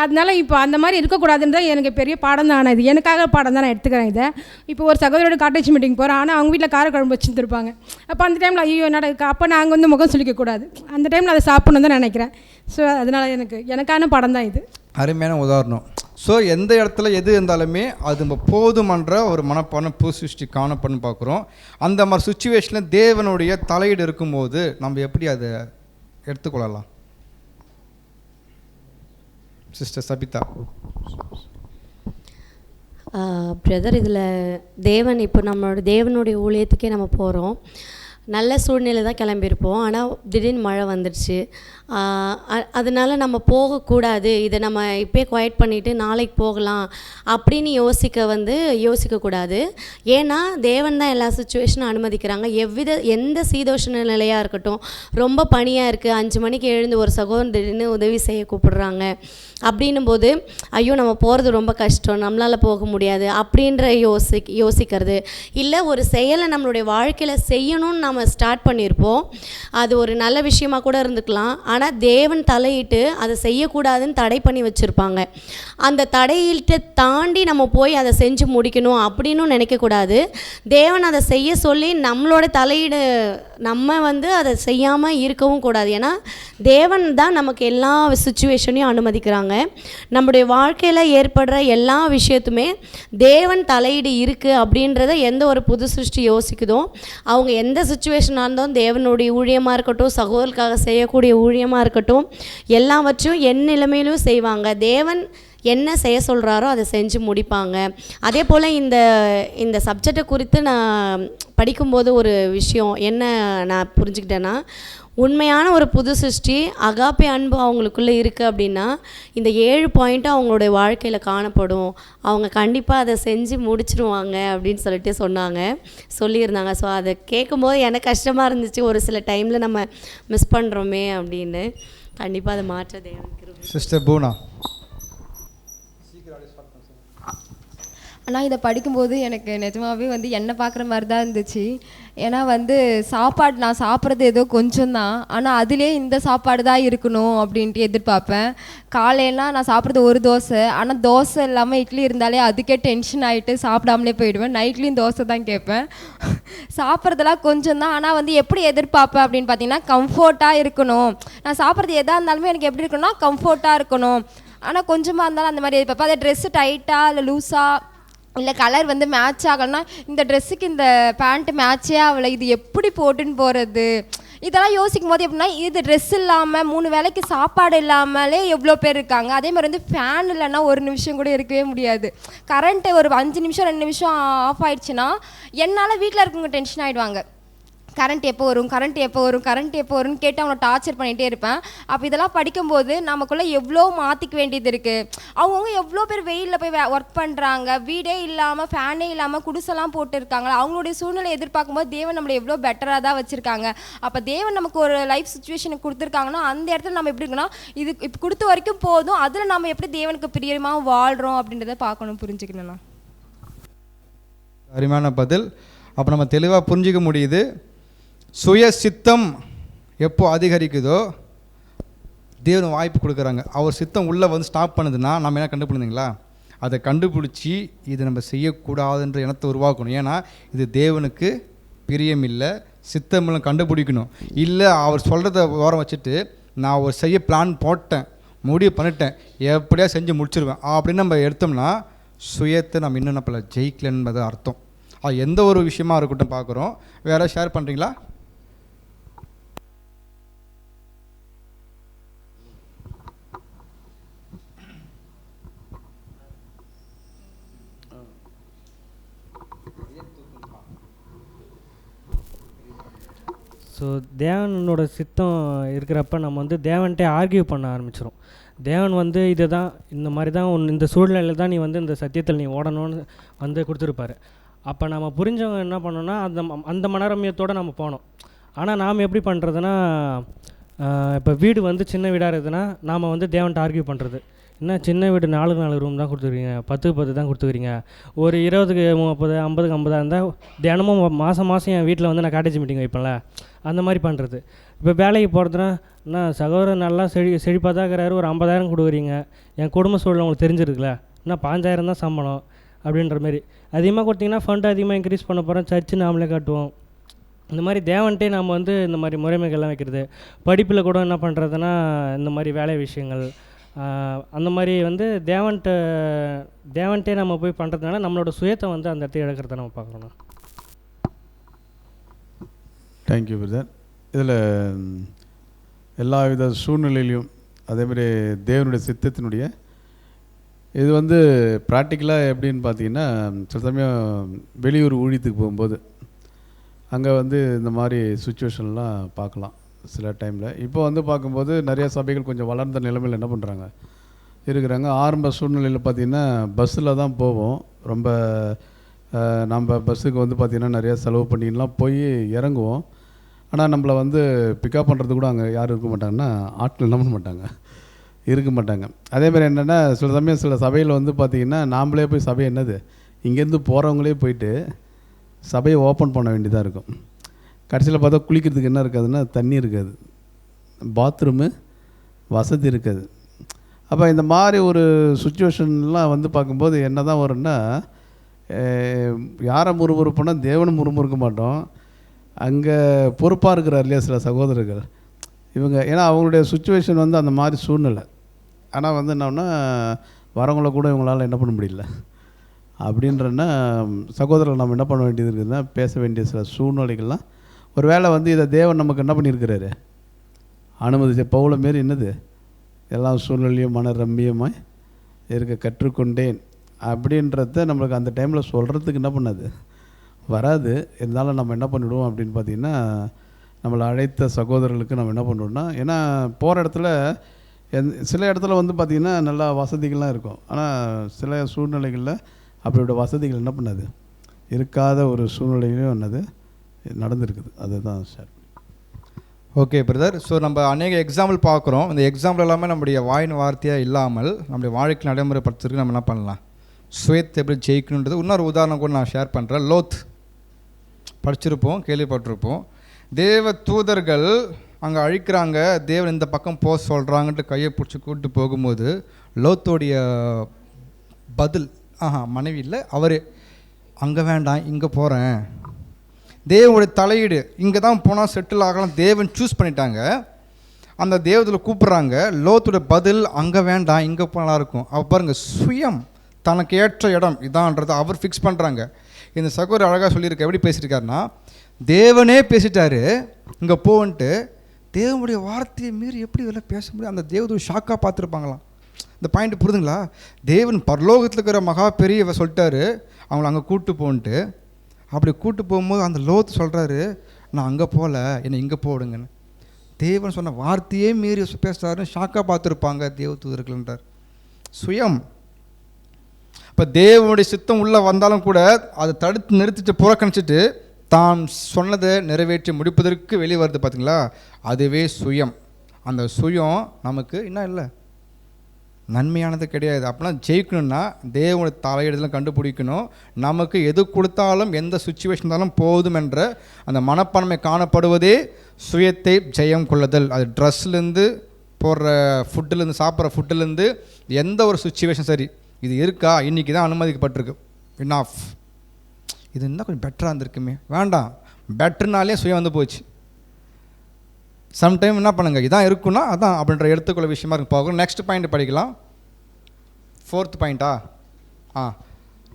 அதனால இப்போ அந்த மாதிரி இருக்கக்கூடாதுன்றது எனக்கு பெரிய பாடம் தான். ஆனால் இது எனக்காக பாடம் தான் நான் எடுத்துக்கிறேன் இதை. இப்போ ஒரு சகோதரோட காட்டேஜ் மீட்டிங் போகிறேன், ஆனால் அவங்க வீட்டில் காரக்குழம்பு வச்சுருந்துருப்பாங்க. அப்போ அந்த டைமில் ஐயோ என்னடா, அப்போ நாங்கள் வந்து முகம் சொல்லிக்கக்கூடாது, அந்த டைமில் அதை சாப்பிட்ணும் தான் நினைக்கிறேன். ஸோ அதனால் எனக்கான பாடம் தான் இது.
அருமையான உதாரணம். ஸோ எந்த இடத்துல எது இருந்தாலுமே அது நம்ம போதுமன்ற ஒரு மனப்பான புதுசிருஷ்டி காணப்பன்னு பார்க்குறோம். அந்த மாதிரி சுச்சுவேஷனில் தேவனுடைய தலையீடு இருக்கும்போது நம்ம எப்படி அதை எடுத்துக்கொள்ளலாம்? சிஸ்டர் சபிதா.
பிரதர், இதில் தேவன் இப்போ தேவனுடைய ஊழியத்துக்கே நம்ம போகிறோம். நல்ல சூழ்நிலை தான் கிளம்பியிருப்போம், ஆனால் திடீர்னு மழை வந்துடுச்சு. அதனால் நம்ம போகக்கூடாது, இதை நம்ம இப்போயே குவைட் பண்ணிவிட்டு நாளைக்கு போகலாம் அப்படின்னு யோசிக்கக்கூடாது. ஏன்னா தேவன் தான் எல்லா சுச்சுவேஷனும் அனுமதிக்கிறாங்க. எந்த சீதோஷண நிலையாக இருக்கட்டும், ரொம்ப பனியாக இருக்குது, 5 மணிக்கு எழுந்து ஒரு சகோதரன் திடீர்னு உதவி செய்ய கூப்பிடுறாங்க அப்படின்னும் போது ஐயோ நம்ம போகிறது ரொம்ப கஷ்டம், நம்மளால் போக முடியாது அப்படின்ற யோசிக்கிறது இல்லை. ஒரு செயலை நம்மளுடைய வாழ்க்கையில் செய்யணும்னு நம்ம ஸ்டார்ட் பண்ணியிருப்போம், அது ஒரு நல்ல விஷயமாக கூட இருந்துக்கலாம். ஆனால் தேவன் தலையிட்டு அதை செய்யக்கூடாதுன்னு தடை பண்ணி வச்சுருப்பாங்க. அந்த தடையிட்ட தாண்டி நம்ம போய் அதை செஞ்சு முடிக்கணும் அப்படின்னு நினைக்கக்கூடாது. தேவன் அதை செய்ய சொல்லி நம்மளோட தலையீடு நம்ம அதை செய்யாமல் இருக்கவும் கூடாது. ஏன்னா தேவன் தான் நமக்கு எல்லா சுச்சுவேஷனையும் அனுமதிக்கிறாங்க. நம்முடைய வாழ்க்கையில் ஏற்படுற எல்லா விஷயத்துமே தேவன் தலையீடு இருக்குது அப்படின்றத எந்த ஒரு புது சிருஷ்டி யோசிக்குதோ அவங்க எந்த சுச்சுவேஷனாக இருந்தாலும் தேவனுடைய ஊழியமாக இருக்கட்டும், சகோதரருக்காக செய்யக்கூடிய ஊழியமாக இருக்கட்டும், எல்லாவற்றையும் என் நிலைமையிலும் செய்வாங்க. தேவன் என்ன செய்ய சொல்கிறாரோ அதை செஞ்சு முடிப்பாங்க. அதே போல் இந்த சப்ஜெக்டை குறித்து நான் படிக்கும்போது ஒரு விஷயம் என்ன நான் புரிஞ்சுக்கிட்டேன்னா, உண்மையான ஒரு புது சிருஷ்டி அகாப்பே அன்பு அவங்களுக்குள்ளே இருக்குது அப்படின்னா இந்த 7 பாயிண்ட்டும் அவங்களுடைய வாழ்க்கையில் காணப்படும். அவங்க கண்டிப்பாக அதை செஞ்சு முடிச்சிருவாங்க அப்படின்னு சொல்லியிருந்தாங்க. ஸோ அதை கேட்கும்போது எனக்கு கஷ்டமாக இருந்துச்சு, ஒரு சில டைமில் நம்ம மிஸ் பண்ணுறோமே அப்படின்னு. கண்டிப்பாக அதை மாற்ற தேவனுக்கு.
சிஸ்டர் பூனா.
ஆனால் இதை படிக்கும்போது எனக்கு நிஜமாகவே என்ன பார்க்குற மாதிரி தான் இருந்துச்சு. ஏன்னா சாப்பாடு நான் சாப்பிட்றது ஏதோ கொஞ்சம் தான், ஆனால் அதிலே இந்த சாப்பாடு தான் இருக்கணும் அப்படின்ட்டு எதிர்பார்ப்பேன். காலையெல்லாம் நான் சாப்பிட்றது ஒரு தோசை, ஆனால் தோசை இல்லாமல் இட்லி இருந்தாலே அதுக்கே டென்ஷன் ஆகிட்டு சாப்பிடாமலே போயிடுவேன். நைட்லேயும் தோசை தான் கேட்பேன். சாப்பிட்றதெல்லாம் கொஞ்சம் தான், ஆனால் எப்படி எதிர்பார்ப்பேன் அப்படின்னு பார்த்தீங்கன்னா கம்ஃபர்ட்டாக இருக்கணும். நான் சாப்பிட்றது எதாக இருந்தாலுமே எனக்கு எப்படி இருக்கணும்னா கம்ஃபர்ட்டாக இருக்கணும். ஆனால் கொஞ்சமாக இருந்தாலும் அந்த மாதிரி எதிர்பார்ப்பேன். அதை ட்ரெஸ்ஸு டைட்டாக இல்லை லூஸாக இல்லை கலர் மேட்ச் ஆகலைன்னா இந்த ட்ரெஸ்ஸுக்கு இந்த பேண்ட்டு மேட்சே ஆகலை, இது எப்படி போட்டுன்னு போகிறது, இதெல்லாம் யோசிக்கும் போது எப்படின்னா இது ட்ரெஸ் இல்லாமல் 3 வேளைக்கு சாப்பாடு இல்லாமலே எவ்வளோ பேர் இருக்காங்க. அதே மாதிரி ஃபேன் இல்லைன்னா 1 நிமிஷம் கூட இருக்கவே முடியாது. கரண்ட்டு ஒரு 5 நிமிஷம் 2 நிமிஷம் ஆஃப் ஆயிடுச்சுன்னா என்னால் வீட்டில் இருக்கவங்க டென்ஷன் ஆகிடுவாங்க. கரண்ட் எப்போ வரும்னு கேட்டு அவனை டார்ச்சர் பண்ணிகிட்டே இருப்பேன். அப்போ இதெல்லாம் படிக்கும்போது நமக்குள்ளே எவ்வளோ மாற்றிக்க வேண்டியது இருக்குது. அவங்கவுங்க எவ்வளோ பேர் வெயிலில் போய் ஒர்க் பண்ணுறாங்க, வீடே இல்லாமல் ஃபேனே இல்லாமல் குடிசெல்லாம் போட்டு இருக்காங்க. அவங்களுடைய சூழ்நிலை எதிர்பார்க்கும்போது தேவன் நம்மளை எவ்வளோ பெட்டராக தான் வச்சுருக்காங்க. அப்போ தேவன் நமக்கு ஒரு லைஃப் சுச்சுவேஷனுக்கு கொடுத்துருக்காங்கன்னா அந்த இடத்துல நம்ம எப்படி இருக்குன்னா இது இப்போ கொடுத்த வரைக்கும் போதும், அதில் நம்ம எப்படி தேவனுக்கு பிரியமாக வாழ்கிறோம் அப்படின்றத பார்க்கணும், புரிஞ்சுக்கணும்.
அருமையான பதில். அப்போ நம்ம தெளிவாக புரிஞ்சிக்க முடியுது, சுய சித்தம் எப்போ அதிகரிக்குதோ தேவன் வாய்ப்பு கொடுக்குறாங்க. அவர் சித்தம் உள்ளே ஸ்டாப் பண்ணுதுன்னா நம்ம என்ன கண்டுபிடிந்தீங்களா, அதை கண்டுபிடிச்சி இதை நம்ம செய்யக்கூடாதுன்ற எண்ணத்தை உருவாக்கணும். ஏன்னா இது தேவனுக்கு பிரியம் இல்லை, சித்தமெல்லாம் கண்டுபிடிக்கணும். இல்லை அவர் சொல்கிறத ஓரம் வச்சுட்டு நான் ஒரு செய்ய பிளான் போட்டேன், முடிவு பண்ணிட்டேன், எப்படியா செஞ்சு முடிச்சிருவேன் அப்படின்னு நம்ம எடுத்தோம்னா சுயத்தை நம்ம இன்னும் நம்மள ஜெயிக்கல என்பது அர்த்தம். அது எந்த ஒரு விஷயமா இருக்கட்டும் பார்க்குறோம். வேறு ஷேர் பண்ணுறீங்களா?
ஸோ தேவனோட சித்தம் இருக்கிறப்ப நம்ம வந்து தேவன்கிட்ட ஆர்கியூ பண்ண ஆரம்பிச்சிடும். தேவன் வந்து இதை தான் இந்த மாதிரி தான் இந்த சூழ்நிலையில் தான் நீ வந்து இந்த சத்தியத்தில் நீ ஓடணும்னு வந்து கொடுத்துருப்பாரு. அப்போ நம்ம புரிஞ்சவங்க என்ன பண்ணோன்னா அந்த மனரமியத்தோடு நம்ம போனோம். ஆனால் நாம் எப்படி பண்ணுறதுன்னா, இப்போ வீடு வந்து சின்ன வீடாக இருக்குதுன்னா நாம் வந்து தேவன்கிட்ட ஆர்கியூ பண்ணுறது, என்ன சின்ன வீடு 4 ரூம் தான் கொடுத்துருக்கீங்க, 10 தான் கொடுத்துக்கிறீங்க, ஒரு 20க்கு 30, 50க்கு 50 இருந்தால் தினமும் மாதம் என் வீட்டில் வந்து நான் காட்டேஜ் மீட்டிங் வைப்பேன்ல, அந்த மாதிரி பண்ணுறது. இப்போ வேலைக்கு போகிறதுனா நான் சகோதரர் நல்லா செழிப்பாக தான் இருக்கிறாரு, ஒரு 50,000 கொடுக்குறீங்க, என் குடும்ப சூழல் உங்களுக்கு தெரிஞ்சிருக்குல்ல, இன்னும் 5,000 தான் சம்பளம் அப்படின்ற மாதிரி. அதிகமாக கொடுத்தீங்கன்னா ஃபண்ட் அதிகமாக இன்க்ரீஸ் பண்ண போகிறோம், சர்ச்சு நாமளே காட்டுவோம். இந்த மாதிரி தேவன்ட்டே நம்ம வந்து இந்த மாதிரி முறைமைகள்லாம் வைக்கிறது. படிப்பில் கூட என்ன பண்ணுறதுன்னா இந்த மாதிரி வேலை விஷயங்கள் அந்த மாதிரி வந்து தேவன்ட்டே நம்ம போய் பண்ணுறதுனால நம்மளோட சுயத்தை வந்து அந்த இடத்துல இழக்கிறத நம்ம பார்க்குறோம்.
Thank you brother. இதில் எல்லா வித சூழ்நிலையிலையும் அதேமாதிரி தேவனுடைய சித்தத்தினுடைய இது வந்து ப்ராக்டிக்கலாக எப்படின்னு பார்த்தீங்கன்னா, சில சமயம் வெளியூர் ஊழியத்துக்கு போகும்போது அங்கே வந்து இந்த மாதிரி சுச்சுவேஷன்லாம் பார்க்கலாம் சில டைமில். இப்போ வந்து பார்க்கும்போது நிறைய சபைகள் கொஞ்சம் வளர்ந்த நிலைமையில் என்ன பண்ணுறாங்க இருக்கிறாங்க. ஆரம்ப சூழ்நிலையில் பார்த்திங்கன்னா பஸ்ஸில் தான் போவோம். ரொம்ப நம்ம பஸ்ஸுக்கு வந்து பார்த்திங்கன்னா நிறைய செலவு பண்ணிலாம் போய் இறங்குவோம். ஆனால் நம்மளை வந்து பிக்கப் பண்ணுறது கூட அங்கே யாரும் இருக்க மாட்டாங்கன்னா ஆட்கள் என்ன பண்ண மாட்டாங்க, இருக்க மாட்டாங்க. அதேமாதிரி என்னென்னா சில சமயம் சில சபையில் வந்து பார்த்திங்கன்னா நாம்ளே போய் சபை என்னது இங்கேருந்து போகிறவங்களே போயிட்டு சபையை ஓப்பன் பண்ண வேண்டியதாக இருக்கும். கடைசியில் பார்த்தா குளிக்கிறதுக்கு என்ன இருக்காதுன்னா தண்ணி இருக்காது, பாத்ரூமு வசதி இருக்காது. அப்போ இந்த மாதிரி ஒரு சுச்சுவேஷன்லாம் வந்து பார்க்கும்போது என்ன தான் வரும்னா, யாரை முறுமுறுப்புனா தேவனும் முறுமுறுக்க மாட்டோம். அங்கே பொறுப்பாக இருக்கிறார் இல்லையா சில சகோதரர்கள் இவங்க, ஏன்னா அவங்களுடைய சுச்சுவேஷன் வந்து அந்த மாதிரி சூழ்நிலை. ஆனால் வந்து என்னன்னா வரவங்கள கூட இவங்களால் என்ன பண்ண முடியல அப்படின்றன்னா சகோதரர்கள் நம்ம என்ன பண்ண வேண்டியது இருக்குதுன்னா பேச வேண்டிய சில சூழ்நிலைகள்லாம் ஒரு வேளை வந்து இதை தேவன் நமக்கு என்ன பண்ணியிருக்கிறாரு அனுமதிச்ச பவுல மாரி என்னது எல்லா சூழ்நிலையும் மன ரம்மியமாய் இருக்க கற்றுக்கொண்டேன் அப்படின்றத நம்மளுக்கு அந்த டைமில் சொல்கிறதுக்கு என்ன பண்ணாது வராது. இருந்தாலும் நம்ம என்ன பண்ணிவிடுவோம் அப்படின்னு பார்த்திங்கன்னா, நம்மளை அழைத்த சகோதரர்களுக்கு நம்ம என்ன பண்ணுறோம்னா, ஏன்னா போகிற இடத்துல சில இடத்துல வந்து பார்த்திங்கன்னா நல்லா வசதிகள்லாம் இருக்கும். ஆனால் சில சூழ்நிலைகளில் அப்படியோட வசதிகள் என்ன பண்ணாது இருக்காத ஒரு சூழ்நிலையிலையும் என்னது நடந்திருக்குது. அதுதான் சார்.
Okay brother. ஸோ நம்ம அநேக எக்ஸாம்பிள் பார்க்குறோம். இந்த எக்ஸாம்பிள் எல்லாமே நம்முடைய வாயின் வார்த்தையாக இல்லாமல் நம்முடைய வாழ்க்கை நடைமுறைப்படுத்துறதுக்கு நம்ம என்ன பண்ணலாம், சுயத்தை எப்படி ஜெயிக்கணுன்றது இன்னொரு உதாரணம் கூட நான் ஷேர் பண்ணுறேன். லோத் படிச்சிருப்போம், கேள்விப்பட்டிருப்போம். தேவ தூதர்கள் அங்கே அழிக்கிறாங்க, தேவன் இந்த பக்கம் போக சொல்கிறாங்கன்ட்டு கையை பிடிச்சி கூப்பிட்டு போகும்போது லோத்தோடைய பதில் மனைவி இல்லை அவரே, அங்கே வேண்டாம் இங்கே போகிறேன். தேவனுடைய தலையீடு, இங்கே தான் போனால் செட்டில் ஆகலாம் தேவன் சூஸ் பண்ணிட்டாங்க. அந்த தேவத்தில் கூப்பிட்றாங்க, லோத்துடைய பதில் அங்கே வேண்டாம் இங்கே போனால் இருக்கும். அவர் பாருங்கள், சுயம் தனக்கு ஏற்ற இடம் இதான்றது அவர் ஃபிக்ஸ் பண்ணுறாங்க. இந்த சகோதரர் அழகாக சொல்லியிருக்க, எப்படி பேசியிருக்காருன்னா, தேவனே பேசிட்டாரு இங்கே போன்ட்டு, தேவனுடைய வார்த்தையை மீறி எப்படி இதெல்லாம் பேச முடியும்? அந்த தேவதூ ஷாக்காக பார்த்துருப்பாங்களாம். இந்த பாயிண்ட் புரிதுங்களா? தேவன் பரலோகத்தில் இருக்கிற மகா பெரிய சொல்லிட்டாரு அவங்கள அங்கே கூப்பிட்டு போன்ட்டு. அப்படி கூப்பிட்டு போகும்போது அந்த லோத்து சொல்கிறாரு, நான் அங்கே போகல, என்னை இங்கே போடுங்கன்னு. தேவன் சொன்ன வார்த்தையே மீறி பேசுகிறாருன்னு ஷாக்காக பார்த்துருப்பாங்க தேவதூதர்கள்ன்றார். சுயம். இப்போ தேவனுடைய சித்தம் உள்ளே வந்தாலும் கூட அதை தடுத்து நிறுத்திட்டு புறக்கணிச்சிட்டு தான் சொன்னதை நிறைவேற்றி முடிப்பதற்கு வெளியே வருது பார்த்தீங்களா, அதுவே சுயம். அந்த சுயம் நமக்கு என்ன இல்லை, நன்மையானது கிடையாது. அப்படின்னா ஜெயிக்கணும்னா தேவனுடைய தலையிடலாம் கண்டுபிடிக்கணும். நமக்கு எது கொடுத்தாலும் எந்த சுச்சுவேஷன் இருந்தாலும் போதும் என்ற அந்த மனப்பான்மை காணப்படுவதே சுயத்தை ஜெயம் கொள்ளுதல். அது ட்ரெஸ்லேருந்து போடுற ஃபுட்டுலேருந்து சாப்பிட்ற ஃபுட்டுலேருந்து எந்த ஒரு சுச்சுவேஷன் சரி, இது இருக்கா, இன்றைக்கி தான் அனுமதிக்கப்பட்டிருக்கு, இன்னாஃப், இது இன்னும் கொஞ்சம் பெட்டராக இருந்திருக்குமே, வேண்டாம், பெட்டர்னாலே சுயம் வந்து போச்சு. சம்டைம் என்ன பண்ணுங்கள், இதான் இருக்குன்னா அதான் அப்படின்ற எடுத்துக்கொள்ள விஷயமா இருக்கு போகும். நெக்ஸ்ட் பாயிண்ட் படிக்கலாம். 4th பாயிண்டா?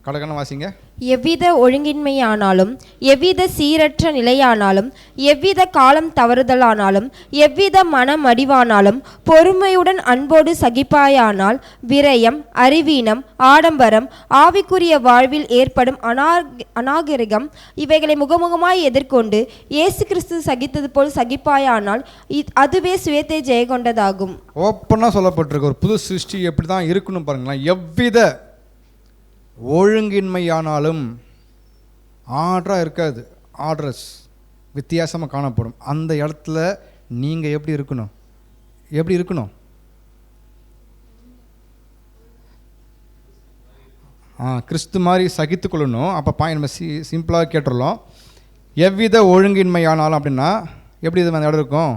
கடகன வாசிங்க.
எவ்வித ஒழுங்கின்மையானாலும், எவ்வித சீரற்ற நிலையானாலும், எவ்வித காலம் தவறுதலானாலும், எவ்வித மனமடிவானாலும், பொறுமையுடன் அன்போடு சகிப்பாயானால், விரயம், அறிவீனம், ஆடம்பரம், ஆவிக்குரிய வாழ்வில் ஏற்படும் அநாகரிகம் இவைகளை முகமுகமாய் எதிர்கொண்டு இயேசு கிறிஸ்து சகித்தது போல் சகிப்பாயானால் அதுவே சுயத்தை ஜெயகொண்டதாகும்.
ஓப்பனாக சொல்லப்பட்டிருக்கு. ஒரு புது சிருஷ்டி எப்படி தான் இருக்கணும் பாருங்களேன். எவ்வித ஒழுங்கின்மையானாலும், ஆர்டராக இருக்காது, ஆர்டர்ஸ் வித்தியாசமாக காணப்படும். அந்த இடத்துல நீங்கள் எப்படி இருக்கணும்? எப்படி இருக்கணும்? கிறிஸ்து மாதிரி சகித்து கொள்ளணும். அப்போ நம்ம சிம்பிளாக கேட்டுடலாம். எவ்வித ஒழுங்கின்மையானாலும் அப்படின்னா எப்படி இது அந்த இடம் இருக்கும்?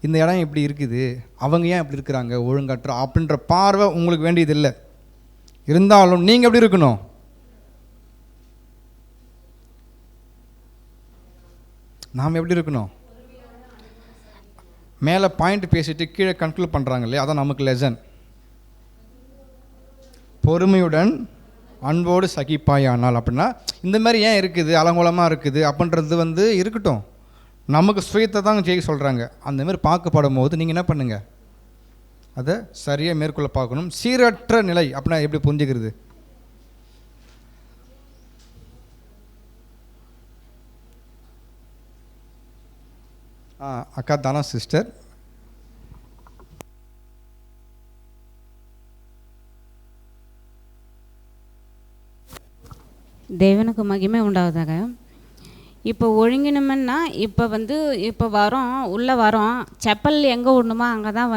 இந்த இடம் இப்படி இருக்குது, அவங்க ஏன் இப்படி இருக்கிறாங்க ஒழுங்கற்ற அப்படின்ற பார்வை உங்களுக்கு வேண்டியது இல்லை. இருந்தாலும் நீங்கள் எப்படி இருக்கணும்? நாம் எப்படி இருக்கணும்? மேலே பாயிண்ட் பேசிட்டு கீழே கன்க்ளூட் பண்ணுறாங்க இல்லையா, அதான் நமக்கு லெசன். பொறுமையுடன் அன்போடு சகிப்பாயானால் அப்படின்னா இந்த மாதிரி ஏன் இருக்குது, அலங்கோலமாக இருக்குது அப்படின்றது இருக்கட்டும். நமக்கு சுயத்தை தான் ஜெயிக்க சொல்கிறாங்க. அந்த மாதிரி பார்க்கப்படும் போது நீங்கள் என்ன பண்ணுங்கள், அதை சரியாக மேற்கொள்ள பார்க்கணும். சீரற்ற நிலை அப்படின்னா எப்படி புரிஞ்சுக்கிறது? அக்கா தானா சிஸ்டர்?
தேவனுக்கு மகிமை உண்டாவதாக. இப்போ ஒழுங்கினமென்னா இப்போ வரோம், உள்ளே வரோம், செப்பல் எங்கே விடணுமோ அங்கே தான்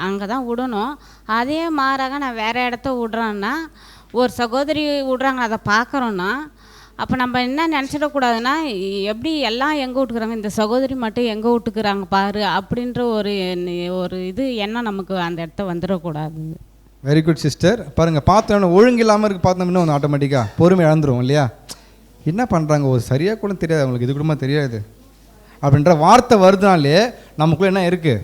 அங்கே தான் விடணும். அதே மாறாக நான் வேறு இடத்த விட்றேன்னா, ஒரு சகோதரி விட்றாங்க, அதை பார்க்குறோன்னா அப்போ நம்ம என்ன நினச்சிடக்கூடாதுன்னா, எப்படி எல்லாம் எங்கே விட்டுக்கிறாங்க, இந்த சகோதரி மட்டும் எங்கே விட்டுக்கிறாங்க பாரு அப்படின்ற ஒரு எண்ணம் நமக்கு அந்த இடத்த வந்துடக்கூடாது.
Very good sister. பாருங்கள், பார்த்தோன்னா ஒழுங்கு இல்லாமல் இருக்குது, பார்த்தோம்னா ஒன்று ஆட்டோமேட்டிக்காக பொறுமை இழந்துரும் இல்லையா? என்ன பண்ணுறாங்க, ஒரு சரியாக கூட தெரியாது அவங்களுக்கு, இது கூட தெரியாது அப்படின்ற வார்த்தை வருதுனாலே நமக்குள்ளே என்ன இருக்குது,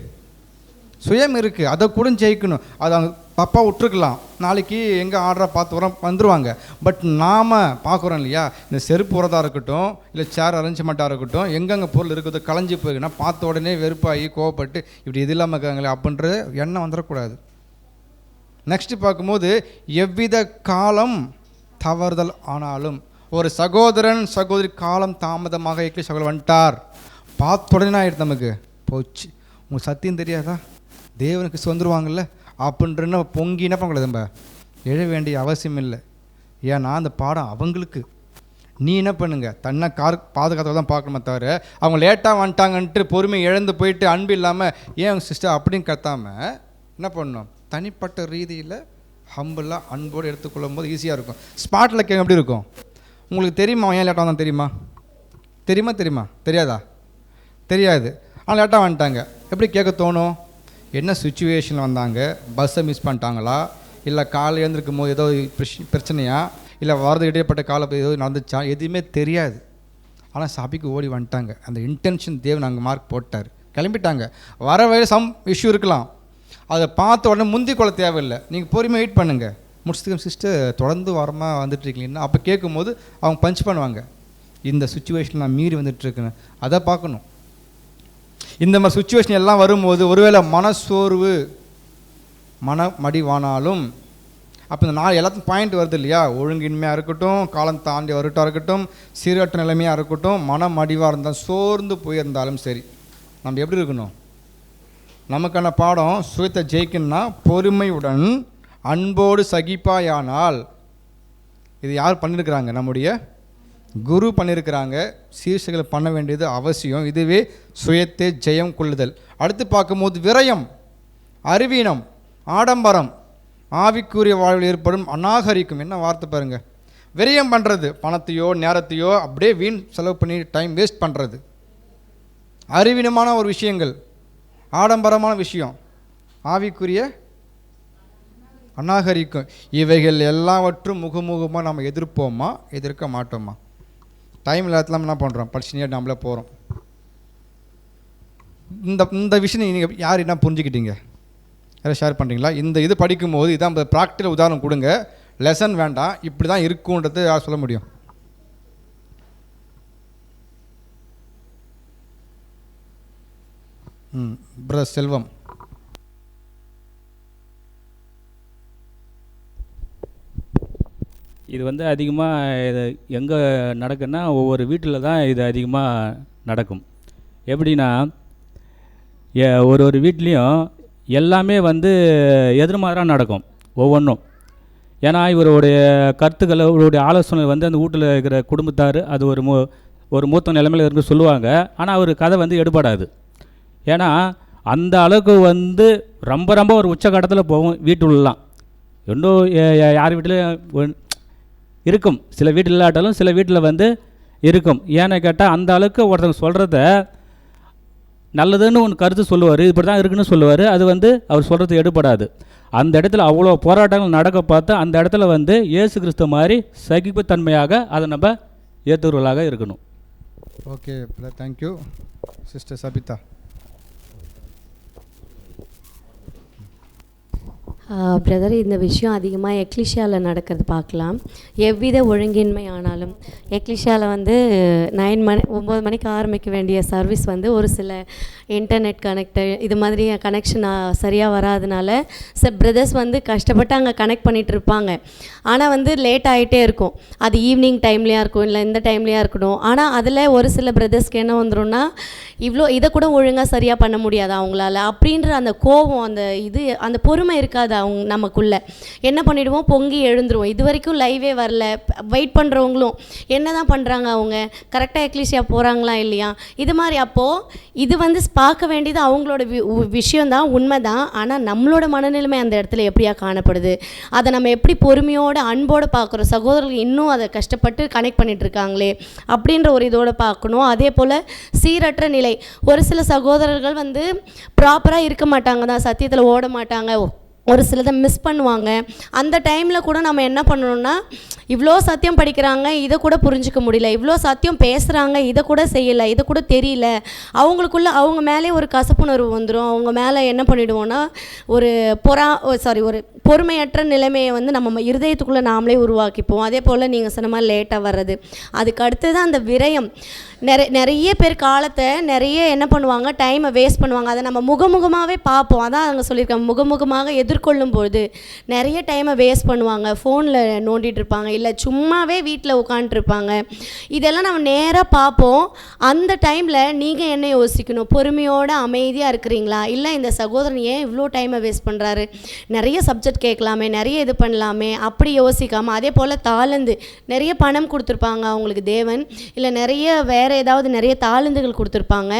சுயம் இருக்குது. அதை கூட ஜெயிக்கணும். அதை அவங்க தப்பாக விட்டுருக்கலாம், நாளைக்கு எங்கே ஆர்டராக பார்த்து வந்துடுவாங்க. பட் நாம் பார்க்குறோம் இல்லையா, இந்த செருப்பு உரதாக இருக்கட்டும், இல்லை சேர் அரேஞ்ச்மெண்ட்டாக இருக்கட்டும், எங்கெங்கே பொருள் இருக்குதோ களைஞ்சி போயிருக்குன்னா பார்த்த உடனே வெறுப்பாகி கோவப்பட்டு இப்படி இது இல்லாமல் இருக்காங்களே அப்படின்ற எண்ணம் வந்துடக்கூடாது. நெக்ஸ்ட்டு பார்க்கும்போது எவ்வித காலம் தவறுதல் ஆனாலும், ஒரு சகோதரன் சகோதரி காலம் தாமதமாக இயக்கி சகோதரர் வந்துட்டார், பார்த்த உடனே ஆகிடுது நமக்கு, போச்சு உங்களுக்கு சத்தியம் தெரியாதா, தேவனுக்கு வந்துருவாங்கல்ல அப்படின்றன்னு பொங்கி என்ன பண்ணக்கூடாது, நம்ம எழ வேண்டிய அவசியம் இல்லை. ஏன்னா அந்த பாடம் அவங்களுக்கு. நீ என்ன பண்ணுங்க, தன்னை பாதுகாத்த தான் பார்க்கணுமே தவிர அவங்க லேட்டாக வந்துட்டாங்கன்ட்டு பொறுமை இழந்து போயிட்டு அன்பு இல்லாமல் ஏன் சிஸ்டர் அப்படின்னு கத்தாமல் என்ன பண்ணணும், தனிப்பட்ட ரீதியில் ஹம்பிளாக அன்போடு எடுத்துக்கொள்ளும் போது ஈஸியாக இருக்கும். ஸ்பாட்டில் கேட்க எப்படி இருக்கும், உங்களுக்கு தெரியுமா ஏன் லேட்டாக வந்தால் தெரியுமா? தெரியாதா? தெரியாது. ஆனால் லேட்டாக வந்துட்டாங்க, எப்படி கேட்க தோணும், என்ன சுச்சுவேஷனில் வந்தாங்க, பஸ்ஸை மிஸ் பண்ணிட்டாங்களா, இல்லை காலை எழுந்திருக்கும் போது ஏதோ பிரச்சனையா, இல்லை வரது இடையப்பட்ட காலம் ஏதோ நடந்துச்சா, எதுவுமே தெரியாது. ஆனால் சபைக்கு ஓடி வந்துட்டாங்க. அந்த இன்டென்ஷன் தேவன் அங்கே மார்க் போட்டார், கிளம்பிட்டாங்க. வர வழியில் சம் இஷ்யூ இருக்கலாம், அதை பார்த்த உடனே முந்தி கொள்ள தேவையில்லை, நீங்கள் பொறுமையாக வெயிட் பண்ணுங்கள், முடிச்சதுக்கு சிஸ்டர் தொடர்ந்து வாரமாக வந்துட்டுருக்கீங்கன்னா அப்போ கேட்கும்போது அவங்க பஞ்ச் பண்ணுவாங்க, இந்த சுச்சுவேஷன் நான் மீறி வந்துட்டுருக்கேன், அதை பார்க்கணும். இந்த மாதிரி சுச்சுவேஷன் எல்லாம் வரும்போது ஒருவேளை மனசோர்வு மடிவானாலும், அப்போ இந்த நாள் எல்லாத்துக்கும் பாயிண்ட் வருது இல்லையா, ஒழுங்கின்மையாக இருக்கட்டும், காலம் தாண்டி வருட்டாக இருக்கட்டும், சீரற்ற நிலைமையாக இருக்கட்டும், மனம் மடிவாக இருந்தால் சோர்ந்து போயிருந்தாலும் சரி, நம்ம எப்படி இருக்கணும், நமக்கான பாடம் சுயத்தை ஜெயிக்கணும்னா பொறுமையுடன் அன்போடு சகிப்பாயானால். இது யார் பண்ணியிருக்கிறாங்க, நம்முடைய குரு பண்ணியிருக்கிறாங்க. சீர்ஷைகளை பண்ண வேண்டியது அவசியம். இதுவே சுயத்தை ஜெயம் கொள்ளுதல். அடுத்து பார்க்கும்போது விரயம், அறிவீனம், ஆடம்பரம், ஆவிக்குரிய வாழ்வில் ஏற்படும் அநாகரிக்கும். என்ன வார்த்தை பாருங்க, விரயம் பண்ணுறது, பணத்தையோ நேரத்தையோ அப்படியே வீண் செலவு பண்ணி டைம் வேஸ்ட் பண்ணுறது, அறிவீனமான ஒரு விஷயங்கள், ஆடம்பரமான விஷயம், ஆவிக்குரிய அநாகரிக்கும். இவைகள் எல்லாவற்றும் முகமுகமாக நம்ம எதிர்ப்போமா, எதிர்க்க மாட்டோமா? டைம் இல்லாதலாம் என்ன பண்ணுறோம், படிச்சுனே நம்மளே போகிறோம். இந்த விஷயம் நீங்கள் யார் என்ன புரிஞ்சுக்கிட்டீங்க, யாரை ஷேர் பண்ணுறீங்களா? இந்த இது படிக்கும்போது இதான் ப்ராக்டிக்கல் உதாரணம் கொடுங்க, லெசன் வேண்டாம், இப்படி தான் இருக்குன்றது யார் சொல்ல முடியும்? பிரதர் செல்வம்.
இது வந்து அதிகமாக இது எங்கே நடக்குன்னா ஒவ்வொரு வீட்டில் தான் இது அதிகமாக நடக்கும். எப்படின்னா ஒரு வீட்லேயும் எல்லாமே வந்து எதிர்மாறாக நடக்கும் ஒவ்வொன்றும். ஏன்னா இவருடைய கருத்துக்கள், இவருடைய ஆலோசனை வந்து அந்த வீட்டில் இருக்கிற குடும்பத்தார் அது ஒரு மூத்த நிலைமையில் இருந்து சொல்லுவாங்க. ஆனால் அவர் கதை வந்து எடுபடாது. ஏன்னா அந்த அளவுக்கு வந்து ரொம்ப ரொம்ப ஒரு உச்சகட்டத்தில் போகும் வீட்டுள்ளலாம். இன்னும் யார் வீட்டிலையும் இருக்கும், சில வீட்டில் இல்லாட்டாலும் சில வீட்டில் வந்து இருக்கும். ஏன்னு கேட்டால் அந்த அளவுக்கு ஒருத்தவங்க சொல்கிறத நல்லதுன்னு ஒன்று கருத்து சொல்லுவார், இப்படி தான் இருக்குன்னு சொல்லுவார். அது வந்து அவர் சொல்கிறது எடுபடாது. அந்த இடத்துல அவ்வளோ போராட்டங்கள் நடக்க பார்த்து அந்த இடத்துல வந்து இயேசு கிறிஸ்து மாதிரி சகிப்புத்தன்மையாக அதை நம்ம ஏற்றுவர்களாக இருக்கணும்.
Okay, thank you. Sister Sabitha.
Brother, இந்த விஷயம் அதிகமாக எக்லிஷியாவில் நடக்கிறது பார்க்கலாம். எவ்வித ஒழுங்கின்மை ஆனாலும் எக்லிஷியாவில் வந்து 9 மணிக்கு ஆரம்பிக்க வேண்டிய சர்வீஸ் வந்து ஒரு சில இன்டர்நெட் கனெக்டர் இது மாதிரி கனெக்ஷன் சரியாக வராதனால பிரதர்ஸ் வந்து கஷ்டப்பட்டு அங்கே கனெக்ட் பண்ணிகிட்டு இருப்பாங்க. ஆனால் வந்து லேட் ஆகிட்டே இருக்கும். அது ஈவினிங் டைம்லேயா இருக்கும், இல்லை இந்த டைம்லேயா இருக்கணும். ஆனால் அதில் ஒரு சில பிரதர்ஸ்க்கு என்ன வந்துடும்னா, இவ்வளோ இதை கூட ஒழுங்காக சரியாக பண்ண முடியாது அவங்களால அப்படின்ற அந்த கோபம், அந்த பொறுமை இருக்காது அவங்க நமக்குள்ளே. என்ன பண்ணிவிடுவோம், பொங்கி எழுந்துருவோம். இது வரைக்கும் லைவே வரல, வெயிட் பண்ணுறவங்களும் என்ன தான் பண்ணுறாங்க, அவங்க கரெக்டாக எக்லிஷியா போகிறாங்களா இல்லையா, இது மாதிரி. அப்போது இது வந்து பார்க்க வேண்டியது அவங்களோட விஷயந்தான், உண்மை தான். ஆனால் நம்மளோட மனநிலைமை அந்த இடத்துல எப்படியா காணப்படுது, அதை நம்ம எப்படி பொறுமையோடு அன்போடு பார்க்குறோம். சகோதரர்கள் இன்னும் அதை கஷ்டப்பட்டு கனெக்ட் பண்ணிகிட்டு இருக்காங்களே அப்படின்ற ஒரு இதோடு பார்க்கணும். அதே போல் சீரற்ற நிலை, ஒரு சில சகோதரர்கள் வந்து ப்ராப்பராக இருக்க மாட்டாங்க தான், சத்தியத்தில் ஓட மாட்டாங்க, ஒரு சிலதை மிஸ் பண்ணுவாங்க. அந்த டைமில் கூட நம்ம என்ன பண்ணணும்னா, இவ்வளோ சத்தியம் படிக்கிறாங்க, இதை கூட புரிஞ்சிக்க முடியல, இவ்வளோ சத்தியம் பேசுகிறாங்க, இதை கூட செய்யலை, இதை கூட தெரியல, அவங்களுக்குள்ள அவங்க மேலே ஒரு கசப்புணர்வு வந்துடும். அவங்க மேலே என்ன பண்ணிவிடுவோன்னா, ஒரு ஒரு பொறுமையற்ற நிலைமையை வந்து நம்ம இருதயத்துக்குள்ளே நாமளே உருவாக்கிப்போம். அதே போல் நீங்கள் சொன்ன மாதிரி லேட்டாக வர்றது, அதுக்கு அடுத்தது அந்த விரயம். நிறைய பேர் காலத்தை நிறைய என்ன பண்ணுவாங்க, டைமை வேஸ்ட் பண்ணுவாங்க. அதை நம்ம முகமுகமாகவே பார்ப்போம். அதான் அவங்க சொல்லியிருக்காங்க, முகமுகமாக எதிர்கொள்ளும்போது நிறைய டைமை வேஸ்ட் பண்ணுவாங்க, ஃபோனில் நோண்டிகிட்டு இருப்பாங்க, இல்லை சும்மாவே வீட்டில் உட்காந்துருப்பாங்க. இதெல்லாம் நம்ம நேராக பார்ப்போம். அந்த டைமில் நீங்கள் என்ன யோசிக்கணும், பொறுமையோடு அமைதியாக இருக்கிறீங்களா, இல்லை இந்த சகோதரன் ஏன் இவ்வளோ டைமை வேஸ்ட் பண்ணுறாரு, நிறைய சப்ஜெக்ட் கேட்கலாமே, நிறைய இது பண்ணலாமே, அப்படி யோசிக்காமல். அதே போல் தாளந்து, நிறைய பணம் கொடுத்துருப்பாங்க அவங்களுக்கு தேவன், இல்லை நிறைய வேறு ஏதாவது நிறைய தாளந்துகள் கொடுத்துருப்பாங்க.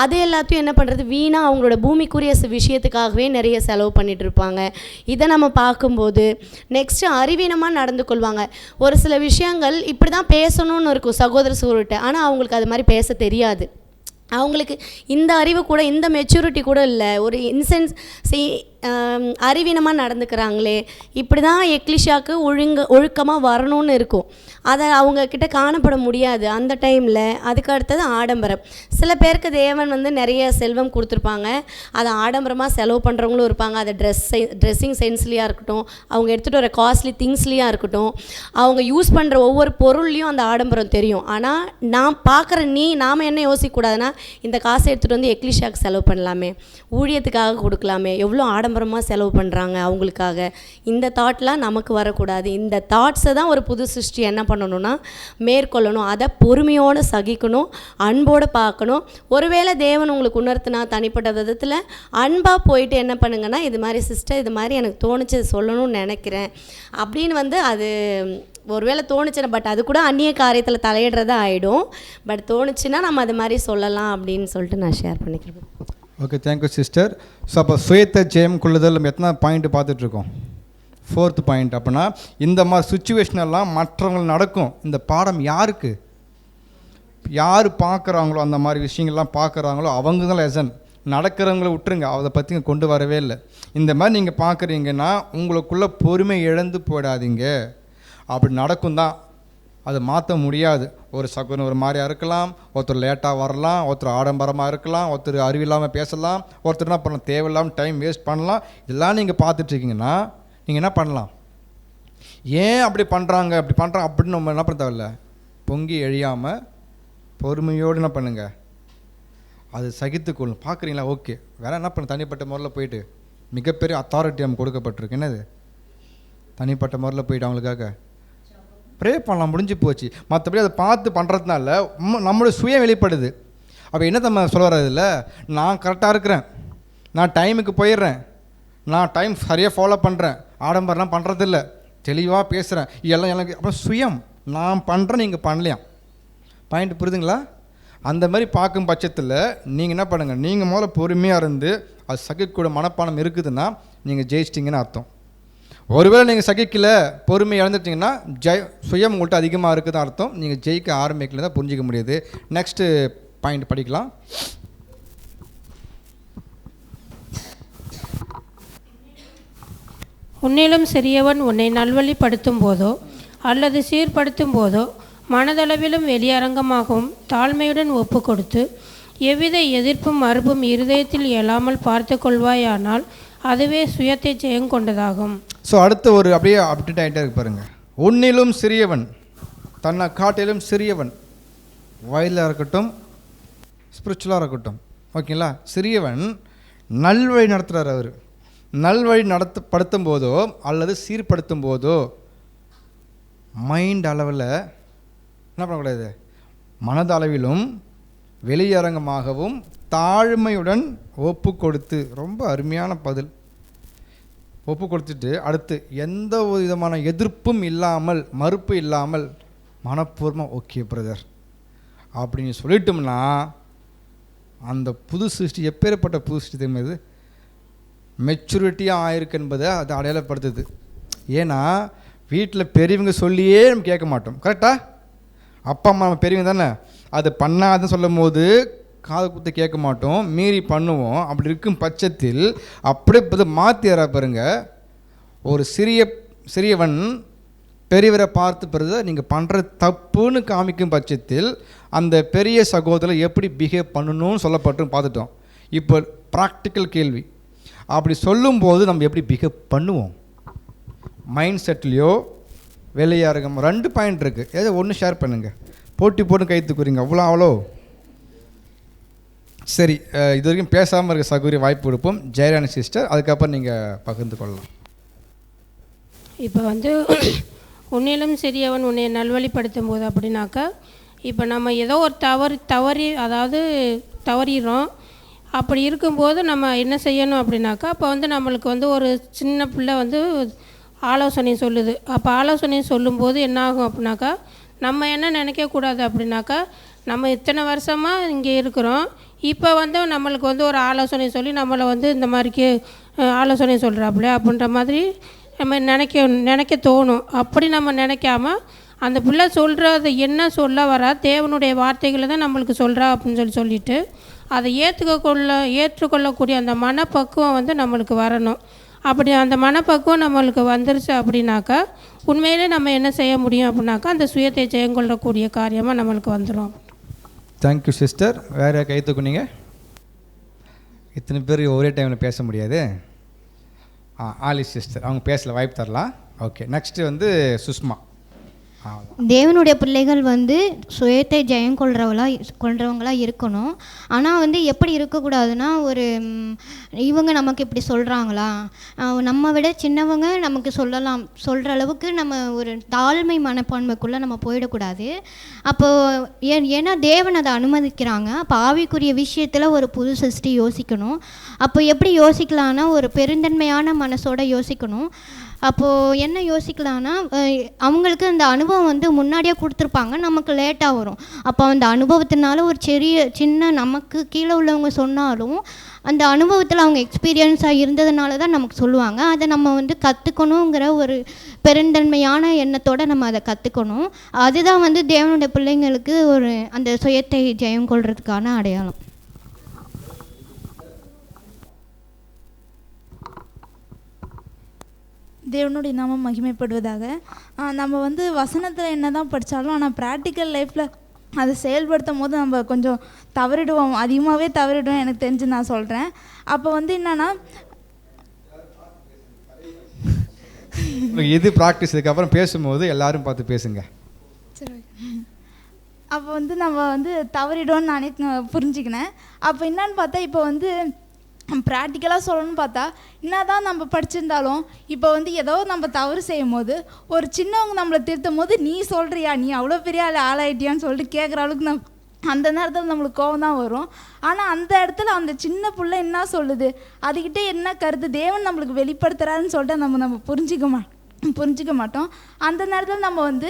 அது எல்லாத்தையும் என்ன பண்ணுறது, வீணாக அவங்களோட பூமிக்குரிய விஷயத்துக்காகவே நிறைய செலவு பண்ணிகிட்டு இருப்பாங்க. இதை நம்ம பார்க்கும்போது நெக்ஸ்ட்டு அறிவீனமாக நடந்து கொள்வாங்க. ஒரு சில விஷயங்கள் இப்படி தான் பேசணும்னு இருக்கும் சகோதர சகோதரிட்ட, ஆனால் அவங்களுக்கு அது மாதிரி பேச தெரியாது. அவங்களுக்கு இந்த அறிவு கூட, இந்த மெச்சூரிட்டி கூட இல்லை, ஒரு அறிவீனமாக நடந்துக்கிறாங்களே, இப்படி தான் எக்லிஷாவுக்கு ஒழுக்கமாக வரணும்னு இருக்கும். அதை அவங்கக்கிட்ட காணப்பட முடியாது அந்த டைமில். அதுக்கு அடுத்தது ஆடம்பரம். சில பேருக்கு தேவன் வந்து நிறைய செல்வம் கொடுத்துருப்பாங்க, அதை ஆடம்பரமாக செலவு பண்ணுறவங்களும் இருப்பாங்க. அதை ட்ரெஸ்ஸிங் சென்ஸ்லேயா இருக்கட்டும், அவங்க எடுத்துகிட்டு வர காஸ்ட்லி திங்ஸ்லேயா இருக்கட்டும், அவங்க யூஸ் பண்ணுற ஒவ்வொரு பொருள்லேயும் அந்த ஆடம்பரம் தெரியும். ஆனால் நாம் பார்க்குற நாம் என்ன யோசிக்கக்கூடாதுன்னா, இந்த காசை எடுத்துகிட்டு வந்து எக்லிஷாவுக்கு செலவு பண்ணலாமே, ஊழியத்துக்காக கொடுக்கலாமே, எவ்வளோ ஆடம்பரமாக செலவு பண்ணுறாங்க அவங்களுக்காக, இந்த தாட்லாம் நமக்கு வரக்கூடாது. இந்த தாட்ஸை தான் ஒரு புது சிருஷ்டி என்ன பண்ணணும்னா மேற்கொள்ளணும். அதை பொறுமையோடு சகிக்கணும், அன்போடு பார்க்கணும். ஒருவேளை தேவன் உங்களுக்கு உணர்த்தினா தனிப்பட்ட விதத்தில் அன்பாக போயிட்டு என்ன பண்ணுங்கன்னா, இது மாதிரி சிஸ்டர், இது மாதிரி எனக்கு தோணுச்சு சொல்லணும்னு நினைக்கிறேன் அப்படின்னு வந்து, அது ஒருவேளை தோணுச்சுன்னா, பட் அது கூட அந்நிய காரியத்தில் தலையிடுறதா ஆகிடும். பட் தோணுச்சுன்னா நம்ம அது மாதிரி சொல்லலாம் அப்படின்னு சொல்லிட்டு நான் ஷேர் பண்ணிக்கிறேன்.
Okay, thank you sister. ஸோ அப்போ சுயத்தை ஜெயம் கொள்ளுதல் நம்ம எத்தனை பாயிண்ட் பார்த்துட்ருக்கோம்? 4th point. அப்படின்னா இந்த மாதிரி சுச்சுவேஷனெல்லாம் மற்றவங்களுக்கு நடக்கும். இந்த பாடம் யாருக்கு, யார் பார்க்குறாங்களோ, அந்த மாதிரி விஷயங்கள்லாம் பார்க்குறாங்களோ அவங்க தான் லெசன். நடக்கிறவங்கள விட்டுருங்க, அதை பற்றி கொண்டு வரவே இல்லை. இந்த மாதிரி நீங்கள் பார்க்குறீங்கன்னா உங்களுக்குள்ளே பொறுமை இழந்து போயிடாதீங்க. அப்படி நடக்கும் தான். அதை மாற்ற முடியாது. ஒரு சகுனம் ஒரு மாதிரியாக இருக்கலாம், ஒருத்தர் லேட்டாக வரலாம், ஒருத்தர் ஆடம்பரமாக இருக்கலாம், ஒருத்தர் அறிவில்லாமல் பேசலாம், ஒருத்தர் என்ன பண்ணலாம் தேவையில்லாமல் டைம் வேஸ்ட் பண்ணலாம். இதெல்லாம் நீங்கள் பார்த்துட்ருக்கீங்கன்னா நீங்கள் என்ன பண்ணலாம்? ஏன் அப்படி பண்ணுறாங்க அப்படின்னு நம்ம என்ன பண்ண தேவையில்ல, பொங்கி எழியாமல் பொறுமையோடு என்ன பண்ணுங்கள், அது சகித்துக்கொள்ளும். பார்க்குறீங்களா? ஓகே, வேறு என்ன பண்ண, தனிப்பட்ட முறையில் போயிட்டு மிகப்பெரிய அத்தாரிட்டி நமக்கு கொடுக்கப்பட்டிருக்கு. என்னது? தனிப்பட்ட முறையில் போயிட்டு அவங்களுக்காக ப்ரே பண்ணலாம், முடிஞ்சு போச்சு. மற்றபடி அதை பார்த்து பண்ணுறதுனால நம்மளுடைய சுயம் வெளிப்படுது. அப்போ என்ன நம்ம சொல்ல வர்றது இல்லை, நான் கரெக்டாக இருக்கிறேன், நான் டைமுக்கு போயிடுறேன், நான் டைம் சரியாக ஃபாலோ பண்ணுறேன், ஆடம்பரம்லாம் பண்ணுறதில்ல, தெளிவாக பேசுகிறேன், எல்லாம் எனக்கு அப்புறம் சுயம் நான் பண்ணுறேன், நீங்கள் பண்ணலையாம். பாயிண்ட் புரியுதுங்களா? அந்த மாதிரி பார்க்கும் பட்சத்தில் நீங்கள் என்ன பண்ணுங்கள், நீங்கள் முதல்ல பொறுமையாக இருந்து அது சகிக்கக்கூட மனப்பானம் இருக்குதுன்னா நீங்கள் ஜெயிச்சிட்டிங்கன்னு அர்த்தம். ஒருவேளை நீங்கள் சகிக்கல, பொறுமை இழந்துட்டிங்கன்னா சுயம் உங்கள்கிட்ட அதிகமாக இருக்குதுன்னு அர்த்தம். நீங்கள் ஜெயிக்க ஆரம்பிக்கல தான் புரிஞ்சிக்க முடியுது. நெக்ஸ்ட்டு பாயிண்ட் படிக்கலாம்.
உன்னிலும் சிறியவன் உன்னை நல்வழிப்படுத்தும் போதோ அல்லது சீர்படுத்தும் போதோ மனதளவிலும் வெளியரங்கமாகவும் தாழ்மையுடன் ஒப்பு கொடுத்து எவ்வித எதிர்ப்பும் மறுப்பும் இருதயத்தில் இயலாமல் பார்த்து கொள்வாயானால் அதுவே சுயத்தை ஜெயங்கொண்டதாகும்.
ஸோ அடுத்து ஒரு அப்படியே அப்டேட் ஆகிட்டே இருக்கு பாருங்கள். உன்னிலும் சிறியவன், தன்னை காட்டிலும் சிறியவன், வயதில் இருக்கட்டும் ஸ்பிரிச்சுவலாக இருக்கட்டும், ஓகேங்களா? சிறியவன் நல்வழி நடத்துகிறார். அவர் நல்வழி படுத்தும் போதோ அல்லது சீர்படுத்தும் போதோ மைண்ட் அளவில் என்ன பண்ணக்கூடாது, மனதளவிலும் வெளியரங்கமாகவும் தாழ்மையுடன் ஒப்பு கொடுத்து, ரொம்ப அருமையான பதில், ஒப்பு கொடுத்துட்டு அடுத்து எந்த ஒரு விதமான எதிர்ப்பும் இல்லாமல் மறுப்பு இல்லாமல் மனப்பூர்வமாக ஓகே பிரதர் அப்படின்னு சொல்லிட்டோம்னா அந்த புது சிருஷ்டி எப்பேற்பட்ட புது சிருஷ்டி தெரியுது, மெச்சூரிட்டியாக ஆயிருக்கு என்பதை அது அடையாளப்படுத்துது. ஏன்னா வீட்டில் பெரியவங்க சொல்லியே நம்ம கேட்க மாட்டோம். கரெக்டாக? அப்பா அம்மா நம்ம பெரியவங்க தானே, அது பண்ணாதுன்னு சொல்லும் போது காது குத்து கேட்க மாட்டோம், மீறி பண்ணுவோம். அப்படி இருக்கும் பட்சத்தில் அப்படியே மாற்றியறா பாருங்க. ஒரு சிறியவன் பெரியவரை பார்த்து பிறகு நீங்கள் பண்ணுற தப்புன்னு காமிக்கும் பட்சத்தில் அந்த பெரிய சகோதரர் எப்படி பிஹேவ் பண்ணணும்னு சொல்லப்பட்டு பார்த்துட்டோம். இப்போ ப்ராக்டிக்கல் கேள்வி, அப்படி சொல்லும்போது நம்ம எப்படி பிஹேவ் பண்ணுவோம்? மைண்ட் செட்லேயோ வெளியாருங்க 2 பாயிண்ட் இருக்குது, ஏதோ ஒன்று ஷேர் பண்ணுங்கள். போட்டி போட்டு கை தூக்குறீங்க அவ்வளோ. சரி, இது வரைக்கும் பேசாமல் இருக்க சகோதரி வாய்ப்பு கொடுப்போம். ஜெயராணி சிஸ்டர், அதுக்கப்புறம் நீங்கள் பகிர்ந்து கொள்ளலாம்.
இப்போ உன்னிலும் சிறியவன் உன்னை நல்வழிப்படுத்தும் போது அப்படின்னாக்கா, இப்போ நம்ம ஏதோ ஒரு தவறிடுறோம். அப்படி இருக்கும்போது நம்ம என்ன செய்யணும் அப்படின்னாக்கா, அப்போ நம்மளுக்கு ஒரு சின்ன பிள்ளை ஆலோசனை சொல்லுது. அப்போ ஆலோசனை சொல்லும்போது என்ன ஆகும் அப்படின்னாக்கா, நம்ம என்ன நினைக்கக்கூடாது அப்படின்னாக்கா, நம்ம இத்தனை வருஷமாக இங்கே இருக்கிறோம், இப்போ நம்மளுக்கு ஒரு ஆலோசனை சொல்லி நம்மளை இந்த மாதிரிக்கு ஆலோசனை சொல்கிறாப்புல அப்படின்ற மாதிரி நம்ம நினைக்க தோணும். அப்படி நம்ம நினைக்காம அந்த பிள்ளை சொல்கிறது என்ன சொல்ல வரா, தேவனுடைய வார்த்தைகளை தான் நம்மளுக்கு சொல்கிறா அப்படின்னு சொல்லிட்டு அதை ஏற்றுக்கொள்ளக்கூடிய அந்த மனப்பக்குவம் நம்மளுக்கு வரணும். அப்படி அந்த மனப்பக்குவம் நம்மளுக்கு வந்துருச்சு அப்படின்னாக்கா உண்மையிலே நம்ம என்ன செய்ய முடியும் அப்படின்னாக்கா அந்த சுயத்தை ஜெயங்கொள்ளக்கூடிய காரியமாக நம்மளுக்கு வந்துடும்.
Thank you sister. வேறு கை தூக்குனீங்க? இத்தனை பேர் ஒரே டைமில் பேச முடியாது. ஆலி சிஸ்டர் அவங்க பேசல, வாய்ப்பு தரலாம். Okay, next Sushma.
தேவனுடைய பிள்ளைகள் சுயத்தை ஜெயம் கொள்றவங்களாக இருக்கணும். ஆனால் எப்படி இருக்கக்கூடாதுன்னா, இவங்க நமக்கு இப்படி சொல்கிறாங்களா, நம்ம விட சின்னவங்க நமக்கு சொல்கிற அளவுக்கு நம்ம ஒரு தாழ்மை மனப்பான்மைக்குள்ளே நம்ம போயிடக்கூடாது. அப்போது ஏன்னா தேவன் அதை அனுமதிக்கிறாங்க. அப்போ ஆவிக்குரிய விஷயத்தில் ஒரு புது சிருஷ்டி யோசிக்கணும். அப்போ எப்படி யோசிக்கலான்னா, ஒரு பெருந்தன்மையான மனசோடு யோசிக்கணும். அப்போது என்ன யோசிக்கலான்னா, அவங்களுக்கு அந்த அனுபவம் முன்னாடியே கொடுத்துருப்பாங்க, நமக்கு லேட்டாக வரும். அப்போ அந்த அனுபவத்தினால ஒரு சின்ன நமக்கு கீழே உள்ளவங்க சொன்னாலும் அந்த அனுபவத்தில் அவங்க எக்ஸ்பீரியன்ஸாக இருந்ததுனால தான் நமக்கு சொல்லுவாங்க. அதை நம்ம கற்றுக்கணுங்கிற ஒரு பெருந்தன்மையான எண்ணத்தோடு நம்ம அதை கற்றுக்கணும். அதுதான் தேவனுடைய பிள்ளைங்களுக்கு அந்த சுயத்தை ஜெயம் கொள்றதுக்கான அடையாளம்.
தேவனுடைய நாமம் மகிமைப்படுவதாக. நம்ம வந்து வசனத்தில் என்ன தான் படித்தாலும் ஆனால் ப்ராக்டிக்கல் லைஃப்பில் அதை செயல்படுத்தும் போது நம்ம கொஞ்சம் தவறிடுவோம், அதிகமாகவே தவறிடுவோம் எனக்கு தெரிஞ்சு நான் சொல்கிறேன். அப்போ வந்து என்னென்னா
இது ப்ராக்டிஸ். இதுக்கப்புறம் பேசும்போது எல்லாரும் பார்த்து பேசுங்க.
சரி. அப்போ வந்து நம்ம வந்து தவறிடுவோன்னு நானே புரிஞ்சுக்கினேன். அப்போ என்னன்னு பார்த்தா இப்போ வந்து ப்ராக்டிக்கலாக சொல்லணும்னு பார்த்தா என்ன தான் நம்ம படிச்சிருந்தாலும் இப்போ வந்து ஏதோ நம்ம தவறு செய்யும் போது ஒரு சின்னவங்க நம்மளை திருத்தும் போது நீ சொல்கிறியா, நீ அவ்வளோ பெரிய ஆளாயிட்டியான்னு சொல்லிட்டு கேட்குற அளவுக்கு அந்த நேரத்தில் நம்மளுக்கு கோவம் தான் வரும். ஆனால் அந்த இடத்துல அந்த சின்ன பிள்ளை என்ன சொல்லுது, அதுக்கிட்ட என்ன கருத்து தேவன் நம்மளுக்கு வெளிப்படுத்துகிறாருன்னு சொல்லிட்டு நம்ம புரிஞ்சிக்க மாட்டோம். அந்த நேரத்தில் நம்ம வந்து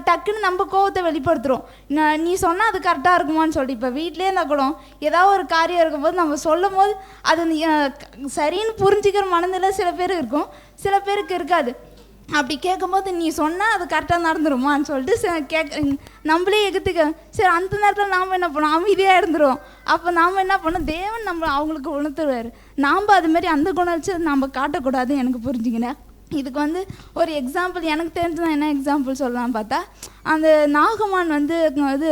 டக்குன்னு நம்ம கோவத்தை வெளிப்படுத்துகிறோம். நீ சொன்னால் அது கரெக்டாக இருக்குமான்னு சொல்லிட்டு இப்போ வீட்டிலே இருந்தால் கூட ஏதாவது ஒரு காரியம் இருக்கும்போது நம்ம சொல்லும் போது அது சரின்னு புரிஞ்சிக்கிற மனநிலை சில பேர் இருக்கும், சில பேருக்கு இருக்காது. அப்படி கேட்கும்போது நீ சொன்னால் அது கரெக்டாக நடந்துருமான்னு சொல்லிட்டு நம்மளே எகுத்துக்க. சரி, அந்த நேரத்தில் நாம் என்ன பண்ணோம், அமைதியாக இருந்துருவோம். அப்போ நாம் என்ன பண்ணோம், தேவன் அவங்களுக்கு உணர்த்துருவார். நாம் அதுமாரி அந்த குணம் நம்ம காட்டக்கூடாது. எனக்கு புரிஞ்சுக்கினேன். இதுக்கு வந்து ஒரு எக்ஸாம்பிள் எனக்கு தெரிஞ்சதான் என்ன எக்ஸாம்பிள் சொல்லலாம் பார்த்தா, அந்த நாகமான் வந்து இது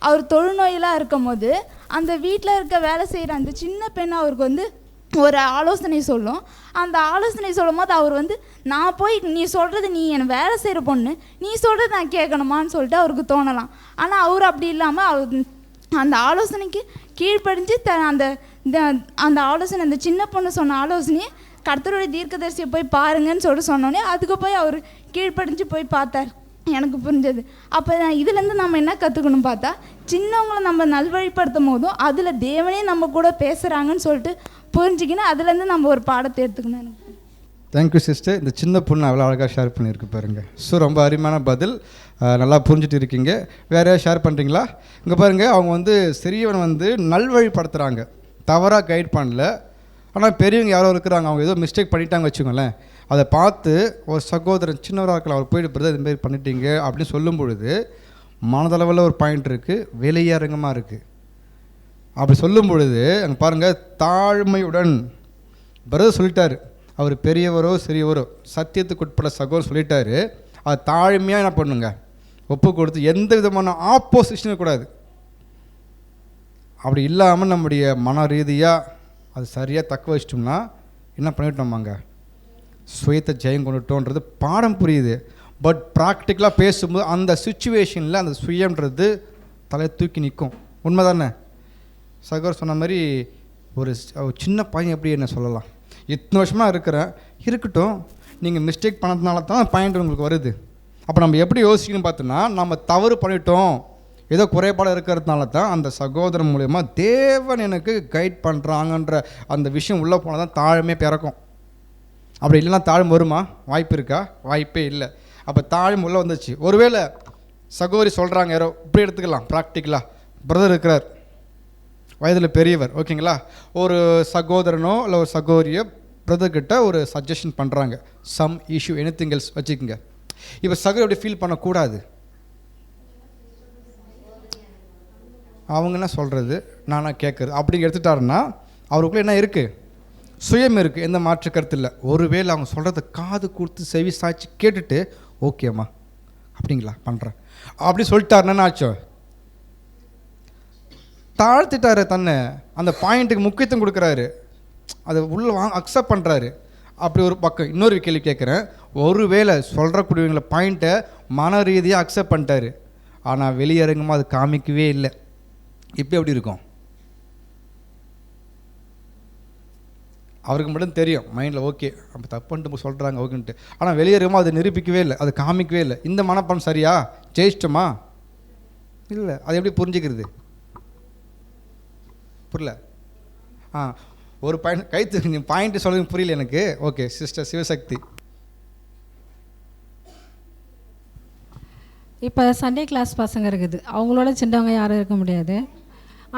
அவர் தொழுநோயெலாம் இருக்கும் போது அந்த வீட்டில் இருக்க வேலை செய்கிற அந்த சின்ன பெண் அவருக்கு வந்து ஒரு ஆலோசனை சொல்லும். அந்த ஆலோசனை சொல்லும் போது அவர் வந்து நான் போய் நீ சொல்கிறது, நீ என்னை வேலை செய்கிற பொண்ணு, நீ சொல்கிறது நான் கேட்கணுமான்னு சொல்லிட்டு அவருக்கு தோணலாம். ஆனால் அவர் அப்படி இல்லாமல் அவர் அந்த ஆலோசனைக்கு கீழ்ப்படிஞ்சு அந்த ஆலோசனை, அந்த சின்ன பொண்ணு சொன்ன ஆலோசனையை கர்த்தருடைய தீர்க்கதரிசியை போய் பாருங்கன்னு சொன்னோன்னே அதுக்கு போய் அவர் கீழ்ப்படிஞ்சு போய் பார்த்தார். எனக்கு புரிஞ்சது. அப்போ இதுலேருந்து நம்ம என்ன கற்றுக்கணும் பார்த்தா, சின்னவங்களை நம்ம நல்வழிப்படுத்தும் போதும் அதில் தேவனே நம்ம கூட பேசுகிறாங்கன்னு சொல்லிட்டு புரிஞ்சுக்கின்னு அதுலேருந்து நம்ம ஒரு பாடத்தை எடுத்துக்கணும். எனக்கு
தேங்க்யூ சிஸ்டர். இந்த சின்ன பொண்ணு அவ்வளோ அழகாக ஷேர் பண்ணியிருக்கு பாருங்கள். ஸோ ரொம்ப அருமையான பதில், நல்லா புரிஞ்சுட்டு இருக்கீங்க. வேறு யாராவது ஷேர் பண்ணுறீங்களா? இங்கே பாருங்கள், அவங்க வந்து சிறியவன் வந்து நல்வழிப்படுத்துகிறாங்க, தவறாக கைட் பண்ணல. ஆனால் பெரியவங்க யாரோ இருக்கிறாங்க, அவங்க ஏதோ மிஸ்டேக் பண்ணிட்டாங்க வச்சுக்கோங்களேன். அதை பார்த்து ஒரு சகோதரன் சின்னவராக இருக்கலாம், அவர் போயிட்டு பிரதர் இதுமாரி பண்ணிட்டீங்க அப்படின்னு சொல்லும் பொழுது மனதளவில் ஒரு பாயிண்ட் இருக்குது, வெளியரங்கமாக இருக்குது. அப்படி சொல்லும் பொழுது அங்கே பாருங்கள், தாழ்மையுடன் பிரதர் சொல்லிட்டார், அவர் பெரியவரோ சிறியவரோ சத்தியத்துக்கு உட்பட சகோதரர் சொல்லிட்டாரு. அது தாழ்மையாக என்ன பண்ணுங்க, ஒப்பு கொடுத்து எந்த விதமான ஆப்போசிஷனும் கூடாது. அப்படி இல்லாமல் நம்முடைய மன ரீதியாக அது சரியாக தக்க வச்சிட்டோம்னா என்ன பண்ணிட்டோமாங்க, சுயத்தை ஜெயம் கொண்டுட்டோன்றது பாடம் புரியுது. பட் ப்ராக்டிக்கலாக பேசும்போது அந்த சுச்சுவேஷனில் அந்த சுயம்ன்றது தலை தூக்கி நிற்கும். உண்மை தானே? சகோதரர் சொன்ன மாதிரி ஒரு சின்ன பையன் எப்படி என்ன சொல்லலாம், இத்தனை வருஷமாக இருக்கட்டும், நீங்கள் மிஸ்டேக் பண்ணதுனால தான் பாயிண்ட் உங்களுக்கு வருது. அப்போ நம்ம எப்படி யோசிக்கணும்னு பார்த்தோன்னா, நம்ம தவறு பண்ணிட்டோம், ஏதோ குறைபாடு இருக்கிறதுனால தான் அந்த சகோதரன் மூலயமா தேவன் எனக்கு கைட் பண்ணுறாங்கன்ற அந்த விஷயம் உள்ளே போனால் தான் தாழ்மையே பிறக்கும். அப்படி இல்லைன்னா தாழ்மை வருமா? வாய்ப்பு இருக்கா? வாய்ப்பே இல்லை. அப்போ தாழ்மை உள்ளே வந்துச்சு. ஒருவேளை சகோதரி சொல்கிறாங்க, யாரோ இப்படி எடுத்துக்கலாம் ப்ராக்டிக்கலாக, பிரதர் இருக்கிறார் வயதில் பெரியவர், ஓகேங்களா, ஒரு சகோதரனோ இல்லை ஒரு சகோதரியோ பிரதர்கிட்ட ஒரு சஜஷன் பண்ணுறாங்க, சம் இஷ்யூ எனிதிங் எல்ஸ் வச்சுக்கோங்க. இப்போ சகோதரி அப்படி ஃபீல் பண்ணக்கூடாது. அவங்க என்ன சொல்கிறது, நானாக கேட்குறது அப்படி எடுத்துட்டாருன்னா அவருக்குள்ளே என்ன இருக்குது, சுயம் இருக்குது, எந்த மாற்று கருத்து இல்லை. ஒருவேளை அவங்க சொல்கிறத காது கொடுத்து செவி சாய்ச்சி கேட்டுட்டு ஓகேம்மா அப்படிங்களா பண்ணுறேன் அப்படி சொல்லிட்டாருன்னு ஆச்சோ, தாழ்த்திட்டாரு தன்னை, அந்த பாயிண்ட்டுக்கு முக்கியத்துவம் கொடுக்குறாரு, அதை உள்ளே அக்செப்ட் பண்ணுறாரு. அப்படி ஒரு பக்கம். இன்னொரு கேள்வி கேட்குறேன், ஒருவேளை சொல்கிறக்கூடியவங்கள பாயிண்ட்டை மன ரீதியாக அக்செப்ட் பண்ணிட்டாரு, ஆனால் வெளியரங்கமாக அது காமிக்கவே இல்லை. இப்போ எப்படி இருக்கும்? அவருக்கு மட்டும் தெரியும் மைண்டில், ஓகே நம்ம தப்புன்ட்டு சொல்கிறாங்க ஓகேன்ட்டு, ஆனால் வெளியேறமா அது நிரூபிக்கவே இல்லை, அது காமிக்கவே இல்லை. இந்த மனப்பான் சரியா, ஜெயிச்சிட்டோமா? இல்லை. அது எப்படி புரிஞ்சுக்கிறது? புரியல. ஒரு பாயிண்ட் கைத்து, நீ பாயிண்ட்டு சொல்லுங்க புரியல எனக்கு. Okay sister Sivasakthi.
இப்போ சண்டே கிளாஸ் பசங்க இருக்குது, அவங்களோட சின்னவங்க யாரும் இருக்க முடியாது.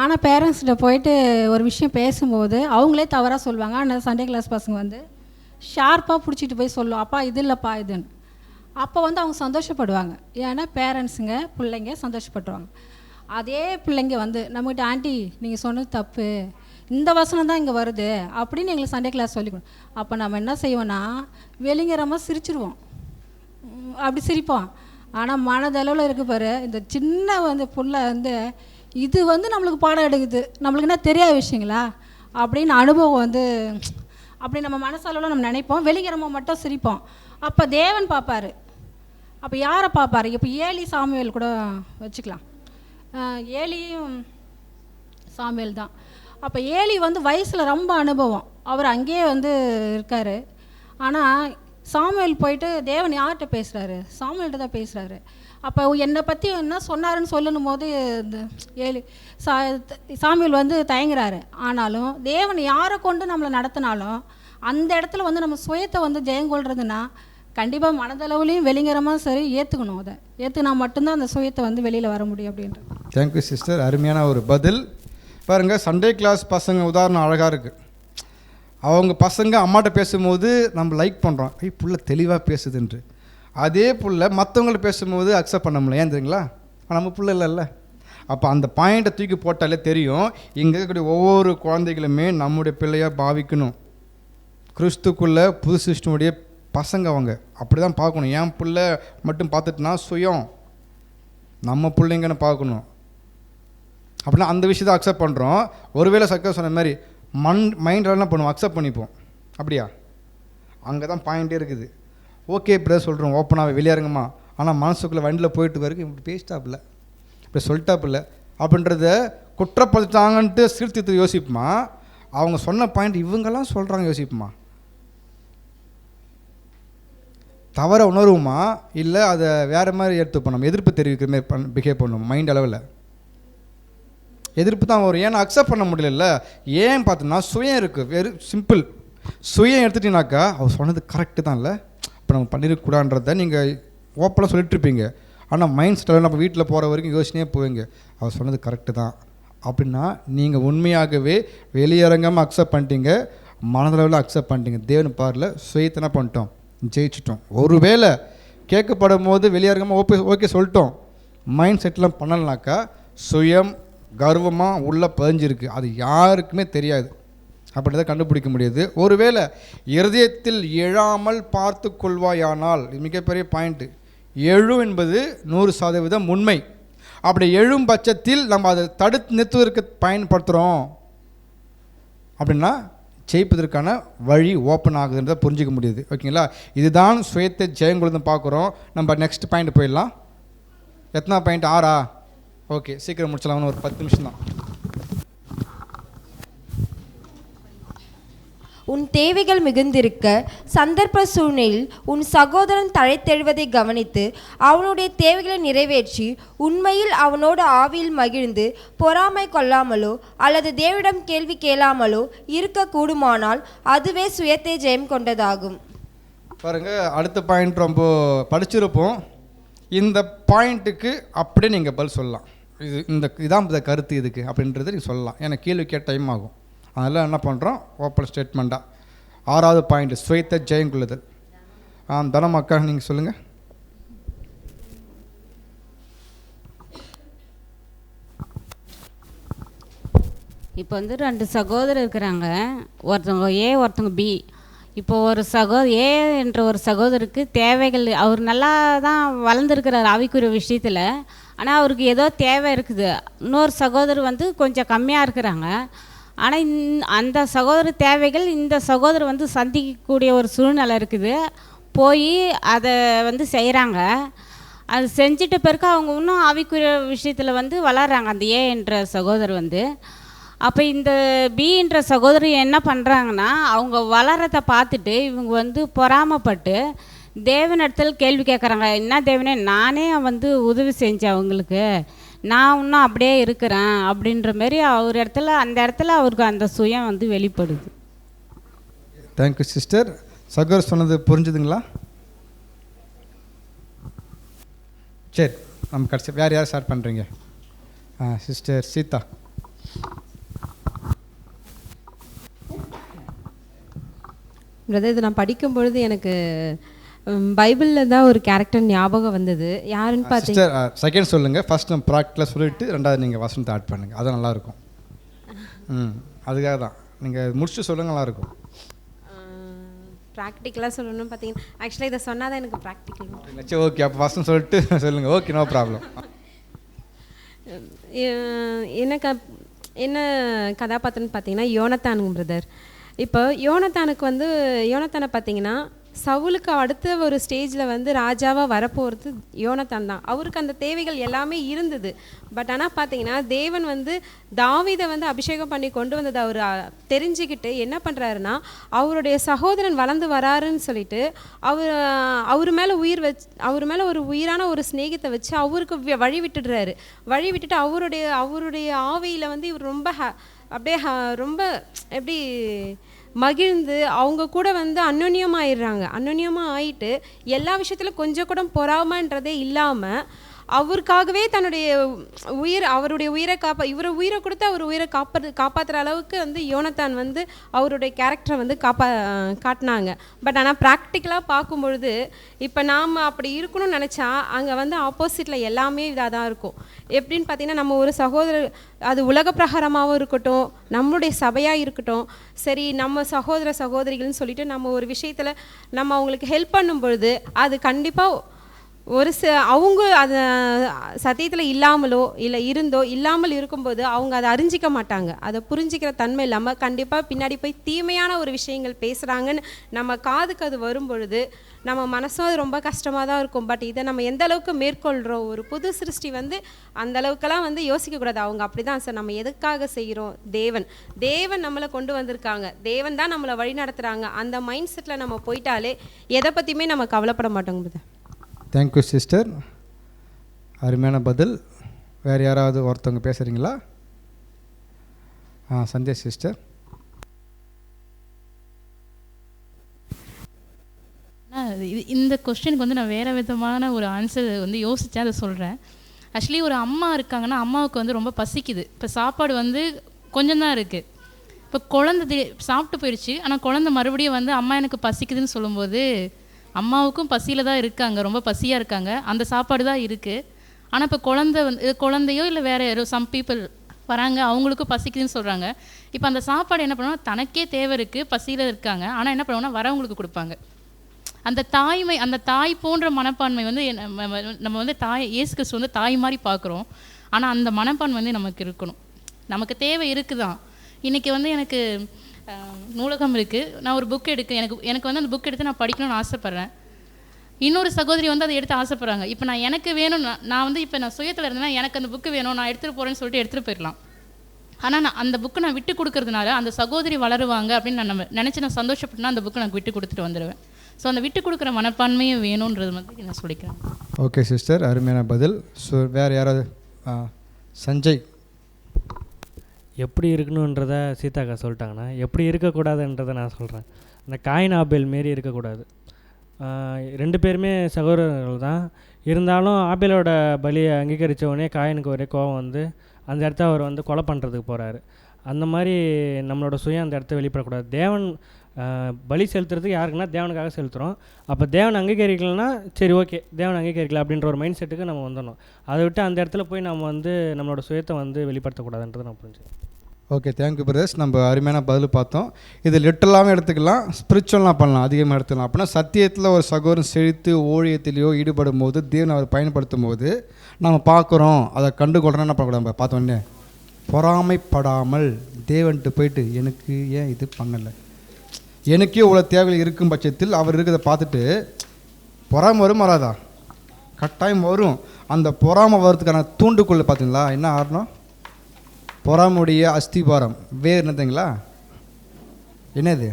ஆனால் பேரண்ட்ஸ்கிட்ட போயிட்டு ஒரு விஷயம் பேசும்போது அவங்களே தவறாக சொல்லுவாங்க. ஆனால் சண்டே கிளாஸ் பசங்க வந்து ஷார்ப்பாக பிடிச்சிட்டு போய் சொல்லுவோம், அப்பா இது இல்லைப்பா இதுன்னு. அப்போ வந்து அவங்க சந்தோஷப்படுவாங்க, ஏன்னா பேரண்ட்ஸுங்க பிள்ளைங்க சந்தோஷப்படுவாங்க. அதே பிள்ளைங்க வந்து நம்மகிட்ட ஆண்டி நீங்கள் சொன்னது தப்பு,
இந்த வசனம் தான் இங்கே வருது அப்படின்னு எங்களுக்கு சண்டே கிளாஸ் சொல்லிக்கணும். அப்போ நம்ம என்ன செய்வோன்னா வெளிங்கரமாக சிரிச்சிருவோம், அப்படி சிரிப்போம். ஆனால் மனதளவில் இருக்கு பாரு, இந்த சின்ன வந்து புள்ள வந்து இது வந்து நம்மளுக்கு பாடம் எடுக்குது, நம்மளுக்கு என்ன தெரியாத விஷயங்களா அப்படின்னு அனுபவம் வந்து அப்படி நம்ம மனசளவில் நம்ம நினைப்போம், வெளிங்கரமாக மட்டும் சிரிப்போம். அப்போ தேவன் பார்ப்பார். அப்போ யாரை பார்ப்பார்? இப்போ ஏலி சாமுவேல் கூட வச்சுக்கலாம். ஏலியும் சாமுவேல் தான். அப்போ ஏலி வந்து வயசில் ரொம்ப அனுபவம், அவர் அங்கேயே வந்து இருக்கார். ஆனால் சாமுவேல் போயிட்டு தேவன் யார்கிட்ட பேசுகிறாரு? சாமுவேல்கிட்ட தான் பேசுகிறாரு. அப்போ என்னை பற்றி என்ன சொன்னாருன்னு சொல்லணும் போது இந்த ஏலி சாமுவேல் வந்து தயங்குறாரு. ஆனாலும் தேவன் யாரை கொண்டு நம்மளை நடத்தினாலும் அந்த இடத்துல வந்து நம்ம சுயத்தை வந்து ஜெயங்கொள்றதுன்னா கண்டிப்பாக மனதளவுலையும் வெளிங்கரமாக சரி ஏற்றுக்கணும். அதை ஏற்றுனா மட்டும்தான் அந்த சுயத்தை வந்து வெளியில் வர முடியும் அப்படின்றது.
தேங்க்யூ சிஸ்டர், அருமையான ஒரு பதில். பாருங்கள், சண்டே கிளாஸ் பசங்க உதாரணம் அழகாக இருக்குது. அவங்க பசங்க அம்மாட்ட பேசும்போது நம்ம லைக் பண்ணுறோம், புள்ள தெளிவாக பேசுதுன்று. அதே புள்ள மற்றவங்கள்ட்ட பேசும்போது அக்செப்ட் பண்ண முடியல. ஏன் தெரியுங்களா? நம்ம புள்ள இல்லைல்ல. அப்போ அந்த பாயிண்ட்டை தூக்கி போட்டாலே தெரியும், இங்கே இருக்கக்கூடிய ஒவ்வொரு குழந்தைகளுமே நம்முடைய பிள்ளையாக பாவிக்கணும். கிறிஸ்துக்குள்ளே புது சிஸ்டனுடைய பசங்க அவங்க அப்படி தான் பார்க்கணும். என் பிள்ளை மட்டும் பார்த்துட்டுனா சுயம், நம்ம பிள்ளைங்கன்னு பார்க்கணும். அப்படின்னா அந்த விஷயத்தை அக்செப்ட் பண்ணுறோம். ஒருவேளை சக்கரை சொன்ன மாதிரி மைண்டில் என்ன பண்ணுவோம், அக்செப்ட் பண்ணிப்போம். அப்படியா? அங்கே தான் பாயிண்ட்டே இருக்குது. ஓகே பிரதர் சொல்கிறோம், ஓப்பனாகவே வெளியாருங்கம்மா. ஆனால் மனசுக்குள்ளே வண்டியில் போயிட்டு வரைக்கும் இப்படி பேசிட்டாப்பில்ல, இப்படி சொல்லிட்டாப்பில்ல அப்படின்றத குற்றப்படுத்தாங்கன்ட்டு சீர்திருத்த யோசிப்புமா, அவங்க சொன்ன பாயிண்ட் இவங்கெல்லாம் சொல்கிறாங்க யோசிப்புமா, தவற உணர்வுமா, இல்லை அதை வேறு மாதிரி எடுத்துப்போம், நம்ம எதிர்ப்பு தெரிவிக்கிற மாதிரி பிஹேவ் பண்ணுவோம். மைண்ட் அளவில் எதிர்ப்பு தான் வரும். ஏன்னா அக்செப்ட் பண்ண முடியல. ஏன் பார்த்தோம்னா சுயம் இருக்குது. வெறும் சிம்பிள். சுயம் எடுத்துட்டீங்கனாக்கா அவர் சொன்னது கரெக்டு தான், இல்லை இப்போ நம்ம பண்ணிருக்கூடாதுன்றதை நீங்கள் ஓப்பனாக சொல்லிட்டுருப்பீங்க. ஆனால் மைண்ட் செட்டில் நம்ம வீட்டில் போகிற வரைக்கும் யோசனையே போவீங்க, அவர் சொன்னது கரெக்டு தான் அப்படின்னா நீங்கள் உண்மையாகவே வெளியரங்கமாக அக்செப்ட் பண்ணிட்டீங்க, மனதளவில் அக்செப்ட் பண்ணிட்டீங்க. தேவன் பாரில் சுயத்தனை பண்ணிட்டோம், ஜெயிச்சிட்டோம். ஒருவேளை கேட்கப்படும் போது வெளியரங்கமாக ஓகே சொல்லிட்டோம், மைண்ட் செட்லாம் பண்ணலனாக்கா சுயம் கர்வமாக உள்ளே பதிஞ்சிருக்கு, அது யாருக்குமே தெரியாது. அப்படி தான் கண்டுபிடிக்க முடியுது. ஒருவேளை இருதயத்தில் எழாமல் பார்த்து கொள்வாயானால், இது மிகப்பெரிய பாயிண்ட்டு. எழும் என்பது 100% உண்மை. அப்படி எழும் பட்சத்தில் நம்ம அதை தடுத்து நிறுத்துவதற்கு பயன்படுத்துகிறோம் அப்படின்னா ஜெயிப்பதற்கான வழி ஓப்பன் ஆகுதுன்றதை புரிஞ்சிக்க முடியுது. ஓகேங்களா? இதுதான் சுயத்தை ஜெயங்கொள்ளுன்னு பார்க்குறோம். நம்ம நெக்ஸ்ட் பாயிண்ட் போயிடலாம். எத்தனை பாயிண்ட்? 6ஆ? ஓகே, சீக்கிரம் முடிச்சலாம்னு ஒரு 10 நிமிஷம் தான்.
உன் தேவைகள் மிகுந்திருக்க சந்தர்ப்ப சூழ்நிலையில் உன் சகோதரன் தழைத்தெழுவதை கவனித்து அவனுடைய தேவைகளை நிறைவேற்றி உண்மையில் அவனோடு ஆவியில் மகிழ்ந்து பொறாமை கொள்ளாமலோ அல்லது தேவனிடம் கேள்வி கேளாமலோ இருக்க கூடுமானால் அதுவே சுயத்தை ஜெயம் கொண்டதாகும்.
பாருங்கள், அடுத்த பாயிண்ட் ரொம்ப படிச்சிருப்போம். இந்த பாயிண்ட்டுக்கு அப்படியே நீங்கள் பதில் சொல்லலாம். இதான் இந்த கருத்து இதுக்கு அப்படின்றது நீங்கள் சொல்லலாம். ஏன்னா கேள்வி கேட்ட டைம் ஆகும். அதெல்லாம் என்ன பண்ணுறோம், ஓப்பன் ஸ்டேட்மெண்ட்டாக. 6வது பாயிண்ட் சுயத்தை ஜெயங்கொள்ளுதல். தனம் அக்கா நீங்கள் சொல்லுங்கள்.
இப்போ வந்து 2 சகோதரர் இருக்கிறாங்க, ஒருத்தவங்க ஏ ஒருத்தவங்க பி. இப்போ ஒரு ஏ என்ற ஒரு சகோதரருக்கு தேவைகள், அவர் நல்லா தான் வளர்ந்துருக்கிறார் ஆவிக்குரிய விஷயத்தில், ஆனால் அவருக்கு ஏதோ தேவை இருக்குது. இன்னொரு சகோதரர் வந்து கொஞ்சம் கம்மியாக இருக்கிறாங்க. ஆனால் அந்த சகோதர தேவைகள் இந்த சகோதரர் வந்து சந்திக்கக்கூடிய ஒரு சூழ்நிலை இருக்குது. போய் அதை வந்து செய்கிறாங்க. அது செஞ்சிட்ட பிறகு அவங்க இன்னும் ஆவிக்குரிய விஷயத்தில் வந்து வளர்கிறாங்க, அந்த ஏ என்ற சகோதரர் வந்து. அப்போ இந்த பின்ற சகோதரி என்ன பண்ணுறாங்கன்னா, அவங்க வளரத்தை பார்த்துட்டு இவங்க வந்து பொறாமப்பட்டு தேவனிடத்தில் கேள்வி கேட்குறாங்க. என்ன தேவனே, நானே வந்து உதவி செஞ்சேன் அவங்களுக்கு, நான் இன்னும் அப்படியே இருக்கிறேன் அப்படின்ற மாரி அவர் இடத்துல, அந்த இடத்துல அவருக்கு அந்த சுயம் வந்து வெளிப்படுது.
Thank you sister. சகோதரர் சொன்னது புரிஞ்சுதுங்களா? சரி, நம்ம கடைசி வேறு யார் ஸ்டார்ட் பண்ணுறீங்க? சிஸ்டர் சீதா.
பிரதர், இது நான் படிக்கும் பொழுது எனக்கு பைபிளில் தான் ஒரு கேரக்டர் ஞாபகம் வந்தது. யாருன்னு பார்த்தீங்கன்னா,
செகண்ட் சொல்லுங்கள். ஃபர்ஸ்ட் நம்ம ப்ராக்டிக்கலாக சொல்லிவிட்டு 2வது நீங்கள் வசனத்தை ஆட் பண்ணுங்கள், அது நல்லாயிருக்கும். அதுக்காக தான் நீங்கள் முடிச்சு சொல்லுங்க, நல்லாயிருக்கும்.
ப்ராக்டிக்கலாக சொல்லணும்னு பார்த்தீங்கன்னா ஆக்சுவலாக இதை சொன்னால் தான் எனக்கு ப்ராக்டிக்கல்.
சரி, ஓகே, அப்போ ஃபஸ்ட்டு சொல்லிட்டு சொல்லுங்கள். Okay, no problem.
என்ன கதாபாத்திரம்னு பார்த்தீங்கன்னா யோனத்தானுங்க பிரதர். இப்போ யோனத்தானை பார்த்தீங்கன்னா சவுலுக்கு அடுத்த ஒரு ஸ்டேஜில் வந்து ராஜாவாக வரப்போகிறது யோனத்தான் தான். அவருக்கு அந்த தேவைகள் எல்லாமே இருந்தது. பட் ஆனால் பார்த்தீங்கன்னா தேவன் வந்து தாவீதை வந்து அபிஷேகம் பண்ணி கொண்டு வந்தது அவர் தெரிஞ்சுக்கிட்டு என்ன பண்ணுறாருன்னா, அவருடைய சகோதரன் வளர்ந்து வராருன்னு சொல்லிட்டு அவர் மேலே ஒரு உயிரான ஒரு சிநேகத்தை வச்சு அவருக்கு வழி விட்டுடுறாரு. வழி விட்டுட்டு அவருடைய ஆவியில் வந்து இவர் ரொம்ப ரொம்ப எப்படி மகிழ்ந்து அவங்க கூட வந்து அந்யோன்யமாயிடுறாங்க. அந்யோன்யமாக ஆயிட்டு எல்லா விஷயத்திலும் கொஞ்சம் கூட பொறாமைன்றதே இல்லாமல் அவருக்காகவே தன்னுடைய அவருடைய உயிரை இவரை உயிரை கொடுத்து அவர் உயிரை காப்பாற்றுற அளவுக்கு வந்து யோனத்தான் வந்து அவருடைய கேரக்டரை வந்து காட்டினாங்க. பட் ஆனால் ப்ராக்டிக்கலாக பார்க்கும்பொழுது இப்போ நாம் அப்படி இருக்கணும்னு நினச்சா அங்கே வந்து ஆப்போசிட்டில் எல்லாமே இதாக தான் இருக்கும். எப்படின்னு பார்த்தீங்கன்னா, நம்ம ஒரு சகோதரர், அது உலக பிரகாரமாகவும் இருக்கட்டும், நம்மளுடைய சபையாக இருக்கட்டும், சரி நம்ம சகோதரிகள்னு சொல்லிட்டு நம்ம ஒரு விஷயத்தில் நம்ம அவங்களுக்கு ஹெல்ப் பண்ணும் பொழுது அது கண்டிப்பாக அவங்க அதை சத்தியத்தில் இல்லாமலோ இல்லை இல்லாமல் இருக்கும்போது அவங்க அதை அறிஞ்சிக்க மாட்டாங்க. அதை புரிஞ்சிக்கிற தன்மை இல்லாமல் கண்டிப்பாக பின்னாடி போய் தீமையான ஒரு விஷயங்கள் பேசுகிறாங்கன்னு நம்ம காதுக்கு அது வரும்பொழுது நம்ம மனசும் அது ரொம்ப கஷ்டமாக தான் இருக்கும். பட் இதை நம்ம எந்த அளவுக்கு மேற்கொள்கிறோம், ஒரு புது சிருஷ்டி வந்து அந்த அளவுக்கெல்லாம் வந்து யோசிக்கக்கூடாது. அவங்க அப்படி தான் சார், நம்ம எதுக்காக செய்கிறோம், தேவன் நம்மளை கொண்டு வந்திருக்காங்க, தேவன் தான் நம்மளை வழி நடத்துகிறாங்க, அந்த மைண்ட் செட்டில் நம்ம போயிட்டாலே எதை பற்றியுமே நம்ம கவலைப்பட மாட்டோங்க.
தேங்க்யூ சிஸ்டர், அருமையான பதில். வேறு யாராவது ஒருத்தவங்க பேசுகிறீங்களா? சந்தேஷ் சிஸ்டர்.
இந்த கொஸ்டினுக்கு வந்து நான் வேறு விதமான ஒரு ஆன்சர் வந்து யோசித்தேன், அதை சொல்கிறேன். ஆக்சுவலி ஒரு அம்மா இருக்காங்கன்னா அம்மாவுக்கு வந்து ரொம்ப பசிக்குது. இப்போ சாப்பாடு வந்து கொஞ்சம் தான் இருக்குது. இப்போ குழந்தை சாப்பிட்டு போயிடுச்சு, ஆனால் குழந்தை மறுபடியும் வந்து அம்மா எனக்கு பசிக்குதுன்னு சொல்லும்போது அம்மாவுக்கும் பசியில் தான் இருக்காங்க, ரொம்ப பசியாக இருக்காங்க, அந்த சாப்பாடு தான் இருக்குது. ஆனால் இப்போ குழந்தையோ இல்லை வேறு யாரோ சம் பீப்புள் வராங்க, அவங்களுக்கும் பசிக்குதுன்னு சொல்கிறாங்க. இப்போ அந்த சாப்பாடு என்ன பண்ணுவோம்னா, தனக்கே தேவை இருக்குது, பசியில் இருக்காங்க, ஆனால் என்ன பண்ணுவோம்னா வரவங்களுக்கு கொடுப்பாங்க. அந்த தாய்மை, அந்த தாய் போன்ற மனப்பான்மை வந்து நம்ம வந்து இயேசு கிறிஸ்து வந்து தாய் மாதிரி பார்க்குறோம். ஆனால் அந்த மனப்பான்மை வந்து நமக்கு இருக்கணும். நமக்கு தேவை இருக்குதான். இன்றைக்கி வந்து எனக்கு நூலகம் இருக்குது, நான் ஒரு புக் எனக்கு வந்து அந்த புக் எடுத்து நான் படிக்கணும்னு ஆசைப்பட்றேன். இன்னொரு சகோதரி வந்து அதை எடுத்து ஆசைப்பட்றாங்க. இப்போ நான் எனக்கு வேணும், நான் வந்து இப்போ நான் சுயத்தில் இருந்தேன்னா எனக்கு அந்த புக்கு வேணும், நான் எடுத்துகிட்டு போகிறேன்னு சொல்லிட்டு எடுத்துகிட்டு போயிடலாம். ஆனால் நான் அந்த புக்கு நான் விட்டு கொடுக்கறதுனால அந்த சகோதரி வளருவாங்க அப்படின்னு நான் நினச்சி நான் சந்தோஷப்பட்டுனா அந்த புக்கு நான் விட்டு கொடுத்துட்டு வந்துடுவேன். ஸோ அந்த விட்டு கொடுக்குற மனப்பான்மையும் வேணுன்றது வந்து நான் சொல்லிக்கிறேன்.
ஓகே சிஸ்டர், அருமையான பதில். ஸோ வேறு யாராவது? சஞ்சய்.
எப்படி இருக்கணுன்றத சீதாக்கா சொல்லிட்டாங்கன்னா, எப்படி இருக்கக்கூடாதுன்றதை நான் சொல்கிறேன். இந்த காயின் ஆபேல் மாரி இருக்கக்கூடாது. 2 பேருமே சகோதரர்கள் தான். இருந்தாலும் ஆபேலோட பலியை அங்கீகரித்த உடனே காயினுக்கு ஒரே கோபம் வந்து அந்த இடத்த அவர் வந்து கொலை பண்ணுறதுக்கு போகிறாரு. அந்த மாதிரி நம்மளோட சுயம் அந்த இடத்த வெளிப்படக்கூடாது. தேவன் பலி செலுத்துறதுக்கு யாருக்குன்னா தேவனுக்காக செலுத்துகிறோம். அப்போ தேவன் அங்கீகரிக்கலைன்னா சரி ஓகே தேவன் அங்கீகரிக்கல அப்படின்ற ஒரு மைண்ட் செட்டுக்கு நம்ம வந்துடணும். அதை விட்டு அந்த இடத்துல போய் நம்ம வந்து நம்மளோட சுயத்தை வந்து வெளிப்படுத்தக்கூடாதுன்றதை நான் புரிஞ்சுக்கிறேன்.
Okay, thank you brothers. நம்ம அருமையான பதில் பார்த்தோம். இது லிட்டரலாகவும் எடுத்துக்கலாம், ஸ்பிரிச்சுவலாக பண்ணலாம், அதிகமாக எடுத்துக்கலாம். அப்படின்னா சத்தியத்தில் ஒரு சகோதரன் செழித்து ஊழியத்திலேயோ ஈடுபடும் போது தேவன் அவர் பயன்படுத்தும் போது நம்ம பார்க்குறோம், அதை கண்டுகொள்கிறோம். என்ன பண்ணக்கூடாது, நம்ம பார்த்தோன்னே பொறாமைப்படாமல் தேவன்ட்டு போயிட்டு எனக்கு ஏன் இது பண்ணலை, எனக்கே இவ்வளோ தேவைகள் இருக்கும் பட்சத்தில் அவர் இருக்கிறத பார்த்துட்டு பொறாமை வரும் வராதா? கட்டாயம் வரும். அந்த பொறாமை வர்றதுக்கான தூண்டுக்குள்ள பார்த்தீங்களா என்ன ஆகணும்? பொறாமையுடைய அஸ்திபாரம் வேறு என்னதுங்களா, என்னது?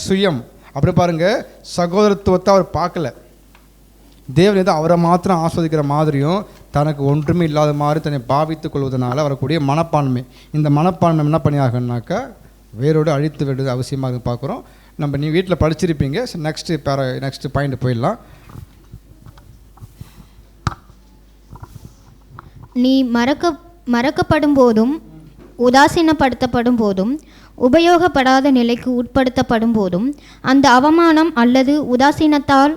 சுயம். அப்படி பாருங்கள், சகோதரத்துவத்தை அவர் பார்க்கல. தேவன் எதோ அவரை மாத்திரம் ஆஸ்வதிக்கிற மாதிரியும் தனக்கு ஒன்றுமே இல்லாத மாதிரி தன்னை பாவித்து கொள்வதனால வரக்கூடிய மனப்பான்மை, இந்த மனப்பான்மை என்ன பண்ணி ஆகணும்னாக்கா வேரோடு அழித்து விடுறது அவசியமாக பார்க்குறோம். நம்ம நீ வீட்டில் படிச்சிருப்பீங்க. நெக்ஸ்ட் பாயிண்ட் போயிடலாம்.
நீ மறக்கப்படும் போதும் உதாசீனப்படுத்தப்படும் போதும் உபயோகப்படாத நிலைக்கு உட்படுத்தப்படும் போதும் அந்த அவமானம் அல்லது உதாசீனத்தால்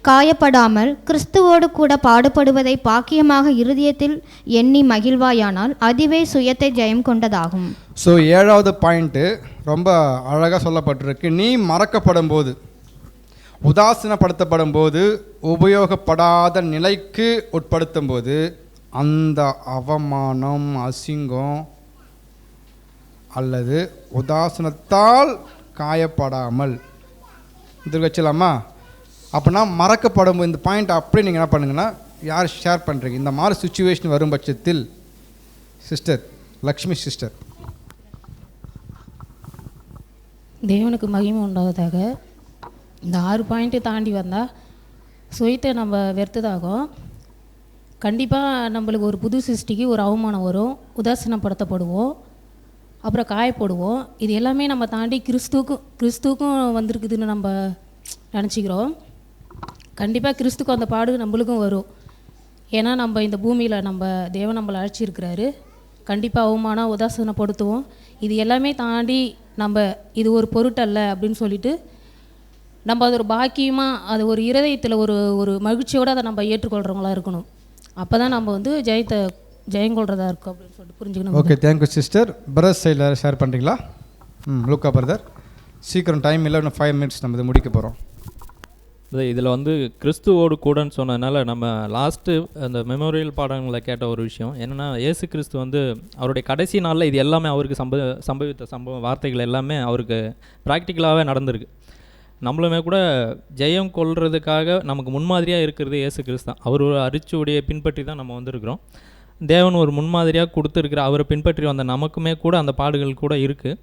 காயப்படாமல் கிறிஸ்துவோடு கூட பாடுபடுவதை பாக்கியமாக இருதயத்தில் எண்ணி மகிழ்வாயானால் அதுவே சுயத்தை ஜெயம் கொண்டதாகும்.
ஸோ 7வது பாயிண்ட்டு ரொம்ப அழகாக சொல்லப்பட்டிருக்கு. நீ மறக்கப்படும் போது, உதாசீனப்படுத்தப்படும் போது, உபயோகப்படாத நிலைக்கு உட்படுத்தும் போது அந்த அவமானம், அசிங்கம் அல்லது உதாசீனத்தால் காயப்படாமல் இது வச்சலாமா? அப்படின்னா மறக்கப்படும் இந்த பாயிண்ட் அப்படியே நீங்கள் என்ன பண்ணுங்கன்னா, யார் ஷேர் பண்ணுறீங்க இந்த மாதிரி சுச்சுவேஷன் வரும் பட்சத்தில்? Sister Lakshmi sister.
தேவனுக்கு மகிமை உண்டாவதாக. இந்த 6 பாயிண்ட்டு தாண்டி வந்தால் சுயத்தை நம்ம வெறுத்ததாகும். கண்டிப்பாக நம்மளுக்கு ஒரு புது சிருஷ்டிக்கு ஒரு அவமானம் வரும், உதாசீனப்படுத்தப்படுவோம், அப்புறம் காயப்படுவோம். இது எல்லாமே நம்ம தாண்டி கிறிஸ்துவுக்கும் வந்திருக்குதுன்னு நம்ம நினச்சிக்கிறோம். கண்டிப்பாக கிறிஸ்துக்கும் அந்த பாடு நம்மளுக்கும் வரும். ஏன்னா நம்ம இந்த பூமியில் நம்ம தேவன் நம்மளை அழைச்சிருக்கிறாரு. கண்டிப்பாக அவமானம், உதாசீனப்படுத்துவோம். இது எல்லாமே தாண்டி நம்ம இது ஒரு பொருட்டல்ல அப்படின்னு சொல்லிட்டு நம்ம அது ஒரு பாக்கியமாக, அது ஒரு இருதயத்தில் ஒரு மகிழ்ச்சியோடு அதை நம்ம ஏற்றுக்கொள்கிறவங்களா இருக்கணும். அப்போ தான் நம்ம வந்து ஜெயங்கொள்கிறதா இருக்கும் அப்படின்னு சொல்லிட்டு புரிஞ்சுக்கணும்.
Okay, thank you sister. பிரதர் சைடில் ஷேர் பண்ணுறீங்களா? லூக்கா பிரதர், சீக்கிரம் டைம் இல்லை, இன்னும் 5 minutes நம்ம இதை முடிக்க போகிறோம்.
இதில் வந்து கிறிஸ்துவோடு கூடன்னு சொன்னதுனால நம்ம லாஸ்ட்டு அந்த மெமோரியல் பாடங்களை கேட்ட ஒரு விஷயம் என்னென்னா, இயேசு கிறிஸ்து வந்து அவருடைய கடைசி நாளில் இது எல்லாமே அவருக்கு சம்பவித்த வார்த்தைகள் எல்லாமே அவருக்கு ப்ராக்டிக்கலாகவே நடந்திருக்கு. நம்மளுமே கூட ஜெயம் கொள்றதுக்காக நமக்கு முன்மாதிரியாக இருக்கிறது இயேசு கிறிஸ்து தான். அவர் ஒரு அரிச்சுடைய பின்பற்றி தான் நம்ம வந்திருக்கிறோம். தேவன் ஒரு முன்மாதிரியாக கொடுத்துருக்கிற அவரை பின்பற்றி வந்த நமக்குமே கூட அந்த பாடுகள் கூட இருக்குது.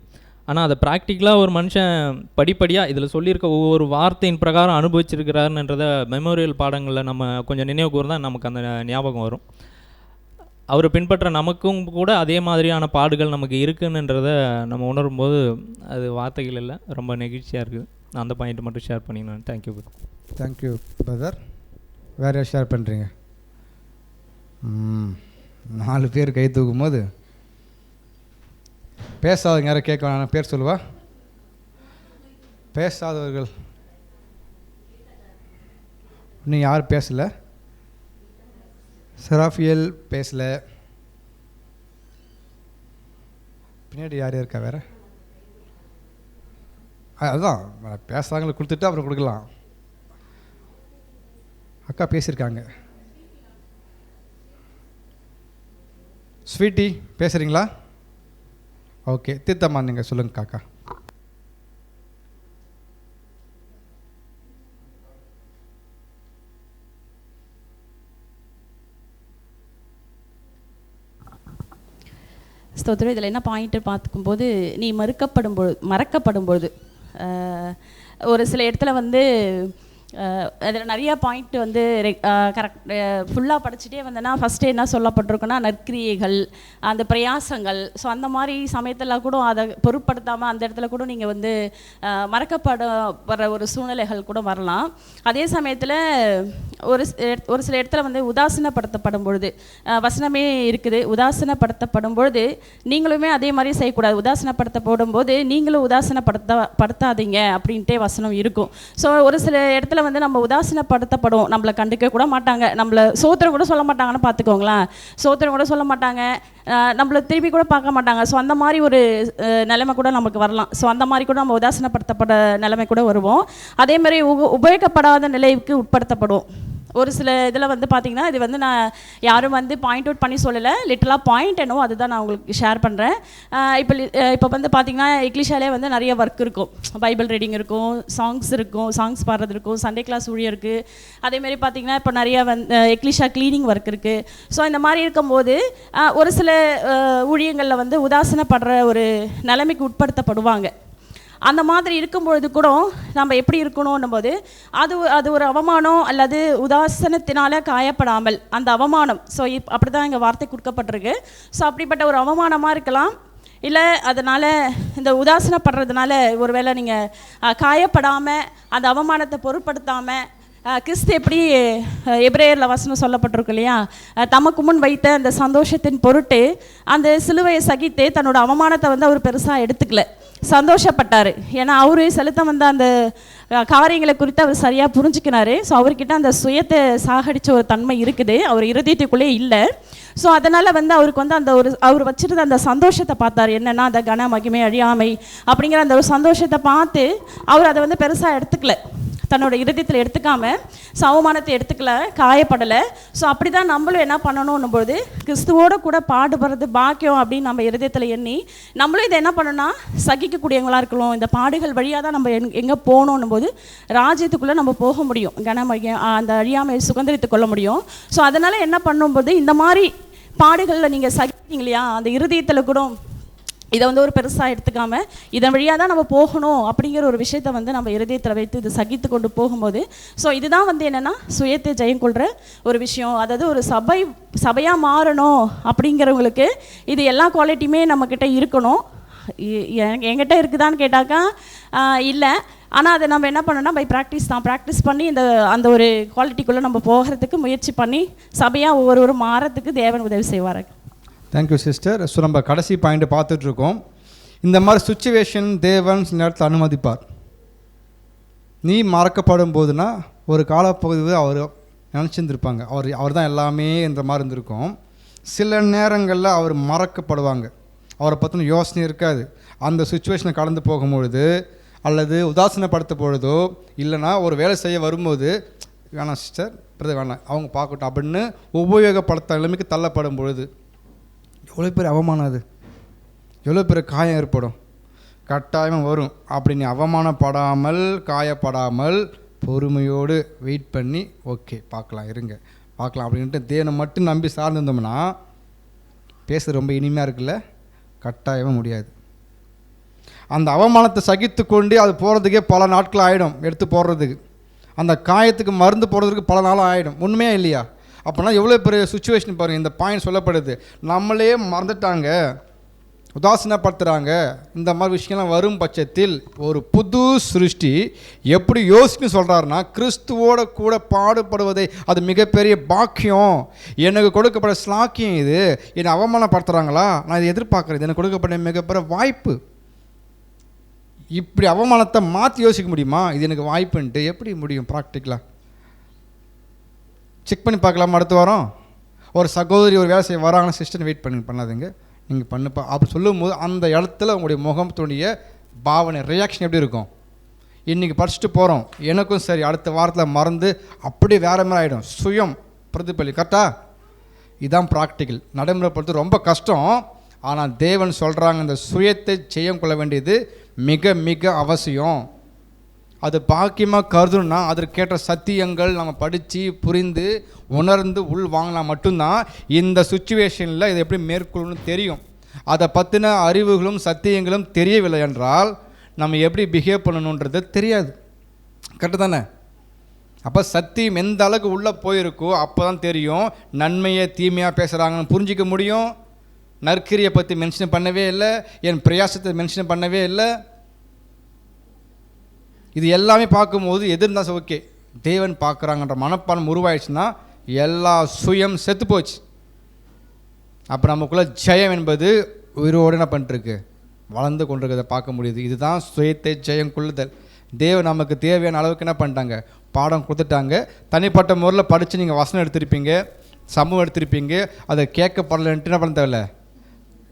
ஆனால் அதை ப்ராக்டிக்கலாக ஒரு மனுஷன் படிப்படியாக இதில் சொல்லியிருக்க ஒவ்வொரு வார்த்தையின் பிரகாரம் அனுபவிச்சிருக்கிறாருன்றதை மெமோரியல் பாடங்களில் நம்ம கொஞ்சம் நினைவு கூர்ந்தால் நமக்கு அந்த ஞாபகம் வரும். அவரை பின்பற்ற நமக்கும் கூட அதே மாதிரியான பாடுகள் நமக்கு இருக்குன்றதை நம்ம உணரும்போது அது வார்த்தைகள் இல்லை, ரொம்ப நெகிழ்ச்சியாக இருக்குது. அந்த பாயிண்ட் மட்டும் ஷேர் பண்ணிக்கணும். தேங்க்யூ.
Thank you brother. வேறு யார் ஷேர் பண்ணுறீங்க? 4 பேர் கை தூக்கும் போது பேசாதவங்க யாரும் கேட்க வேணாம், பேர் சொல்லுவா. பேசாதவர்கள் இன்னும் யார் பேசலை? செராஃபியல் பேசலை. பின்னாடி யார் இருக்கா வேறு? அதுதான் பேசுகிறாங்கள கொடுத்துட்டு அப்புறம் கொடுக்கலாம். அக்கா பேசியிருக்காங்க. ஸ்வீட்டி பேசுகிறீங்களா? ஓகே, தீர்த்தம்மா நீங்கள் சொல்லுங்கள் காக்கா.
ஸ்தோத்திரம். இதில் என்ன பாயிண்ட்டு பார்த்துக்கும்போது, நீ மறக்கப்படும் பொழுது ஒரு சில இடத்துல வந்து அதில் நிறையா பாயிண்ட் வந்து கரெக்ட் ஃபுல்லாக படிச்சுட்டே வந்தேன்னா ஃபஸ்ட்டு என்ன சொல்லப்பட்டிருக்குன்னா, நற்கிரியைகள், அந்த பிரயாசங்கள். ஸோ அந்த மாதிரி சமயத்தில் கூட அதை பொருட்படுத்தாமல் அந்த இடத்துல கூட நீங்கள் வந்து மறக்கப்படுற ஒரு சூழ்நிலைகள் கூட வரலாம். அதே சமயத்தில் ஒரு சில இடத்துல வந்து உதாசீனப்படுத்தப்படும் பொழுது வசனமே இருக்குது, உதாசீனப்படுத்தப்படும் பொழுது நீங்களுமே அதே மாதிரி செய்யக்கூடாது. உதாசீனப்படுத்தப்படும் போது நீங்களும் உதாசீனப்படுத்தாதீங்க அப்படின்ட்டே வசனம் இருக்கும். ஸோ ஒரு சில இடத்துல வந்து நம்ம உதாசீனப்படுத்தப்படும், நம்மளை கண்டுக்க கூட மாட்டாங்க, நம்மளை சோத்திரம் கூட சொல்ல மாட்டாங்கன்னு பார்த்துக்கோங்களேன். சோத்திரம் கூட சொல்ல மாட்டாங்க, நம்மளை திருப்பி கூட பார்க்க மாட்டாங்க. ஸோ அந்த மாதிரி ஒரு நிலைமை கூட நமக்கு வரலாம். ஸோ அந்த மாதிரி கூட நம்ம உதாசீனப்படுத்தப்பட நிலைமை கூட வருவோம். அதே மாதிரி உபயோகப்படாத நிலைக்கு உட்படுத்தப்படும். ஒரு சில இதில் வந்து பார்த்திங்கன்னா, இது வந்து நான் யாரும் வந்து பாயிண்ட் அவுட் பண்ணி சொல்லலை, லிட்டலாக பாயிண்ட் என்னவோ அதுதான் நான் உங்களுக்கு ஷேர் பண்ணுறேன். இப்போ வந்து பார்த்திங்கன்னா இங்கிலீஷாலே வந்து நிறைய ஒர்க் இருக்கும். பைபிள் ரீடிங் இருக்கும், சாங்ஸ் பாடுறது இருக்கும், சண்டே கிளாஸ் ஊழியம் இருக்குது. அதேமாதிரி பார்த்திங்கன்னா இப்போ நிறைய வந்து இங்கிலீஷாக க்ளீனிங் ஒர்க் இருக்குது. ஸோ இந்த மாதிரி இருக்கும்போது ஒரு சில ஊழியங்களில் வந்து உதாசீனப்படுற ஒரு நிலைமைக்கு உட்படுத்தப்படுவாங்க. அந்த மாதிரி இருக்கும்பொழுது கூட நம்ம எப்படி இருக்கணும் போது அது ஒரு அவமானம் அல்லது உதாசனத்தினால காயப்படாமல் அந்த அவமானம். ஸோ அப்படி தான் இங்கே வார்த்தை கொடுக்கப்பட்டிருக்கு. ஸோ அப்படிப்பட்ட ஒரு அவமானமாக இருக்கலாம், இல்லை அதனால் இந்த உதாசனப்படுறதுனால ஒருவேளை நீங்கள் காயப்படாமல் அந்த அவமானத்தை பொருட்படுத்தாமல் கிறிஸ்து எப்படி எபிரேயரில் வசனம் சொல்லப்பட்டிருக்கு இல்லையா, தமக்கு முன் வைத்த அந்த சந்தோஷத்தின் பொருட்டு அந்த சிலுவையை சகித்து தன்னோட அவமானத்தை வந்து அவர் பெருசாக எடுத்துக்கல, சந்தோஷப்பட்டார். ஏன்னா அவரு செலுத்த வந்த அந்த காரியங்களை குறித்து அவர் சரியாக புரிஞ்சுக்கினாரு. ஸோ அவர்கிட்ட அந்த சுயத்தை சாகடித்த ஒரு தன்மை இருக்குது, அவர் இருதயத்துக்குள்ளே இல்லை. ஸோ அதனால் வந்து அவருக்கு வந்து அந்த அவர் வச்சுருந்த அந்த சந்தோஷத்தை பார்த்தார். என்னென்னா அந்த கன மகிமை அழியாமை அப்படிங்கிற அந்த ஒரு சந்தோஷத்தை பார்த்து அவர் அதை வந்து பெருசாக எடுத்துக்கல, தன்னோட இருதயத்தில் எடுத்துக்காம அவமானத்தை எடுத்துக்கல, காயப்படலை. ஸோ அப்படி தான் நம்மளும் என்ன பண்ணணும்னும் போது கிறிஸ்துவோட கூட பாடுபடுறது பாக்கியம் அப்படின்னு நம்ம இருதயத்தில் எண்ணி நம்மளும் இதை என்ன பண்ணணும்னா சகிக்கக்கூடியவங்களாக இருக்கணும். இந்த பாடுகள் வழியாக தான் நம்ம எங்கே போகணுன்னும் போது ராஜ்யத்துக்குள்ளே நம்ம போக முடியும், கனமகியம் அந்த அழியாமை சுதந்திரித்து கொள்ள முடியும். ஸோ அதனால் என்ன பண்ணும்போது இந்த மாதிரி பாடுகளில் நீங்கள் சகிப்பீங்க இல்லையா, அந்த இருதயத்தில் கூட இதை வந்து ஒரு பெருசாக எடுத்துக்காமல் இதன் வழியாக தான் நம்ம போகணும் அப்படிங்கிற ஒரு விஷயத்தை வந்து நம்ம இருதயத்தில் வைத்து இது சகித்து கொண்டு போகும்போது, ஸோ இதுதான் வந்து என்னென்னா சுயத்தை ஜெயம் கொள்கிற ஒரு விஷயம். அதாவது ஒரு சபையாக மாறணும் அப்படிங்கிறவங்களுக்கு இது எல்லா குவாலிட்டியுமே நம்மக்கிட்ட இருக்கணும். என்கிட்ட இருக்குதான்னு கேட்டாக்கா இல்லை. ஆனால் அதை நம்ம என்ன பண்ணோம்னா பை ப்ராக்டிஸ் தான், ப்ராக்டிஸ் பண்ணி அந்த ஒரு குவாலிட்டிக்குள்ளே நம்ம போகிறதுக்கு முயற்சி பண்ணி சபையாக ஒவ்வொருவரும் மாறத்துக்கு தேவன் உதவி செய்வார்.
Thank you sister. ஸோ நம்ம கடைசி பாயிண்ட்டு பார்த்துட்ருக்கோம். இந்த மாதிரி சுச்சுவேஷன் தேவன் சில நேரத்தில் அனுமதிப்பார். நீ மறக்கப்படும் போதுனா ஒரு காலப்பகுதி அவர் நினச்சிருந்துருப்பாங்க, அவர் தான் எல்லாமே என்ற மாதிரி இருந்திருக்கும். சில நேரங்களில் அவர் மறக்கப்படுவாங்க, அவரை பற்றின யோசனை இருக்காது. அந்த சுச்சுவேஷனை கடந்து போகும்பொழுது அல்லது உதாசீனப்படுத்த பொழுதோ இல்லைனா ஒரு வேலை செய்ய வரும்போது வேணாம் சிஸ்டர் பிரதர் வேணாம் அவங்க பார்க்கட்டும் அப்படின்னு உபயோகப்படுத்த நிலைமைக்கு தள்ளப்படும் பொழுது எவ்வளோ பேர் அவமானம், அது எவ்வளோ பேர் காயம் ஏற்படும், கட்டாயம் வரும். அப்படி நீ அவமானப்படாமல் காயப்படாமல் பொறுமையோடு வெயிட் பண்ணி ஓகே பார்க்கலாம் இருங்க பார்க்கலாம் அப்படின்ட்டு தேவனை மட்டும் நம்பி சார்ந்திருந்தோம்னா பேசுகிறது ரொம்ப இனிமையாக இருக்குல்ல, கட்டாயமாக முடியாது. அந்த அவமானத்தை சகித்து கொண்டு அது போகிறதுக்கே பல நாட்கள் ஆகிடும், எடுத்து போடுறதுக்கு அந்த காயத்துக்கு மருந்து போடுறதுக்கு பல நாளாக ஆகிடும். உண்மையாக இல்லையா? அப்படின்னா எவ்வளோ பெரிய சுச்சுவேஷன் பாருங்கள். இந்த பாயிண்ட் சொல்லப்படுது, நம்மளே மறந்துட்டாங்க, உதாசீனப்படுத்துகிறாங்க. இந்த மாதிரி விஷயம்லாம் வரும் பட்சத்தில் ஒரு புது சிருஷ்டி எப்படி யோசிக்கணும்னு சொல்கிறாருன்னா, கிறிஸ்துவோட கூட பாடுபடுவதை அது மிகப்பெரிய பாக்கியம், எனக்கு கொடுக்கப்பட்ட ஸ்லாக்கியம். இது என்னை அவமானப்படுத்துகிறாங்களா, நான் இதை எதிர்பார்க்குறது, எனக்கு கொடுக்கப்பட்ட மிகப்பெரிய வாய்ப்பு. இப்படி அவமானத்தை மாற்றி யோசிக்க முடியுமா? இது எனக்கு வாய்ப்புன்ட்டு எப்படி முடியும்? ப்ராக்டிக்கலாக செக் பண்ணி பார்க்கலாமா? அடுத்த வாரம் ஒரு சகோதரி ஒரு வேலை செய்ய வராங்கன்னா சிஸ்டர் வெயிட் பண்ணாதீங்க, நீங்கள் பண்ணுப்பா அப்படி சொல்லும்போது அந்த இடத்துல உங்களுடைய முகத்துடைய பாவனை ரியாக்ஷன் எப்படி இருக்கும்? இன்றைக்கி படிச்சுட்டு போகிறோம், எனக்கும் சரி அடுத்த வாரத்தில் மறந்து அப்படியே வேறு மாதிரி ஆகிடும். சுயம் பிரதிபலி கரெக்டாக. இதுதான் ப்ராக்டிக்கல். நடைமுறைப்படுத்து ரொம்ப கஷ்டம். ஆனால் தேவன் சொல்கிறாங்க, இந்த சுயத்தை செய்யம் கொள்ள வேண்டியது மிக மிக அவசியம். அது பாக்கியமாக கருதுன்னா அதற்கேற்ற சத்தியங்கள் நம்ம படித்து புரிந்து உணர்ந்து உள் வாங்கினா மட்டும்தான் இந்த சுச்சுவேஷனில் இதை எப்படி மேற்கொள்ளணும்னு தெரியும். அதை பற்றின அறிவுகளும் சத்தியங்களும் தெரியவில்லை என்றால் நம்ம எப்படி பிஹேவ் பண்ணணுன்றது தெரியாது. கரெக்டு தானே? அப்போ சத்தியம் எந்த அளவுக்கு உள்ளே போயிருக்கோ அப்போ தான் தெரியும். நன்மையை தீமையாக பேசுகிறாங்கன்னு புரிஞ்சிக்க முடியும். நற்கிரியை பற்றி மென்ஷன் பண்ணவே இல்லை, என் பிரயாசத்தை மென்ஷன் பண்ணவே இல்லை. இது எல்லாமே பார்க்கும்போது எது இருந்தால் ஓகே தேவன் பார்க்குறாங்கன்ற மனப்பான்மை உருவாயிடுச்சுன்னா எல்லா சுயம் செத்து போச்சு. அப்போ நமக்குள்ளே ஜெயம் என்பது உயிரோடு என்ன பண்ணிட்டுருக்கு, வளர்ந்து கொண்டிருக்கிறத பார்க்க முடியுது. இதுதான் சுயத்தை ஜெயம் கொள்ளுதல். தேவன் நமக்கு தேவையான அளவுக்கு என்ன பண்ணிட்டாங்க, பாடம் கொடுத்துட்டாங்க. தனிப்பட்ட முறையில் படித்து நீங்கள் வசனம் எடுத்திருப்பீங்க, சமூகம் எடுத்திருப்பீங்க, அதை கேட்கப்படலைன்ட்டு என்ன பண்ண தேவையில்லை,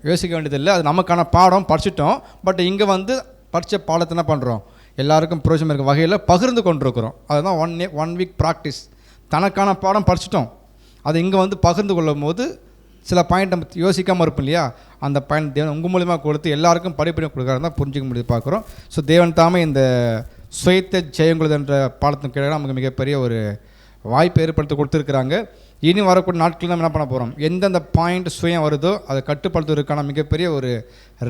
யோசிக்க வேண்டியதில்லை. அது நமக்கான பாடம் படிச்சிட்டோம். பட் இங்கே வந்து படித்த பாடத்தை என்ன பண்ணுறோம், எல்லாருக்கும் பிரயோஜனம் இருக்க வகையில் பகிர்ந்து கொண்டிருக்கிறோம். அதுதான் ஒன் வீக் ப்ராக்டிஸ். தனக்கான பாடம் படிச்சிட்டோம், அதை இங்கே வந்து பகிர்ந்து கொள்ளும் போது சில பாயிண்ட் நம்ம யோசிக்காமல் இருப்போம் இல்லையா, அந்த பாயிண்ட் தேவன் உங்கள் மூலியமாக கொடுத்து எல்லாருக்கும் படிப்படியாக கொடுக்குறாருன்னா புரிஞ்சிக்க முடியாது பார்க்குறோம். ஸோ தேவன் தாமே இந்த சுயத்தை ஜெயங்குள்ளது என்ற பாடத்தின் கீழே நமக்கு மிகப்பெரிய ஒரு வாய்ப்பை ஏற்படுத்தி கொடுத்துருக்குறாங்க. இனி வரக்கூடிய நாட்களில் நம்ம என்ன பண்ண போகிறோம், எந்தெந்த பாயிண்ட் சுயம் வருதோ அதை கட்டுப்படுத்துவதற்கான மிகப்பெரிய ஒரு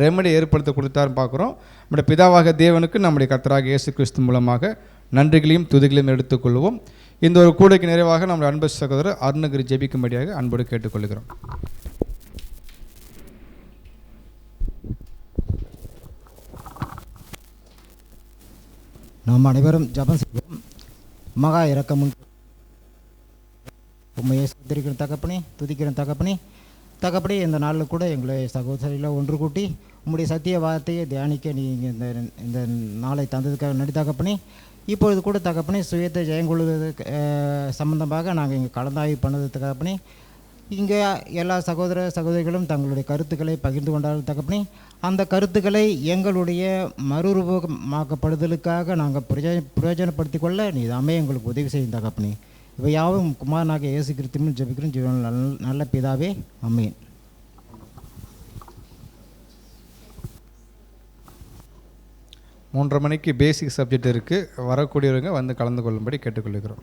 ரெமெடி ஏற்படுத்தி கொடுத்தாருன்னு பார்க்குறோம். நம்முடைய பிதாவாக தேவனுக்கு நம்முடைய கர்த்தராக இயேசு கிறிஸ்து மூலமாக நன்றிகளையும் துதிகளையும் எடுத்துக்கொள்வோம். இந்த ஒரு கூடைக்கு நிறைவாக நம்முடைய அன்பு சகோதரர் அருணகிரி ஜெபிக்கும்படியாக அன்போடு கேட்டுக்கொள்கிறோம்.
நாம் அனைவரும் ஜெபம் செய்வோம். மகா இரக்கமும் உண்மையை சுத்திரிக்கிற தகப்பனே, துதிக்கிற தகப்பனே, தகப்படி இந்த நாளில் கூட எங்களை சகோதரியில் ஒன்று கூட்டி உம்முடைய சத்திய வார்த்தையை தியானிக்க நீங்கள் இந்த நாளை தந்ததுக்காக நன்றி தகப்பனே. இப்பொழுது கூட தகப்பனே சுயத்தை ஜெயங்கொள்வதற்கு சம்பந்தமாக நாங்கள் இங்கே கலந்தாய்வு பண்ணது தகப்பனே. இங்கே எல்லா சகோதர சகோதரிகளும் தங்களுடைய கருத்துக்களை பகிர்ந்து கொண்டார்கள் தகப்பனே. அந்த கருத்துக்களை எங்களுடைய மறுரூபமாக்கப்படுதலுக்காக நாங்கள் பிரயோஜனப்படுத்தி கொள்ள நீதாமே எங்களுக்கு உதவி செய்யும் தகப்பனே. இவை யாவும் குமாரனாக இயேசு கிறிஸ்துவின் ஜெபிக்கிறோம் ஜீவன் நல்ல பிதாவே, ஆமென்.
3:30 மணிக்கு பேசிக் சப்ஜெக்ட் இருக்குது. வரக்கூடியவங்க வந்து கலந்து கொள்ளும்படி கேட்டுக்கொள்கிறோம்.